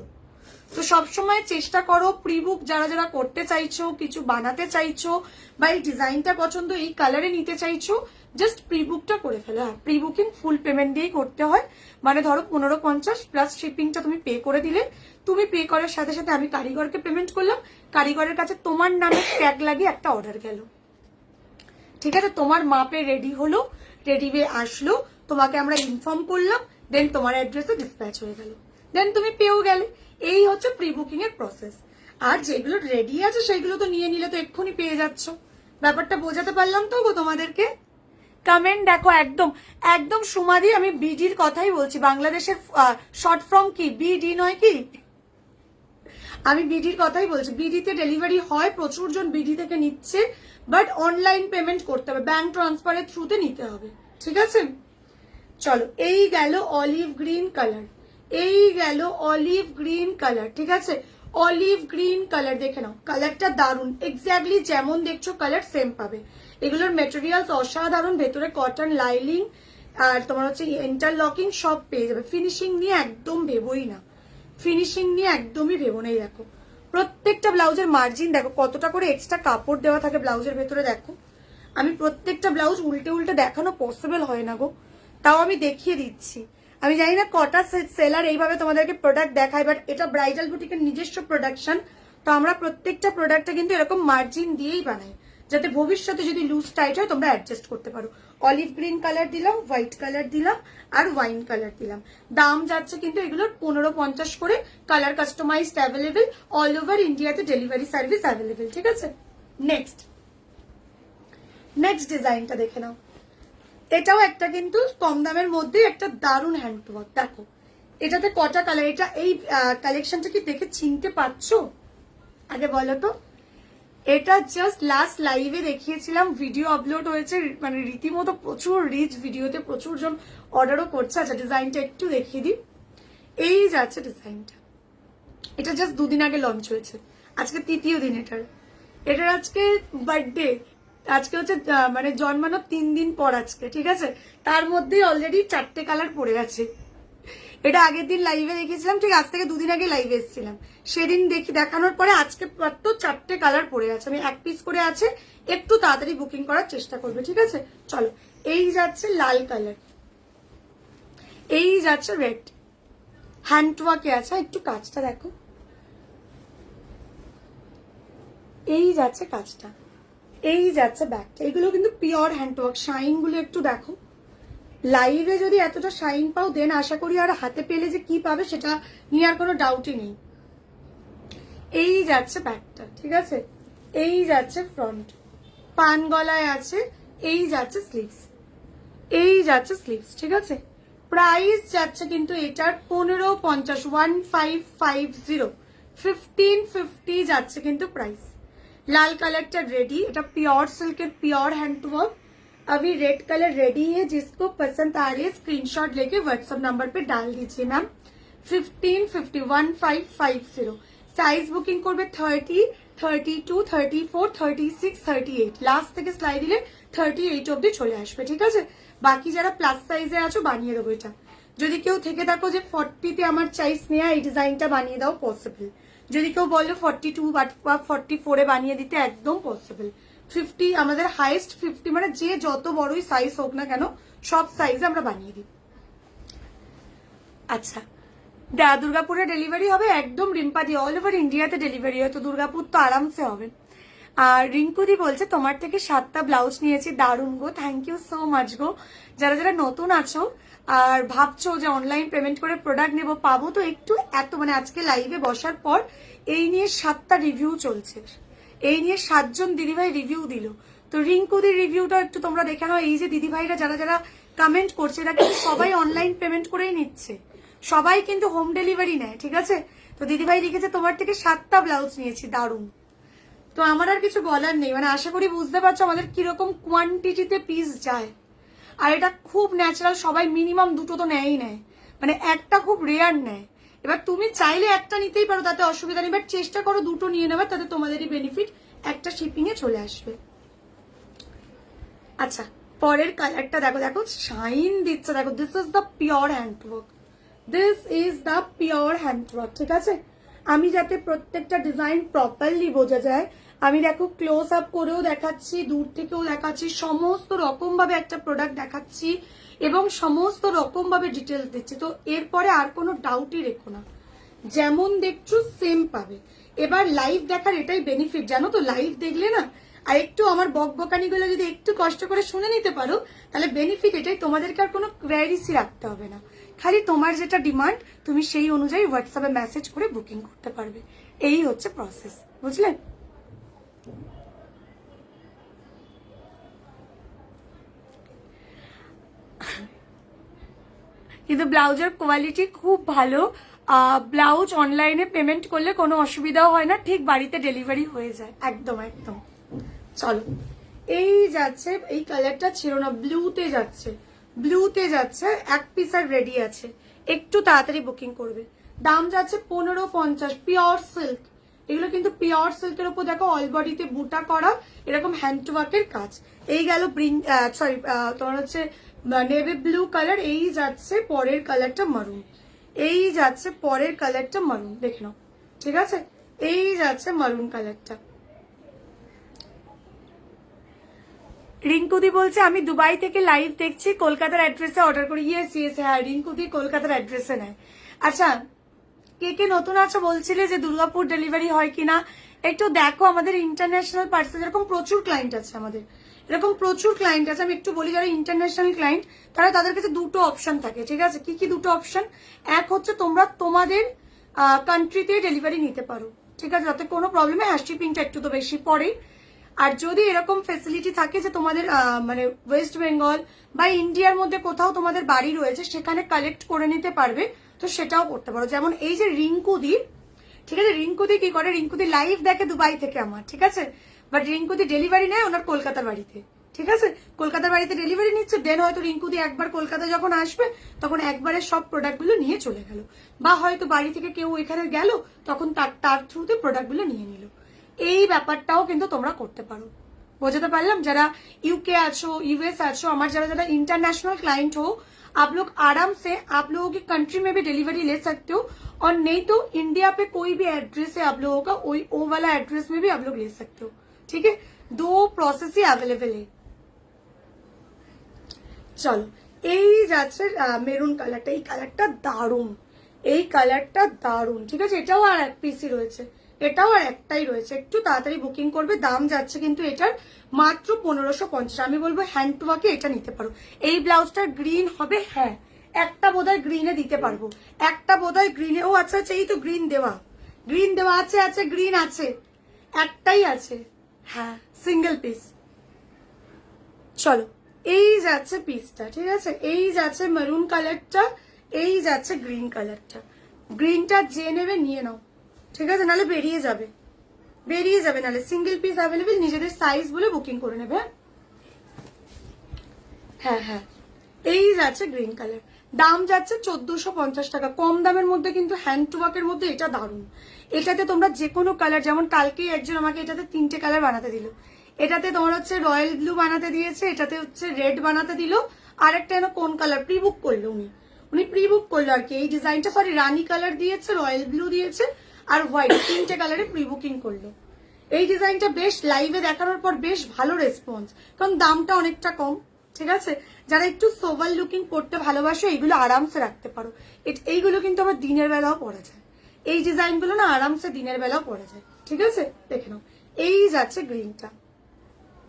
তো সবসময় চেষ্টা করো প্রি বুক যারা যারা করতে চাইছো, কিছু বানাতে চাইছো, বা এই ডিজাইনটা পছন্দ, এই কালারে নিতে চাইছো, জাস্ট প্রি বুকটা করে ফেলো। হ্যাঁ প্রি বুকিং ফুল পেমেন্ট দিয়েই করতে হয়, মানে ধরো 1550 প্লাস শিপিংটা তুমি পে করে দিলে, তুমি পে করার সাথে সাথে আমি কারিগরকে পেমেন্ট করলাম, কারিগরের কাছে তোমার নামে ট্যাগ লাগিয়ে একটা অর্ডার গেল, ঠিক আছে। তোমার মাপে রেডি হলো, রেডি হয়ে আসলো, তোমাকে আমরা ইনফর্ম করলাম, দেন তোমার অ্যাড্রেসে ডিসপ্যাচ হয়ে গেল, দেন তুমি পেয়েও গেলে। এই হচ্ছে প্রি বুকিং এর প্রসেস। আর যেগুলো রেডি আছে সেগুলো তো নিয়ে নিলে তো এক্ষুনি পেয়ে যাচ্ছ। ব্যাপারটা বোঝাতে পারলাম তো গো তোমাদেরকে। কমেন্ট দেখো, একদম একদম সুমাদি, আমি বিডির কথাই বলছি। বাংলাদেশের শর্ট ফর্ম কি বিডি নয় কি? আমি বিডির কথাই বলছি। বিডিতে ডেলিভারি হয়, প্রচুর জন বিডি থেকে নিচ্ছে, বাট অনলাইন পেমেন্ট করতে হবে, ব্যাংক ট্রান্সফারের থ্রুতে নিতে হবে, ঠিক আছে। চলো এই গেল অলিভ গ্রিন কালার, এই গেল অলিভ গ্রিন কালার, ঠিক আছে। অলিভ গ্রিন কালার দেখে নাও, কালারটা দারুন, এক্স্যাক্টলি যেমন দেখছো কালার সেম পাবে। এগুলোর মেটেরিয়ালস অসাধারণ, ভেতরে কটন লাইলিং আর তোমার হচ্ছে ইন্টারলকিং সব পেয়ে যাবে। ফিনিশিং নিয়ে একদম ভেবোই না, ফিনিশিং নিয়ে একদমই ভেবো নেই। দেখো প্রত্যেকটা ব্লাউজের মার্জিন দেখো কতটা করে এক্সট্রা কাপড় দেওয়া থাকে ব্লাউজের ভেতরে। দেখো আমি প্রত্যেকটা ব্লাউজ উল্টে উল্টে দেখানো পসিবল হয় না গো, তাও আমি দেখিয়ে দিচ্ছি। আমি জানি না কটা সেলার এইভাবে তোমাদেরকে প্রোডাক্ট দেখায়, বাট এটা ব্রাইডাল বুটিকের নিজস্ব প্রোডাকশন। তো আমরা প্রত্যেকটা প্রোডাক্টটা কিন্তু এরকম মার্জিন দিয়েই বানাই, যাতে ভবিষ্যতে যদি লুজ টাইট হয় তোমরা অ্যাডজাস্ট করতে পারো। অলিভ গ্রিন কালার দিলাম, হোয়াইট কালার দিলাম, আর ওয়াইন কালার দিলাম। দাম যাচ্ছে কিন্তু এগুলোর 1550 করে। Colour customised available, all over ইন্ডিয়াতে ডেলিভারি সার্ভিস অ্যাভেলেবেল। ঠিক আছে, নেক্সট ডিজাইনটা দেখে নাও। এটাও একটা কিন্তু কম দামের মধ্যে একটা দারুণ হ্যান্ডওয়ার্ক। দেখো এটাতে কটা কালার, এটা এই কালেকশনটা কি দেখে চিনতে পারছো আগে বলো তো? এটা জাস্ট লাস্ট লাইভে দেখিয়েছিলাম, ভিডিও আপলোড হয়েছে, মানে রীতিমতো প্রচুর রিচ ভিডিওতে, প্রচুর জন অর্ডারও করছে। আচ্ছা ডিজাইনটা একটু দেখিয়ে দিই। এই যাচ্ছে ডিজাইনটা, এটা জাস্ট 2 দিন আগে লঞ্চ হয়েছে, আজকে 3য় দিন এটার আজকে বার্থডে, আজকে হচ্ছে মানে জন্মানোর 3 দিন পর আজকে। ঠিক আছে, তার মধ্যেই অলরেডি 4টে কালার পড়ে গেছে। এটা আগের দিন লাইভে দেখেছিলাম, ঠিক আজ থেকে 2 দিন আগে লাইভে এসেছিলাম, সেদিন দেখানোর পরে আজকে মাত্র 4টে কালার পড়ে আছে। আমি 1 পিস করে আছে, একটু তাড়াতাড়ি বুকিং করার চেষ্টা করবে। ঠিক আছে চলো, এই যাচ্ছে লাল কালার, এই যাচ্ছে রেড, হ্যান্ডওয়ার্কে আছে। একটু কাজটা দেখো, এই যাচ্ছে কাজটা, এই যাচ্ছে ব্যাগটা। এগুলো কিন্তু পিওর হ্যান্ডওয়ার্ক। শাইন গুলো একটু দেখো, লাইভে যদি এতটা শাইন পাও দেন আশা করি আর হাতে পেলে যে কি পাবে সেটা নিয়ে আর কোনো ডাউটই নেই। এই যাচ্ছে ব্যাগটা, ঠিক আছে, এই যাচ্ছে ফ্রন্ট, পান গলায় আছে, এই যাচ্ছে স্লিভস, এই যাচ্ছে স্লিভস। ঠিক আছে, প্রাইস যাচ্ছে কিন্তু এটার 1550, 1550, 1550 যাচ্ছে কিন্তু প্রাইস। लाल कलर रेडी, এটা प्योर सिल्क प्योर हैंडवर्क। अभी रेड कलर रेडी है, जिसको पसंद आ रही है स्क्रीनशॉट लेके व्हाट्सएप नंबर पे डाल दीजिए मैम। 1550, 1550 साइज बुकिंग করবে 30, 32, 34, 36, 38 লাস্ট থেকে স্লাইড দিলে 38 অবধি চলে আসবে। ঠিক আছে, বাকি যারা প্লাস সাইজে আছো বানিয়ে দেবো এটা। যদি কেউ থেকে থাকো যে 40 তে আমার চাই স্নেহা এই ডিজাইনটা বানিয়ে দাও, পসিবল। যদি কেউ বলো 42 বা 44 এ বানিয়ে দিতে, একদম পসিবল। 50 আমাদের হাইয়েস্ট 50, মানে যে যত বড়ই সাইজ হোক না কেন সব সাইজে আমরা বানিয়ে দিই। আচ্ছা, দুর্গাপুরে ডেলিভারি হবে একদম, রিম্পাদি অল ওভার ইন্ডিয়াতে ডেলিভারি হয়, তো দুর্গাপুর তো আরামসে হবে। আর রিঙ্কুদি বলছে তোমার থেকে 7টা ব্লাউজ নিয়েছি, দারুণ গো, থ্যাংক ইউ সো মাচ গো। যারা যারা নতুন আছো আর ভাবছো যে অনলাইন পেমেন্ট করে প্রোডাক্ট নেবো, পাবো তো একটু এত, মানে আজকে লাইভে বসার পর এই নিয়ে 7টা রিভিউ চলছে, এই নিয়ে 7 জন দিদিভাই রিভিউ দিল। তো রিঙ্কুদির রিভিউটা একটু তোমরা দেখে নাও। এই যে দিদিভাইরা যারা যারা কমেন্ট করছে এরা কিন্তু সবাই অনলাইন পেমেন্ট করেই নিচ্ছে, সবাই কিন্তু হোম ডেলিভারি নেয়। ঠিক আছে, তো দিদিভাই লিখেছে তোমার থেকে 7টা ব্লাউজ নিয়েছি, দারুণ। তো আমার আর কিছু বলার নেই, মানে আশা করি বুঝতে পারছো আমাদের কিরকম কোয়ান্টিটিতে পিস যায়। আর এটা খুব ন্যাচারাল, সবাই মিনিমাম 2টো তো নেয়ই নেয়, মানে একটা খুব রেয়ার নেয়। এবার তুমি চাইলে একটা নিতেই পারো, তাতে অসুবিধা নেই, বাট চেষ্টা করো 2টো নিয়ে নেবার, তাতে তোমাদেরই বেনিফিট, একটা শিপিং এ চলে আসবে। আচ্ছা, পরের কালারটা দেখো, দেখো শাইন দিচ্ছে, দেখো this is the pure handwork, this is the pure handwork. ঠিক আছে, আমি যাতে প্রত্যেকটা ডিজাইন প্রপারলি বোঝা যায়, আমি দেখো ক্লোজ আপ করেও দেখাচ্ছি, দূর থেকেও দেখাচ্ছি, সমস্ত রকম ভাবে একটা প্রোডাক্ট দেখাচ্ছি এবং সমস্ত রকম ভাবে ডিটেলস দিচ্ছি। তো এরপরে আর কোনো ডাউটই রেখো না, যেমন দেখছো সেম পাবে। এবার লাইভ দেখার এটাই বেনিফিট, জানো তো, লাইভ দেখলে না আর একটু আমার বকবকানিগুলো যদি একটু কষ্ট করে শুনে নিতে পারো, তাহলে বেনিফিট এটাই, তোমাদেরকে আর কোনো কোয়ারিসই রাখতে হবে না, খালি তোমার যেটা ডিমান্ড তুমি সেই অনুযায়ী হোয়াটসঅ্যাপে মেসেজ করে বুকিং করতে পারবে। এই হচ্ছে প্রসেস, বুঝলেন? কিন্তু ব্লাউজের কোয়ালিটি খুব ভালো, ব্লাউজ অনলাইনে পেমেন্ট করলে কোনো অসুবিধাও হয় না, ঠিক বাড়িতে ডেলিভারি হয়ে যায়, একদম একদম। চলো, এই যাচ্ছে, এই কালারটা ছিল না, ব্লুতে যাচ্ছে, ব্লুতে যাচ্ছে, 1 পিস আর রেডি আছে, একটু তাড়াতাড়ি বুকিং করবে। দাম যাচ্ছে 1550, পিওর সিল্ক। এগুলো কিন্তু পিওর সিল্কের উপর দেখো অল বডিতে বুটা করা এরকম হ্যান্ডওয়ার্কের কাজ। এই গেল সরি তোমার হচ্ছে নেভি ব্লু কালার, এই যাচ্ছে পরের কালারটা মারুন, এই যাচ্ছে পরের কালারটা মারুন, দেখে নাও, ঠিক আছে? এই যাচ্ছে মারুন কালারটা। রিঙ্কুদি বলছে আমি দুবাই থেকে লাইভ দেখছি, কলকাতার অ্যাড্রেসে অর্ডার করি। ইয়েস ইয়েস, হ্যাঁ রিঙ্কুদি কলকাতার অ্যাড্রেসে নেয়। আচ্ছা, কে কে নতুন আছো বলছিলে যে দুর্গাপুর ডেলিভারি হয় কিনা, একটু দেখো। আমাদের ইন্টারন্যাশনাল পার্সেল, এরকম প্রচুর ক্লায়েন্ট আছে আমাদের, এরকম প্রচুর ক্লায়েন্ট আছে। আমি একটু বলি, যারা ইন্টারন্যাশনাল ক্লায়েন্ট তারা, তাদের কাছে দুটো অপশন থাকে, ঠিক আছে? কি কি দুটো অপশন? এক হচ্ছে তোমরা তোমাদের কান্ট্রিতে ডেলিভারি নিতে পারো, ঠিক আছে, যাতে কোনো প্রবলেমে হ্যাঁ শিপিংটা একটু তো বেশি পড়ে। আর যদি এরকম ফেসিলিটি থাকে যে তোমাদের মানে ওয়েস্ট বেঙ্গল বা ইন্ডিয়ার মধ্যে কোথাও তোমাদের বাড়ি রয়েছে, সেখানে কালেক্ট করে নিতে পারবে, তো সেটাও করতে পারো। যেমন এই যে রিঙ্কুদি, ঠিক আছে, রিঙ্কুদি কি করে, রিঙ্কুদি লাইভ দেখে দুবাই থেকে আমার, ঠিক আছে, বাট রিঙ্কুদি ডেলিভারি নেয় ওনার কলকাতার বাড়িতে, ঠিক আছে? কলকাতার বাড়িতে ডেলিভারি নিচ্ছে, দেন হয়তো রিঙ্কুদি একবার কলকাতা যখন আসবে তখন একবারে সব প্রোডাক্টগুলো নিয়ে চলে গেল, বা হয়তো বাড়ি থেকে কেউ এখানে গেল তখন তার থ্রুতে প্রোডাক্টগুলো নিয়ে নিল। এই ব্যাপারটাও কিন্তু তোমরা করতে পারো। বোঝাতে পারলাম? যারা यूके আছো, यूएस আছো, আমার যারা যারা इंटरनेशनल क्लाइंट हो, आप लोग आराम से आप लोगों की कंट्री में भी डिलीवरी ले सकते हो, और नहीं तो इंडिया पे कोई भी एड्रेस है आप लोगों का, वो वाला एड्रेस में भी आप लोग ले सकते हो, ठीक है? दो प्रोसेस ही अवेलेबल है। চলো, এই যাচ্ছে মেরুন কালারটা, এই কালারটা দারুণ, এই কালারটা দারুণ, ঠিক আছে? এটাও আর এক পিসই রয়েছে, এটাও আর একটাই রয়েছে, একটু তাড়াতাড়ি বুকিং করবে। দাম যাচ্ছে কিন্তু এটার মাত্র 1550। আমি বলবো হ্যান্ড টু ওয়ার্কে এটা নিতে পারো। এই ব্লাউজটার গ্রিন হবে, হ্যাঁ একটা বোধহয় গ্রিনে দিতে পারবো, একটা বোধহয় গ্রিনে, ও আচ্ছা আচ্ছা, এই তো গ্রিন দেওয়া, গ্রিন দেওয়া আছে, আছে গ্রিন আছে, একটাই আছে, হ্যাঁ সিঙ্গেল পিস। চলো, এই যাচ্ছে পিসটা, ঠিক আছে, এই যাচ্ছে মেরুন কালারটা, এই যাচ্ছে গ্রিন কালারটা। গ্রিনটা যে নেবে নিয়ে নাও, ঠিক আছে, নাহলে বেরিয়ে যাবে, বেরিয়ে যাবে, নাহলে সিঙ্গেল পিস অ্যাভেলেবেল, নিজেদের সাইজ বলে বুকিং করে নেবে। হ্যাঁ হ্যাঁ, এই যাচ্ছে গ্রিন কালার, দাম যাচ্ছে 1450 টাকা। কম দামের মধ্যে কিন্তু হ্যান্ড টু ওয়ার্কের মধ্যে এটা দারুণ। এটাতে তোমরা যে কোনো কালার, যেমন কালকেই একজন আমাকে এটাতে 3টে কালার বানাতে দিল, এটাতে তোমার হচ্ছে রয়্যাল ব্লু বানাতে দিয়েছে, এটাতে হচ্ছে রেড বানাতে দিল, আর একটা যেন কোন কালার প্রি বুক করলো উনি প্রি বুক করলো আর কি। এই ডিজাইনটা সরি রানী কালার দিয়েছে, রয়্যাল ব্লু দিয়েছে আর হোয়াইট, 3টে কালারে প্রি বুকিং করলো। এই ডিজাইনটা বেশ লাইভে দেখানোর পর বেশ ভালো রেসপন্স, কারণ দামটা অনেকটা কম, ঠিক আছে? যারা একটু সোভাল লুকিং পড়তে ভালোবাসো এইগুলো আরামসে রাখতে পারো। এইগুলো কিন্তু আবার দিনের বেলাও পরা যায়, এই ডিজাইনগুলো না আরামসে দিনের বেলাও পরা যায়, ঠিক আছে? দেখে নাও, এই যাচ্ছে গ্রিনটা,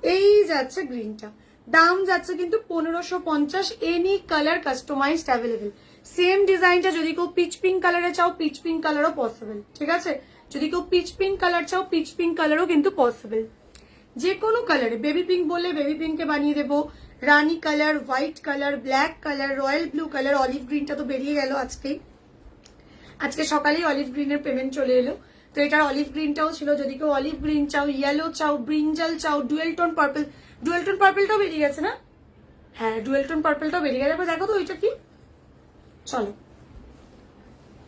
এই যাচ্ছে গ্রিনটা, দাম যাচ্ছে কিন্তু 1550। Any colour customised available. Same ডিজাইনটা যদি কেউ পিচ পিঙ্ক কালারে চাও, পিচ পিঙ্ক কালারও পসিবল, ঠিক আছে? যদি কেউ পিচ পিঙ্ক কালার চাও, পিচ পিঙ্ক কালারও কিন্তু পসিবল। যে কোনো কালারে, বেবি পিঙ্ক বলে বেবি পিঙ্কে বানিয়ে দেবো, রানী colour, white colour, black colour, royal blue colour, olive গ্রিনটা তো বেরিয়ে গেল আজকে সকালেই অলিভ গ্রিনের পেমেন্ট চলে এলো, তো এটার অলিভ গ্রিনটাও ছিল। যদি কেউ অলিভ গ্রিন চাও, ইয়েলো চাও, ব্রিঞ্জাল চাও, dual tone purple, dual tone পার্পলটাও বেরিয়ে গেছে না? হ্যাঁ ডুয়েল টোন পার্পলটাও বেরিয়ে গেছে, দেখো তো ওইটা কি। চলো,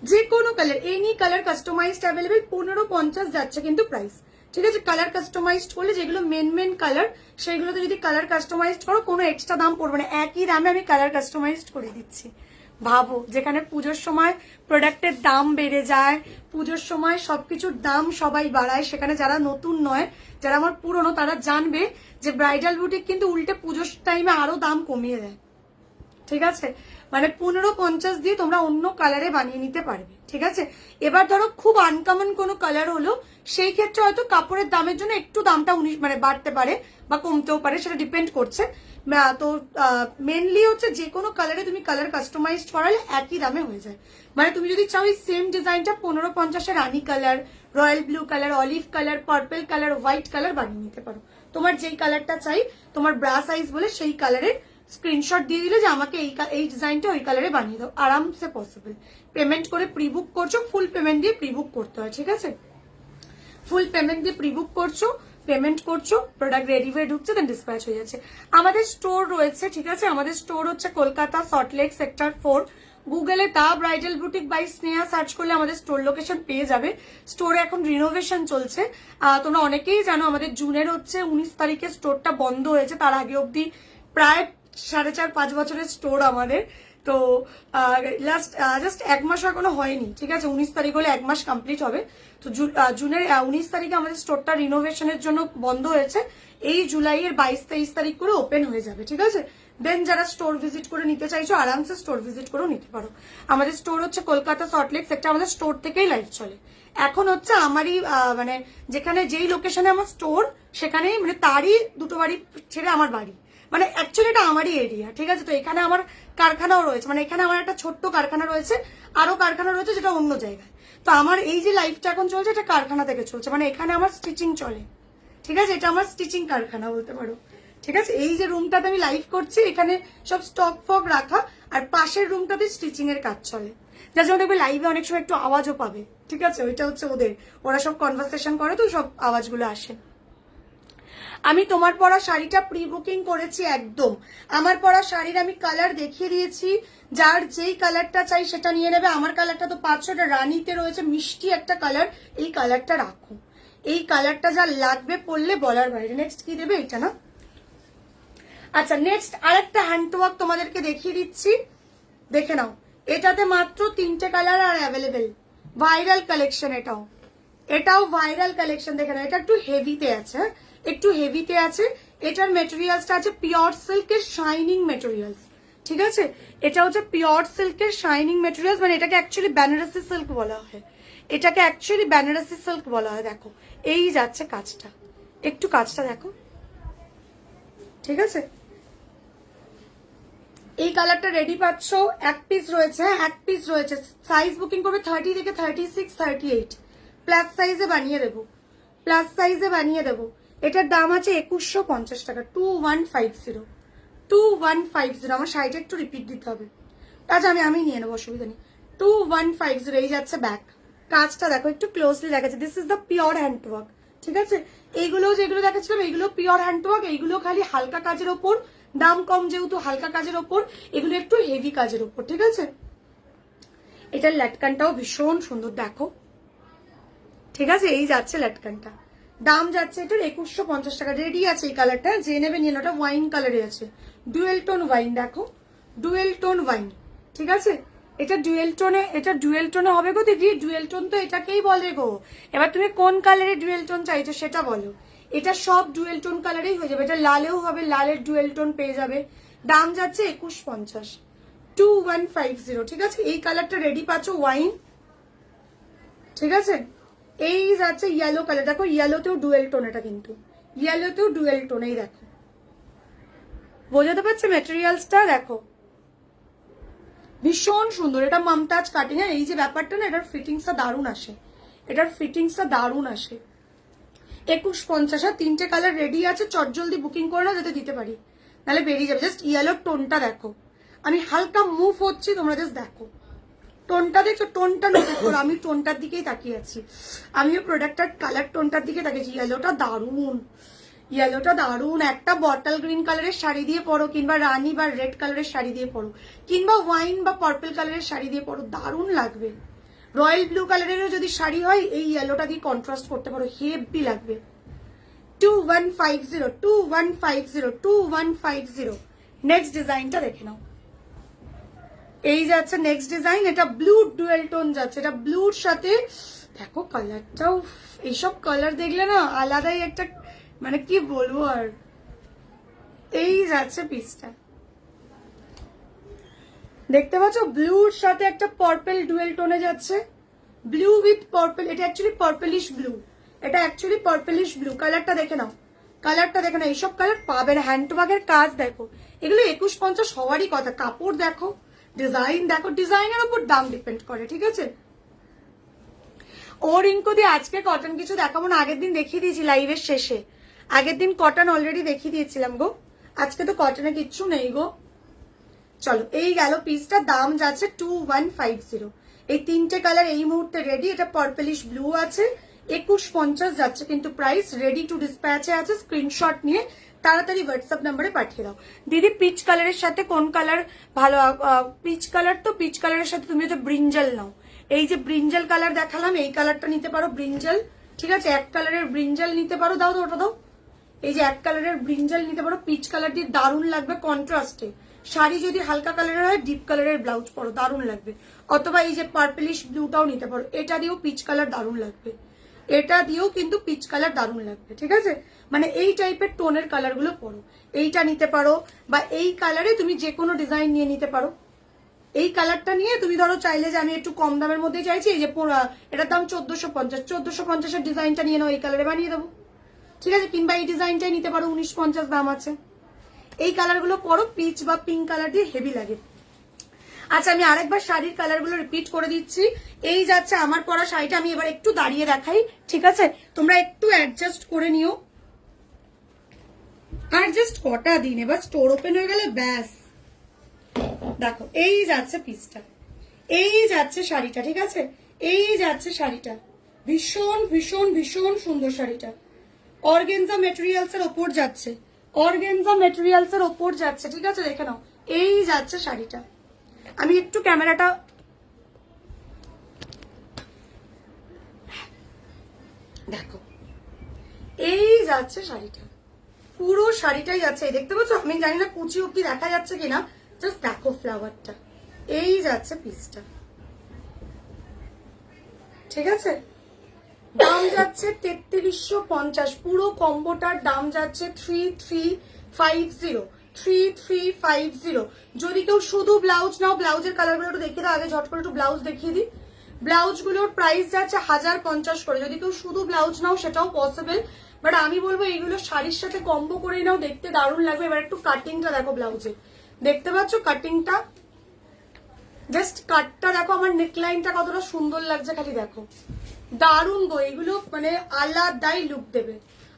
যে কোনো কালার, এনি কালার কাস্টমাইজড অ্যাভেলেবেল, 1550 যাচ্ছে কিন্তু প্রাইস, ঠিক আছে? কালার কাস্টমাইজড করলে, যেগুলো মেন কালার সেইগুলোতে যদি কালার কাস্টমাইজড করো কোনো এক্সট্রা দাম পড়বে না, একই দামে আমি কালার কাস্টমাইজড করে দিচ্ছি। ভাবো, যেখানে পুজোর সময় প্রোডাক্টের দাম বেড়ে যায়, পুজোর সময় সবকিছুর দাম সবাই বাড়ায়, সেখানে যারা নতুন নয়, যারা আমার পুরনো, তারা জানবে যে ব্রাইডাল বুটিক কিন্তু উল্টে পুজোর টাইমে আরো দাম কমিয়ে দেয়, ঠিক আছে? মানে 1550 দিয়ে তোমরা অন্য কালারে বানিয়ে নিতে পারবে, ঠিক আছে? এবার ধরো খুব আনকমন কোনো কালার হলো, সেই ক্ষেত্রে হয়তো কাপড়ের দামের জন্য একটু দামটা মানে বাড়তে পারে বা কমতেও পারে, সেটা ডিপেন্ড করছে। তো মেনলি হচ্ছে যে কোনো কালারে তুমি কালার কাস্টমাইজড করালে একই দামে হয়ে যায়। মানে তুমি যদি চাও এই সেম ডিজাইনটা 1550-এ রানী colour, royal blue colour, olive colour, purple colour, white colour বানিয়ে নিতে পারো। তোমার যেই কালারটা চাই, তোমার ব্রা সাইজ বলে সেই কালারের স্ক্রিনশট দিয়ে দিলে যে আমাকে এই ডিজাইনটা ওই কালারে বানিয়ে দাও, আরামসে পসিবল। পেমেন্ট করে প্রি বুক করছো, ফুল পেমেন্ট দিয়ে প্রি বুক করতে হয়, ঠিক আছে? ফুল পেমেন্ট দিয়ে প্রি বুক করছো, পেমেন্ট করছো, প্রোডাক্ট রেডি হয়ে ঢুকছে, দেন ডিসপ্যাচ হয়ে যাচ্ছে। আমাদের স্টোর রয়েছে, ঠিক আছে? আমাদের স্টোর হচ্ছে কলকাতা সল্টলেক সেক্টর 4। গুগলে the bridal boutique by Sneha search করলে আমাদের স্টোর লোকেশন পেয়ে যাবে। স্টোরে এখন রিনোভেশন চলছে, তোমরা অনেকেই জানো আমাদের জুনের হচ্ছে 19 তারিখে স্টোরটা বন্ধ হয়েছে, তার আগে অব্দি প্রায় 4.5-5 বছরের স্টোর আমাদের, তো জাস্ট 1 মাস এখনো হয়নি, ঠিক আছে? 19 তারিখ হলে 1 মাস কমপ্লিট হবে। তো জুনের 19 তারিখে আমাদের স্টোরটা রিনোভেশনের জন্য বন্ধ হয়েছে। এই জুলাইয়ের 22-23 তারিখ করে ওপেন হয়ে যাবে, ঠিক আছে? দেন যারা স্টোর ভিজিট করে নিতে চাইছো আরামসে স্টোর ভিজিট করেও নিতে পারো। আমাদের স্টোর হচ্ছে কলকাতা সল্টলেক সেক্টর, আমাদের স্টোর থেকেই লাইভ চলে। এখন হচ্ছে আমারই মানে যেখানে যেই লোকেশনে আমার স্টোর সেখানেই মানে তারই 2টো বাড়ি ছেড়ে আমার বাড়ি, মানে অ্যাকচুয়ালি এটা আমারই এরিয়া, ঠিক আছে? তো এখানে আমার কারখানাও রয়েছে, মানে এখানে আমার একটা ছোট্ট কারখানা রয়েছে, আরো কারখানা রয়েছে যেটা অন্য জায়গায়। তো আমার এই যে লাইফটা এখন চলছে এটা কারখানা থেকে চলছে, মানে এখানে আমার স্টিচিং চলে, ঠিক আছে? এটা আমার স্টিচিং কারখানা বলতে পারো, ঠিক আছে? এই যে রুমটাতে আমি লাইভ করছি এখানে সব স্টক ফক রাখা, আর পাশের রুমটাতে স্টিচিং এর কাজ চলে। যার জন্য দেখবে লাইভে অনেক সময় একটু আওয়াজও পাবে, ঠিক আছে? ওইটা হচ্ছে ওদের, ওরা সব কনভারসেশন করে তো সব আওয়াজগুলো আসে। আমি তোমার পরা শাড়িটা প্রি বুকিং করেছি একদম। আমার পরা শাড়ির আমি কালার দেখিয়ে দিয়েছি, যার যেই কালারটা চাই সেটা নিয়ে নেবে। আমার কালারটা তো 500টা রানিতে রয়েছে, মিষ্টি একটা কালার, এই কালারটা রাখো। এই কালারটা যা লাগবে পরলে বলার বাইরে। নেক্সট কি দেবে? এটা না? আচ্ছা, নেক্সট আরেকটা হ্যান্ডওয়ার্ক তোমাদেরকে দেখিয়ে দিচ্ছি, দেখে নাও। এটাতে মাত্র 3টে কালার আর অ্যাভেলেবেল, ভাইরাল কালেকশন। এটাও ভাইরাল কালেকশন, দেখে নাও। এটা একটু হেভিতে আছে, একটু হেভিতে আছে। এটার মেটেরিয়ালসটা আছে পিওর সিল্কের শাইনিং মেটেরিয়ালস, ঠিক আছে? এটা হচ্ছে পিওর সিল্কের শাইনিং মেটেরিয়ালস, মানে এটাকে অ্যাকচুয়ালি বেনারসি সিল্ক বলা হয়, এটাকে অ্যাকচুয়ালি বেনারসি সিল্ক বলা হয়। দেখো এই যাচ্ছে কাজটা, একটু কাজটা দেখো, ঠিক আছে? এই কালারটা রেডি পাচ্ছ, এক পিস রয়েছে, এক পিস রয়েছে। সাইজ বুকিং করবে 30 থেকে 36, 38 প্লাস সাইজে বানিয়ে দেবো, প্লাস সাইজে বানিয়ে দেবো। এটার দাম আছে 2150 টাকা, 2150, 2150। আমার শাড়িটা একটু রিপিট দিতে হবে, আচ্ছা আমি নিয়ে নেবো, অসুবিধা নেই। 2150। এই যাচ্ছে ব্যাক, কাজটা দেখো একটু ক্লোজলি দেখাচ্ছে। This is the pure handwork, ঠিক আছে? এইগুলো যেগুলো দেখাচ্ছিলাম এইগুলো পিওর হ্যান্ডওয়ার্ক, এইগুলো খালি হালকা কাজের ওপর, দাম কম যেহেতু হালকা কাজের ওপর, এগুলো একটু হেভি কাজের ওপর, ঠিক আছে? এটার ল্যাটকানটাও ভীষণ সুন্দর দেখো, ঠিক আছে? এই যাচ্ছে ল্যাটকানটা, দাম যাচ্ছে এটার 2150 টাকা। রেডি আছে এই কালারটা, যে নেবে নিয়ে ওটা ওয়াইন কালারে আছে, ডুয়েল টোন ওয়াইন, দেখো ডুয়েল টোন ওয়াইন, ঠিক আছে? এটা ডুয়েল টোনে, এটা ডুয়েল টোনে হবে গো দিদি, ডুয়েল টোন তো এটাকেই বলে গো। এবার তুমি কোন কালারে ডুয়েল টোন চাইছো সেটা বলো। এটা সব ডুয়েল টোন কালারেই হয়ে যাবে, এটা লালেও হবে, লালের ডুয়েল টোন পেয়ে যাবে। দাম যাচ্ছে 2150, 2150, ঠিক আছে? এই কালারটা রেডি পাচ্ছ ওয়াইন, ঠিক আছে? এই যাচ্ছে ইয়েলো কালার, দেখো ইয়েলোতেও ডুয়েল টোন, এটা কিন্তু ইয়েলোতেও ডুয়েল টোন। এই দেখো, বোঝাতে পারছে মেটেরিয়ালসটা দেখো, ভীষণ সুন্দর। এটা মমতাজ কাটিং এর এই যে ব্যাপারটা না, এটার ফিটিংসটা দারুণ আসে, এটার ফিটিংসটা দারুণ আসে। 2150। আর 3টে কালার রেডি আছে, চটজলদি বুকিং করে না যাতে দিতে পারি, নাহলে বেরিয়ে যাবে। জাস্ট ইয়েলোর টোনটা দেখো, আমি হালকা মুভ হচ্ছি, তোমরা জাস্ট দেখো টোনটা, দেখছো টোনটা নোটিস করো। আমি টোনটার দিকেই তাকিয়ে আছি, আমিও প্রোডাক্টটার কালার টোনটার দিকে তাকিয়েছি। ইয়েলোটা দারুণ, ইয়েলোটা দারুণ। একটা বটল গ্রিন কালারের শাড়ি দিয়ে পরো, কিংবা রানি বা রেড কালারের শাড়ি দিয়ে পরো, কিংবা ওয়াইন বা পার্পল কালারের শাড়ি দিয়ে পরো, দারুণ লাগবে। রয়্যাল ব্লু কালারেরও যদি শাড়ি হয় এই ইয়েলোটা দিয়ে কন্ট্রাস্ট করতে পারো, হেভি লাগবে। 2150, 2150, 2150। নেক্সট ডিজাইনটা দেখে নাও, এই যাচ্ছে নেক্সট ডিজাইন। এটা ব্লু ডুয়েল টোন যাচ্ছে, এটা ব্লুর সাথে দেখো কালারটাও, এইসব কালার দেখলে না আলাদাই একটা, মানে কি বলবো আর। এই যাচ্ছে পিসটা, দেখতে পাচ্ছ ব্লুর সাথে একটা পার্পল ডুয়েল টোনে যাচ্ছে, ব্লু উইথ পার্পল। এটা অ্যাকচুয়ালি পার্পলিশ ব্লু, এটা অ্যাকচুয়ালি পার্পলিশ ব্লু। কালারটা দেখে নাও, কালারটা দেখে নাও। এইসব কালার পাবে না, হ্যান্ডওয়ার্কের কাজ দেখো, এগুলো 2150 হওয়ারই কথা। কাপড় দেখো, ডিজাইন দেখো, ডিজাইনের উপর দাম ডিপেন্ড করে, ঠিক আছে? ও রিঙ্কু দিয়ে আজকে কটন কিছু দেখাবো না, আগের দিন দেখিয়ে দিয়েছি লাইভের শেষে, আগের দিন কটন অলরেডি দেখিয়ে দিয়েছিলাম গো, আজকে তো কটনে কিচ্ছু নেই গো। চলো এই গেল পিসটা, দাম যাচ্ছে 2150। এই 3টে কালার এই মুহূর্তে রেডি। এটা পার্পলিশ ব্লু আছে, 2150 যাচ্ছে কিন্তু প্রাইস। রেডি টু ডিসপ্যাচে আছে, স্ক্রিনশট নিয়ে তাড়াতাড়ি হোয়াটসঅ্যাপ নাম্বারে পাঠিয়ে দাও। দিদি পিচ কালারের সাথে কোন কালার ভালো? পিচ কালার, তো পিচ কালারের সাথে তুমি তো ব্রিঞ্জাল নাও, এই যে ব্রিঞ্জাল কালার দেখালাম এই কালারটা নিতে পারো, ব্রিঞ্জাল, ঠিক আছে? এক কালারের ব্রিঞ্জাল নিতে পারো, দাও তো ওটা দাও। এই যে এক কালারের ব্রিঞ্জাল নিতে পারো, পিচ কালার দিয়ে দারুণ লাগবে কন্ট্রাস্টে, শাড়ি যদি হালকা কালারের হয় ডিপ কালারের ব্লাউজ পরো, দারুণ লাগবে। অথবা এই যে পার্পলিশ ব্লুটাও নিতে পারো, এটা দিয়েও পিচ কালার দারুণ লাগবে, এটা দিয়েও কিন্তু পিচ কালার দারুণ লাগবে। ঠিক আছে, মানে এই টাইপের টোনের কালার গুলো পরো, এইটা নিতে পারো বা এই কালারে তুমি যে কোনো ডিজাইন নিয়ে নিতে পারো। এই কালারটা নিয়ে তুমি ধরো চাইলে যে আমি একটু কম দামের মধ্যে চাইছি, এই যে এটার দাম 1450, 1450-এর ডিজাইনটা নিয়ে নাও, এই কালারে বানিয়ে দেবো। ঠিক আছে, কিংবা এই ডিজাইনটাই নিতে পারো, 1950 দাম আছে। এই কালারগুলো পরো, পিচ বা পিঙ্ক কালার দিয়ে হেভি লাগে। আচ্ছা, আমি আরেকবার শাড়ির কালারগুলো রিপিট করে দিচ্ছি। এই যাচ্ছে আমার পরা শাড়িটা, আমি এবার একটু দাঁড়িয়ে দেখাই। ঠিক আছে, তোমরা একটু অ্যাডজাস্ট করে নিও। আর জাস্ট কটা দিন, এবার স্টোর ওপেন হয়ে গেলে ব্যাস। দেখো এই যাচ্ছে পিসটা, এই যাচ্ছে শাড়িটা। ঠিক আছে, এই যাচ্ছে শাড়িটা, ভীষণ ভীষণ ভীষণ সুন্দর শাড়িটা। অর্গেনজা মেটেরিয়ালস এর ওপর যাচ্ছে, অর্গেনজা মেটেরিয়ালস এর ওপর যাচ্ছে। ঠিক আছে, দেখে নাও, এই যাচ্ছে শাড়িটা। আমি একটু ক্যামেরাটা দেখো, এই যাচ্ছে শাড়িটা, পুরো শাড়িটাই যাচ্ছে। এই দেখতে পাচ্ছ, আমি জানি না কুচি অব্দি দেখা যাচ্ছে কিনা, জাস্ট দেখো ফ্লাওয়ারটা। এই যাচ্ছে পিসটা। ঠিক আছে, দাম যাচ্ছে 3350, পুরো কম্বোটার দাম যাচ্ছে 3350, 3350। যদি কেউ শুধু ব্লাউজ নাও, ব্লাউজের কালারগুলো একটু দেখিয়ে দাও, আগে ঝট করে একটু ব্লাউজ দেখিয়ে দিই। ব্লাউজগুলোর প্রাইস যাচ্ছে 1050 করে। যদি কেউ শুধু ব্লাউজ নাও সেটাও পসিবল, বাট আমি বলবো এইগুলো শাড়ির সাথে কম্বো করে নাও, দেখতে দারুণ লাগবে। এবার একটু কাটিংটা দেখো ব্লাউজে, দেখতে পাচ্ছ কাটিংটা, জাস্ট কাটটা দেখো, আমার নেকলাইনটা কতটা সুন্দর লাগছে, খালি দেখো, দারুণ গো। এগুলো মানে আলাদাই লুক দেবে,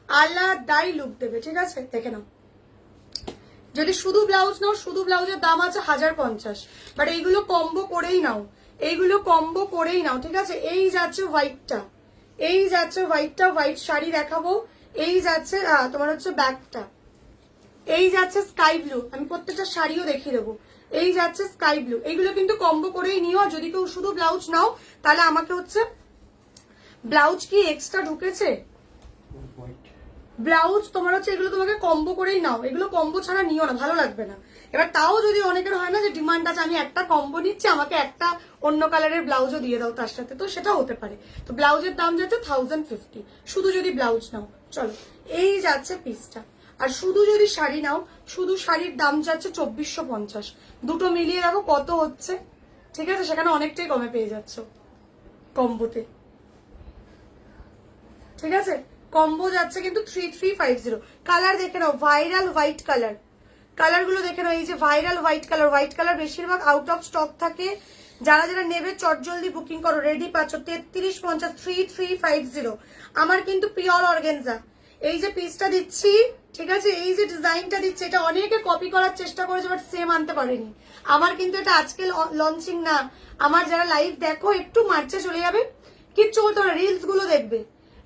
আলাদাই লুক দেবে। ঠিক আছে, দেখে নাও। যদি শুধু ব্লাউজ নাও, শুধু ব্লাউজের দাম আছে 1050, বাট এইগুলো কম্বো করেই নাও, এইগুলো কম্বো করেই নাও। ঠিক আছে, এই যাচ্ছে হোয়াইটটা, এই যাচ্ছে হোয়াইটটা, হোয়াইট শাড়ি দেখাবো। এই যাচ্ছে তোমার হচ্ছে ব্যাকটা, এই যাচ্ছে স্কাই ব্লু, আমি প্রত্যেকটা শাড়িও দেখিয়ে দেবো। এই যাচ্ছে স্কাই ব্লু, এইগুলো কিন্তু কম্বো করেই নিও। আর যদি কেউ শুধু ব্লাউজ নাও, তাহলে আমাকে হচ্ছে ব্লাউজ কি এক্সট্রা ঢুকেছে, ব্লাউজ তোমার হচ্ছে এগুলো তোমাকে কম্বো করেই নাও, এগুলো কম্বো ছাড়া নিও না, ভালো লাগবে না। এবার তাও যদি অনেকের হয় না যে ডিমান্ড আছে, আমি একটা কম্বো নিচ্ছি, আমাকে একটা অন্য কালারের ব্লাউজও দিয়ে দাও তার সাথে, তো সেটা হতে পারে। তো ব্লাউজের দাম যাচ্ছে 1050, শুধু যদি ব্লাউজ নাও। চলো, এই যাচ্ছে পিসটা। আর শুধু যদি শাড়ি নাও, শুধু শাড়ির দাম যাচ্ছে 2450। দুটো মিলিয়ে দেখো কত হচ্ছে। ঠিক আছে, সেখানে অনেকটাই কমে পেয়ে যাচ্ছ কম্বোতে। ঠিক আছে, কম্বো যাচ্ছে কিন্তু 3350। কালার দেখে নাও, ভাইরাল হোয়াইট কালার, কালারগুলো দেখে নাও। এই যে viral white colour, white colour বেশিরভাগ আউট অফ স্টক থাকে। যারা যারা নেবে চটজলদি বুকিং করো, রেডি পাচ্ছ 3350, 3350। আমার কিন্তু পিওর অর্গানজা, এই যে পিসটা দিচ্ছি, ঠিক আছে, এই যে ডিজাইনটা দিচ্ছে, এটা অনেকে কপি করার চেষ্টা করেছে বাট সেম আনতে পারেনি। আমার কিন্তু এটা আজকে লঞ্চিং না, আমার যারা লাইভ দেখো একটু মার্চে চলে যাবে, কিচ্ছু বলতো না, রিলস গুলো দেখবে,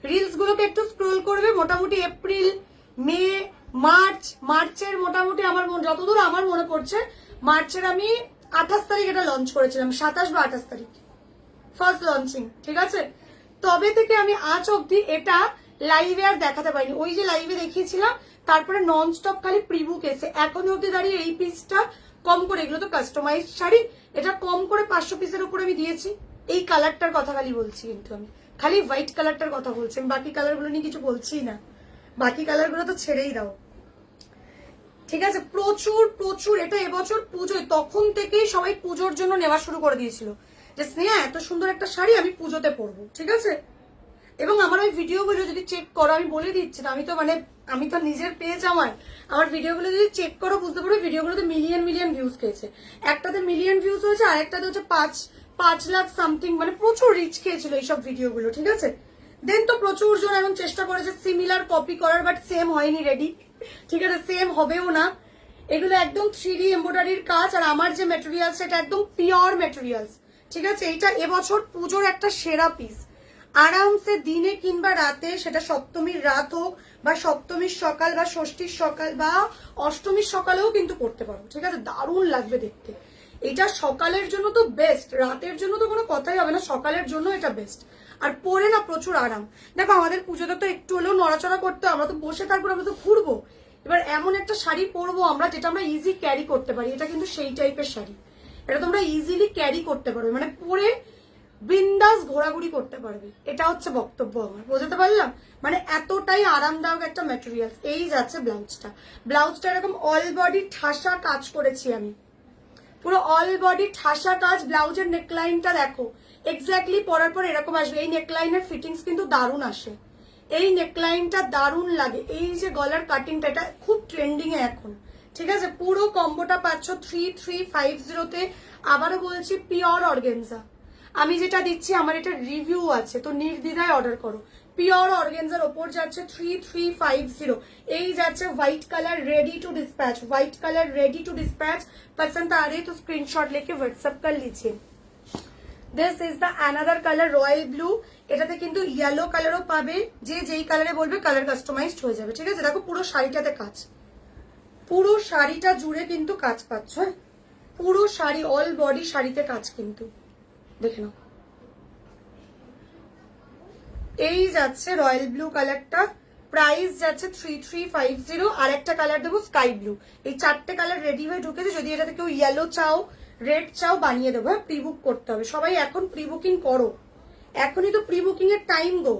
রিলস গুলোকে একটু স্ক্রোল করবে। মোটামুটি এপ্রিল, মে, মার্চের মোটামুটি আমার যতদূর আমার মনে পড়ছে, মার্চের আমি 28 তারিখ এটা লঞ্চ করেছিলাম, 27 বা 28 তারিখ ফার্স্ট লঞ্চিং। ঠিক আছে, তবে থেকে আমি আজ অব্দি এটা লাইভে আর দেখাতে পারিনি। ওই যে লাইভে দেখিয়েছিলাম, তারপরে নন স্টপ খালি প্রিবুক এসে, এখন অব্দি দাঁড়িয়ে এই পিসটা কম করে, এগুলো তো কাস্টমাইজ শাড়ি, এটা কম করে 500 পিসের উপরে আমি দিয়েছি। এই কালারটার কথা খালি বলছি, কিন্তু আমি খালি হোয়াইট কালারটার কথা বলছি, আমি বাকি কালারগুলো নিয়ে কিছু বলছি না, বাকি কালারগুলো তো ছেড়েই দাও। ঠিক আছে, প্রচুর প্রচুর, এটা এবছর পুজোয় তখন থেকেই সবাই পুজোর জন্য নেওয়া শুরু করে দিয়েছিল, যে স্নেহা এত সুন্দর একটা শাড়ি আমি পুজোতে পরবো। ঠিক আছে, এবং আমার ওই ভিডিওগুলো যদি চেক করো, আমি বলে দিচ্ছি না, আমি তো নিজের পেজ, আমার ভিডিওগুলো যদি চেক করো বুঝতে পারো, ভিডিওগুলোতে মিলিয়ন মিলিয়ন ভিউজ খেয়েছে। একটাতে মিলিয়ন ভিউজ হয়েছে, আর একটাতে হচ্ছে 5 লাখ সামথিং, মানে প্রচুর রিচ খেয়েছিল এইসব ভিডিওগুলো। ঠিক আছে, দেন তো প্রচুর জন এখন চেষ্টা করেছে সিমিলার কপি করার, বাট সেম হয়নি রেডি। ঠিক আছে, সেম হবেও না। এগুলো একদম 3D এমব্রয়ডারির কাজ, আর আমার যে মেটেরিয়ালস সেটা একদম পিওর মেটেরিয়ালস। ঠিক আছে, এটা এবছর পুজোর একটা সেরা পিস। আরামসে দিনে কিংবা রাতে, সেটা সপ্তমীর রাত হোক বা সপ্তমীর সকাল বা ষষ্ঠীর সকাল বা অষ্টমীর সকালেও কিন্তু করতে পারো। ঠিক আছে, দারুণ লাগবে দেখতে। এটা সকালের জন্য তো বেস্ট, রাতের জন্য তো কোনো কথাই হবে না, সকালের জন্য এটা বেস্ট। আর পরে না প্রচুর আরাম। দেখো আমাদের পুজোতে তো একটু হলেও নড়াচড়া করতে, আমরা তো বসে থাকবো, আমরা তো ঘুরবো। এবার এমন একটা শাড়ি পরবো আমরা যেটা আমরা ইজি ক্যারি করতে পারি, এটা কিন্তু সেই টাইপের শাড়ি, এটা তোমরা ইজিলি ক্যারি করতে পারবে, মানে পরে বিন্দাস ঘোরাঘুরি করতে পারবে, এটা হচ্ছে বক্তব্য আমার, বুঝতে পারলাম? মানে এতটাই আরামদায়ক একটা ম্যাটেরিয়াল। এই যাচ্ছে ব্লাউজটা, ব্লাউজটা এরকম অল বডি ঠাসা কাজ করেছি আমি, পুরো অল বডি ঠাসা কাজ। ব্লাউজের নেকলাইনটা দেখো, এক্স্যাক্টলি পরার পর এরকম আসবে। এই নেকলাইনের ফিটিংস কিন্তু দারুণ আসে, এই নেকলাইনটা দারুণ লাগে। এই যে গলার কাটিংটা, এটা খুব ট্রেন্ডিং এ এখন, ঠিক আছে? পুরো কম্বোটা পাচ্ছ 3350-তে। আবারও বলছি পিওর অর্গেনজা, আমি যেটা দিচ্ছি আমার এটা রিভিউ আছে, তো নির্দ্বিধায় অর্ডার করো। পিওর অর্গেনজার ওপর যাচ্ছে 3350। এই যাচ্ছে white colour ready to dispatch, white colour ready to dispatch. पसंद आ रही तो स्क्रीनशॉट लेके व्हाट्सएप कर लीजिए। This is the another colour royal blue, এটাতে কিন্তু ইয়েলো কালারও পাবে, যে যেই কালারে বলবে কালার কাস্টমাইজড হয়ে যাবে, ঠিক আছে? দেখো পুরো শাড়িটাতে কাজ, পুরো শাড়িটা জুড়ে কিন্তু কাজ পাচ্ছ, পুরো শাড়ি অল বডি শাড়িতে কাজ কিন্তু দেখে নাও। এই যাচ্ছে রয়্যাল ব্লু কালারটা, প্রাইস যাচ্ছে 3350। আর একটা কালার দেবো স্কাই ব্লু। এই চারটে কালার রেডি হয়ে ঢুকেছে, যদি এটাতে কেউ ইয়েলো চাও রেড চাও বানিয়ে দেবো, হ্যাঁ? প্রি বুক করতে হবে, সবাই এখন প্রি বুকিং করো, এখনই তো প্রি বুকিং এর টাইম গো।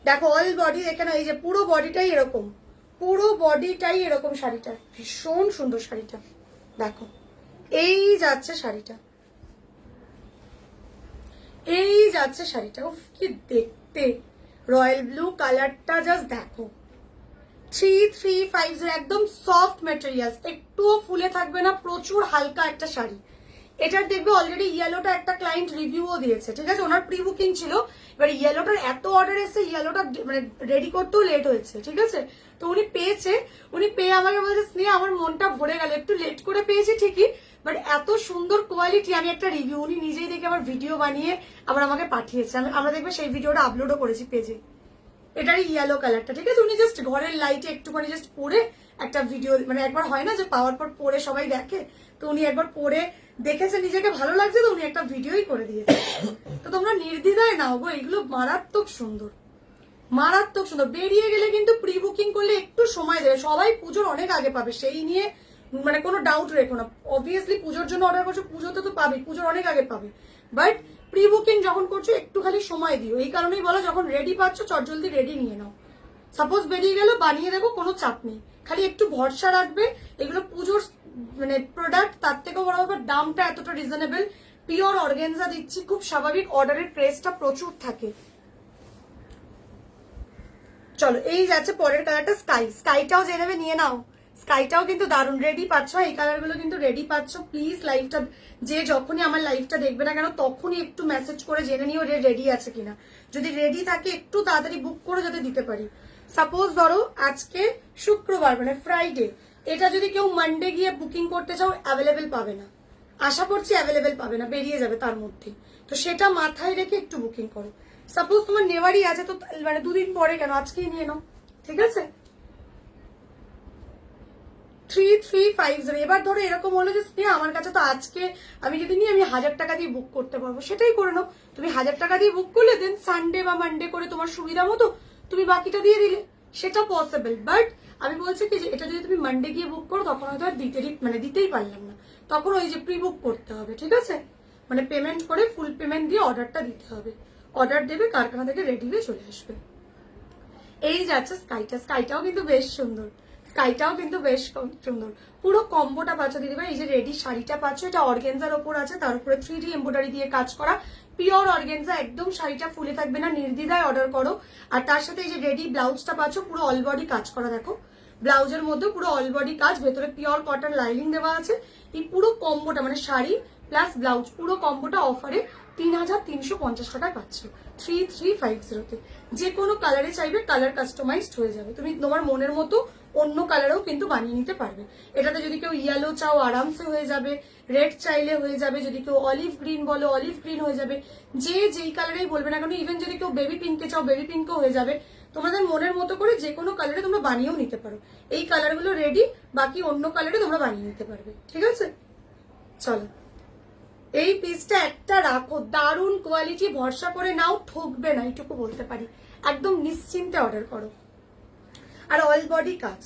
দেখো অল বডি দেখে না, এই যে পুরো বডিটাই এরকম, পুরো বডিটাই এরকম শাড়িটা, ভীষণ সুন্দর শাড়িটা দেখো। এই যাচ্ছে শাড়িটা, এই যাচ্ছে শাড়িটা, উফ কি দেখতে, রয়্যাল ব্লু কালারটা জাস্ট দেখো। 3350, একদম সফট মেটেরিয়ালস, একটুও ফুলে থাকবে না, প্রচুর হালকা একটা শাড়ি। এটার দেখবে অলরেডি ইয়েলোটা একটা ক্লায়েন্ট রিভিউও দিয়েছে, ঠিক আছে? ওনার প্রি বুকিং ছিল, এবার ইয়েলোটার এত অর্ডার এসে ইয়েলোটা মানে রেডি করতেও লেট হয়েছে, ঠিক আছে? তো উনি পেয়েছে, উনি পেয়ে আমাকে বলছে স্নেহা আমার মনটা ভরে গেল, একটু লেট করে পেয়েছি ঠিকই, বাট এত সুন্দর কোয়ালিটি। আমি একটা রিভিউ, উনি নিজেই দেখে আমার ভিডিও বানিয়ে আবার আমাকে পাঠিয়েছে, আমরা দেখবে সেই ভিডিওটা আপলোডও করেছি পেজে। এটার ইয়েলো কালারটা, ঠিক আছে? উনি জাস্ট ঘরের লাইটে একটুখানি জাস্ট পরে একটা ভিডিও, মানে একবার হয় না যে পাওয়ার পর পরে সবাই দেখে, তো উনি একবার পরে দেখেছে নিজেকে ভালো লাগছে, তো উনি একটা ভিডিওই করে দিয়েছে। তো তোমরা নির্দ্বিধায় নাও গো, এগুলো মারাত্মক সুন্দর, মারাত্মক সুন্দর। বেরিয়ে গেলে কিন্তু প্রি বুকিং করলে একটু সময় দেবে, সবাই পুজোর অনেক আগে পাবে, সেই নিয়ে মানে কোনো ডাউট রেখো না। অবভিয়াসলি পুজোর জন্য অর্ডার করছো, পুজোতে তো পাবে, পুজোর অনেক আগে পাবে, বাট প্রি বুকিং যখন করছো একটু খালি সময় দিও। এই কারণেই বলো যখন রেডি পাচ্ছ চটজলদি রেডি নিয়ে নাও। সাপোজ বেরিয়ে গেল বানিয়ে দেবো, কোনো চাপ নেই, খালি একটু ভরসা রাখবে। এগুলো পুজোর মানে প্রোডাক্ট, তার থেকেও বড় ব্যাপার দামটা এতটা রিজনেবল। পিওর অর্গেনজা দিচ্ছি, খুব স্বাভাবিক, অর্ডারের প্রেসটা প্রচুর থাকে। চলো এই যাচ্ছে পরের কালারটা স্কাই, স্কাইটাও যে নেবে নিয়ে নাও, স্কাইটাও কিন্তু দারুণ রেডি পাচ্ছ। এই কালারগুলো কিন্তু রেডি পাচ্ছ। প্লিজ লাইভটা যে যখনই আমার লাইভটা দেখবে না কেন তখনই একটু মেসেজ করে জেনে নিও রেডি আছে কিনা, যদি রেডি থাকে একটু তাড়াতাড়ি বুক করে যাতে দিতে পারি। সাপোজ ধরো আজকে শুক্রবার মানে ফ্রাইডে, এটা যদি কেউ মানডে গিয়ে বুকিং করতে চাও অ্যাভেলেবেল পাবে না, আশা করছি অ্যাভেলেবেল পাবে না, বেরিয়ে যাবে তার মধ্যে। তো সেটা মাথায় রেখে একটু বুকিং করো। সাপোজ তোমার নেওয়ারই আছে তো মানে দুদিন পরে কেন, আজকেই নিয়ে নাও, ঠিক আছে? 3350। এবার ধরো এরকম হলো যে স্নেহা আমার কাছে তো আজকে আমি যদি নিই আমি 1000 টাকা দিয়ে বুক করতে পারবো, সেটাই করে নাও। তুমি 1000 টাকা দিয়ে বুক করলে দেন সানডে বা মানডে করে তোমার সুবিধা মতো তুমি বাকিটা দিয়ে দিলে, সেটা পসিবল। বাট আমি বলছি কি যে এটা যদি তুমি মানডে গিয়ে বুক করো তখন হয়তো আর দিতেই পারলাম না, তখন ওই যে প্রি বুক করতে হবে, ঠিক আছে? মানে পেমেন্ট করে ফুল পেমেন্ট দিয়ে অর্ডারটা দিতে হবে, অর্ডার দেবে কারখানা থেকে রেডি হয়ে চলে আসবে। এই যাচ্ছে স্কাইটা, স্কাইটাও কিন্তু বেশ সুন্দর, স্কাইটাও কিন্তু বেশ সুন্দর। পুরো কম্বোটা পাচ্ছ দিদিভাই, এই যে রেডি শাড়িটা পাচ্ছ, এটা অর্গেনজার ওপর আছে, তার উপরে 3D এমব্রয়ডারি দিয়ে কাজ করা, পিওর অর্গেনজা, একদম শাড়িটা ফুলে থাকবে না, নির্দ্বিধায় অর্ডার করো। আর তার সাথে এই যে রেডি ব্লাউজটা পাচ্ছ, পুরো অল বডি কাজ করা, দেখো ব্লাউজের মধ্যে পুরো অল বডি কাজ, ভেতরে পিওর কটন লাইনিং দেওয়া আছে। এই পুরো কম্বোটা মানে শাড়ি প্লাস ব্লাউজ পুরো কম্বোটা অফারে 3350 টাকায় পাচ্ছ 3350-তে। যে কোনো কালারে চাইবে কালার কাস্টমাইজড হয়ে যাবে, তুমি তোমার মনের মতো অন্য কালারেও কিন্তু বানিয়ে নিতে পারবে। এটাতে যদি কেউ ইয়েলো চাও আরামসে হয়ে যাবে, রেড চাইলে হয়ে যাবে, যদি কেউ অলিভ গ্রিন বলো অলিভ গ্রিন হয়ে যাবে, যে যেই কালারেই বলবে না কেন, ইভেন যদি কেউ বেবি পিঙ্কে চাও বেবি পিঙ্কও হয়ে যাবে। তোমাদের মনের মতো করে যে কোনো কালারে তোমরা বানিয়েও নিতে পারো। এই কালারগুলো রেডি, বাকি অন্য কালারে তোমরা বানিয়ে নিতে পারবে, ঠিক আছে? চলো এই পিসটা একটা রাখো, দারুণ কোয়ালিটি, ভরসা করে নাও, ঠকবে না এইটুকু বলতে পারি, একদম নিশ্চিন্তে অর্ডার করো। আর অল বডি কাজ,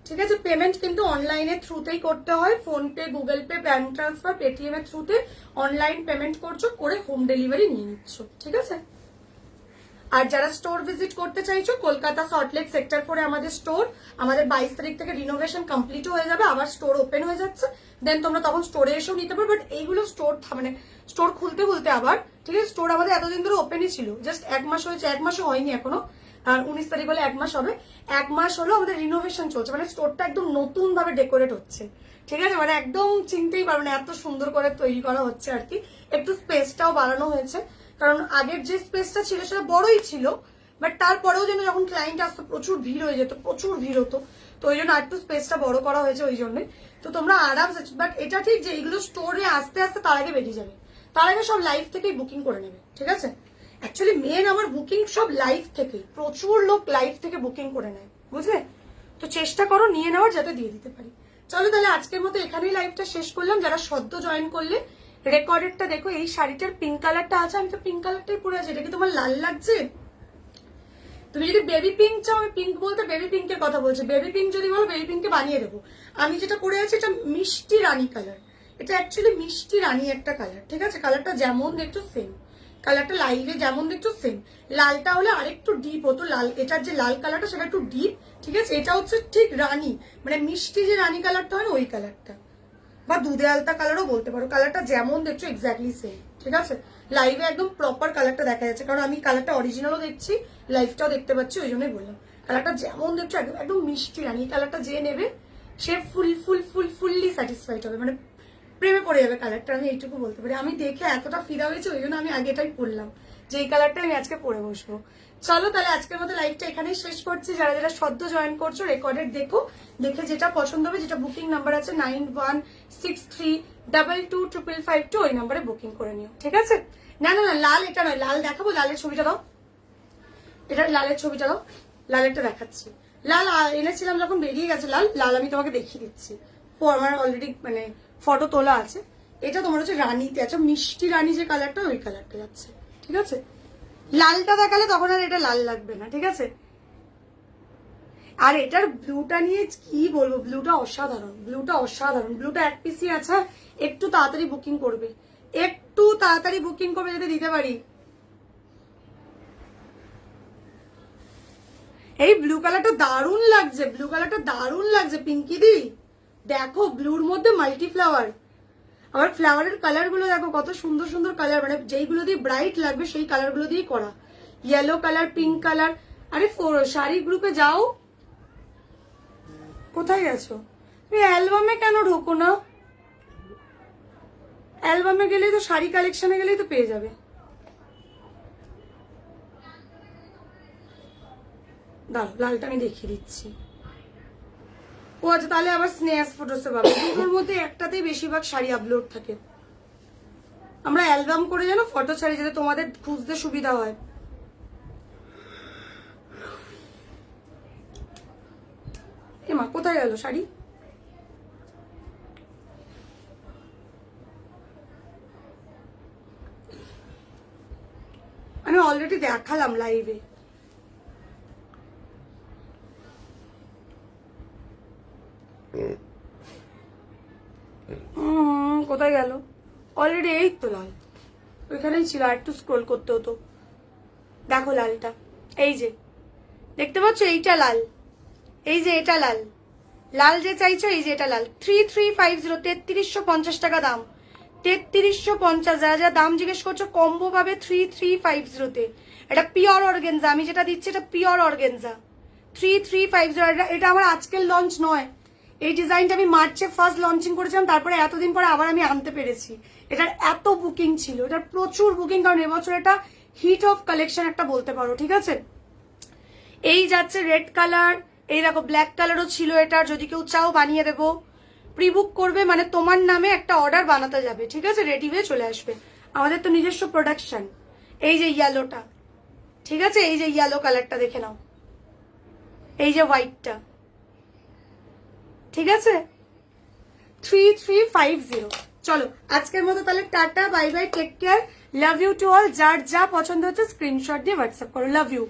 ঠিক আছে, পেমেন্ট কিন্তু অনলাইনের থ্রুতেই করতে হয়, PhonePe, Google pay, bank transfer, Paytm এর থ্রুতে অনলাইন পেমেন্ট করছো, করে হোম ডেলিভারি নিয়ে নিচ্ছ। ঠিক আছে, আর যারা স্টোর ভিজিট করতে চাইছো, কলকাতা সল্টলেক সেক্টর 4 আমাদের স্টোর, আমাদের 22 তারিখ থেকে রিনোভেশন কমপ্লিট হয়ে যাবে, আবার স্টোর ওপেন হয়ে যাচ্ছে, দেন তোমরা তখন স্টোরে এসেও নিতে পারো। বাট এইগুলো স্টোর মানে স্টোর খুলতে খুলতে আবার, ঠিক আছে, স্টোর আমাদের এতদিন ধরে ওপেনই ছিল, জাস্ট 1 মাস হয়েছে, 1 মাসও হয়নি এখনো, আর 19 তারিখ হলে 1 মাস হবে। 1 মাস হলো আমাদের রিনোভেশন চলছে, মানে স্টোরটা একদম নতুন ভাবে ডেকোরেট হচ্ছে। ঠিক আছে, মানে একদম চিনতেই পারবে না, এত সুন্দর করে তৈরি করা হচ্ছে আর কি। একটু স্পেসটাও বাড়ানো হয়েছে, কারণ আগের যে স্পেসটা ছিল সেটা বড়ই ছিল, বাট তারপরেও যেন যখন ক্লায়েন্ট আসতো প্রচুর ভিড় হয়ে যেত, প্রচুর ভিড় হতো, তো ওই জন্য একটু স্পেসটা বড় করা হয়েছে ওই জন্যই। তো তোমরা আরামসে, বাট এটা ঠিক যে এইগুলো স্টোরে আস্তে আস্তে তার আগে বেরিয়ে যাবে, তার আগে সব লাইভ থেকেই বুকিং করে নেবে। ঠিক আছে, অ্যাকচুয়ালি মেন আমার বুকিং সব লাইভ থেকে, প্রচুর লোক লাইভ থেকে বুকিং করে নেয়, বুঝলে? তো চেষ্টা করো নিয়ে নেওয়ার, যাতে দিয়ে দিতে পারি। চলো তাহলে আজকের মতো এখানেই লাইভটা শেষ করলাম। যারা সদ্য জয়েন করলে রেকর্ডেডটা দেখো, এই শাড়িটার পিঙ্ক কালারটা আছে, আমি তো পিঙ্ক কালারটাই পরে আছি। এটা কি তোমার লাল লাগছে? তুমি যদি বেবি পিঙ্ক চাও, আমি পিঙ্ক বলতে বেবি পিঙ্কের কথা বলছি, বেবি পিঙ্ক যদি বলো বেবি পিঙ্কে বানিয়ে দেবো। আমি যেটা পরে আছি এটা মিষ্টি রানী কালার, এটা অ্যাকচুয়ালি মিষ্টি রানী একটা কালার। ঠিক আছে, কালারটা যেমন দেখছো সেম, কালারটা লাইভে যেমন দেখছো সেম। লালটা হলে আরেকটু ডিপ হতো, লাল এটার যে লাল কালারটা সেটা একটু ডিপ। ঠিক আছে, এটা হচ্ছে ঠিক রানী, মানে মিষ্টি যে রানী কালারটা হয় না, ওই কালারটা, বা দুধে আলতা কালারও বলতে পারো। কালারটা যেমন দেখছো এক্স্যাক্টলি সেম। ঠিক আছে, লাইভে একদম প্রপার কালারটা দেখা যাচ্ছে, কারণ আমি কালারটা অরিজিনালও দেখছি, লাইভটাও দেখতে পাচ্ছি, ওই জন্যই বললাম। কালারটা যেমন দেখছো একদম একদম মিষ্টি রানী। এই কালারটা যে নেবে সে ফুললি স্যাটিসফাইড হবে, মানে প্রেমে পড়ে যাবে কালারটা, আমি এইটুকু বলতে পারি। আমি দেখে এতটা ফিদা হয়েছে, ওই জন্য আমি আগেটাই পড়লাম যে এই কালারটা আমি আজকে পরে বসবো। চলো তাহলে আজকের মতো লাইভটা এখানেই শেষ করছি। যারা যারা সদ্য জয়েন করছো রেকর্ডেড দেখো, দেখে যেটা পছন্দ হবে, যেটা বুকিং নাম্বার আছে 9163225552, ওই নাম্বারে বুকিং করে নিও। ঠিক আছে, না না না লাল এটা নয়, লাল দেখাবো, লালের ছবিটা দাও, এটা লালের ছবিটা দাও, লালেরটা দেখাচ্ছি। লাল এনেছিলাম যখন বেরিয়ে গেছে লাল, লাল আমি তোমাকে দেখিয়ে দিচ্ছি, ও আমার অলরেডি মানে ফটো তোলা আছে। এটা তোমার হচ্ছে রানীতে আছে, মিষ্টি রানী যে কালারটা, ওই কালারটা যাচ্ছে। ঠিক আছে, লালটা দেখালে তখন আর এটা লাল লাগবে না। ঠিক আছে, আর এটার ব্লুটা নিয়ে কি বলবো, ব্লুটা অসাধারণ, ব্লুটা অসাধারণ। ব্লুটা এক পিসই আছে, একটু তাড়াতাড়ি বুকিং করবে, একটু তাড়াতাড়ি বুকিং করবে যাতে দিতে পারি। এই ব্লু কালারটা দারুণ লাগছে, ব্লু কালারটা দারুণ লাগছে পিঙ্কি দি। দেখো ব্লুর মধ্যে মাল্টি ফ্লাওয়ার, আবার ফ্লাওয়ারের কালার গুলো দেখো কত সুন্দর সুন্দর কালার, মানে যেইগুলো দিয়ে ব্রাইট লাগবে সেই কালার গুলো দিয়ে করা। Yellow colour, pink colour. আরে শাড়ি গ্রুপে যাও, কোথায় গেছো তুমি? অ্যালবামে কেন ঢোকো না? অ্যালবামে গেলেই তো, শাড়ি কালেকশনে গেলেই তো পেয়ে যাবে। দাঁড়াও লালটা আমি দেখিয়ে দিচ্ছি। ও আচ্ছা, তাহলে আবার স্নেহাস ফটোসে পাবে। দুটোর মধ্যে একটাতেই বেশিরভাগ শাড়ি আপলোড থাকে। আমরা অ্যালবাম করে যেন ফটো ছাড়ি, যাতে তোমাদের খুঁজতে সুবিধা হয়। এমা কোথায় গেল শাড়ি? আমি অলরেডি দেখালাম লাইভে। কোথায় গেল? অলরেডি এই তো লাল ওইখানেই ছিল, আর একটু স্ক্রোল করতে হতো। দেখো লালটা, এই যে দেখতে পাচ্ছ, এইটা লাল, এই যে এটা লাল, লাল যে চাইছো এই যে এটা লাল। 3350, 3350 টাকা দাম, 3350। যারা যা দাম জিজ্ঞেস করছো কম্বো পাবে 3350-তে। এটা পিওর অর্গেনজা, আমি যেটা দিচ্ছি এটা পিওর অর্গেনজা। 3350, এটা আমার আজকের লঞ্চ নয়। এই ডিজাইনটা আমি মার্চে ফার্স্ট লঞ্চিং করেছিলাম, তারপরে এতদিন পরে আবার আমি আনতে পেরেছি। এটার এত বুকিং ছিল, এটার প্রচুর বুকিং, কারণ এবছর এটা হিট অফ কালেকশন একটা বলতে পারো। ঠিক আছে, এই যাচ্ছে রেড কালার, এই দেখো ব্ল্যাক কালারও ছিল এটার। যদি কেউ চাও বানিয়ে দেবো, প্রি বুক করবে, মানে তোমার নামে একটা অর্ডার বানাতে যাবে। ঠিক আছে, রেডি হয়ে চলে আসবে, আমাদের তো নিজস্ব প্রোডাকশন। এই যে ইয়েলোটা, ঠিক আছে, এই যে ইয়েলো কালারটা দেখে নাও, এই যে হোয়াইটটা। ঠিক আছে, 3350। চলো আজকের মতো তাহলে tata, bye bye, take care, love you to all. যার যা পছন্দ হচ্ছে স্ক্রিনশট দিয়ে হোয়াটসঅ্যাপ করো। Love you.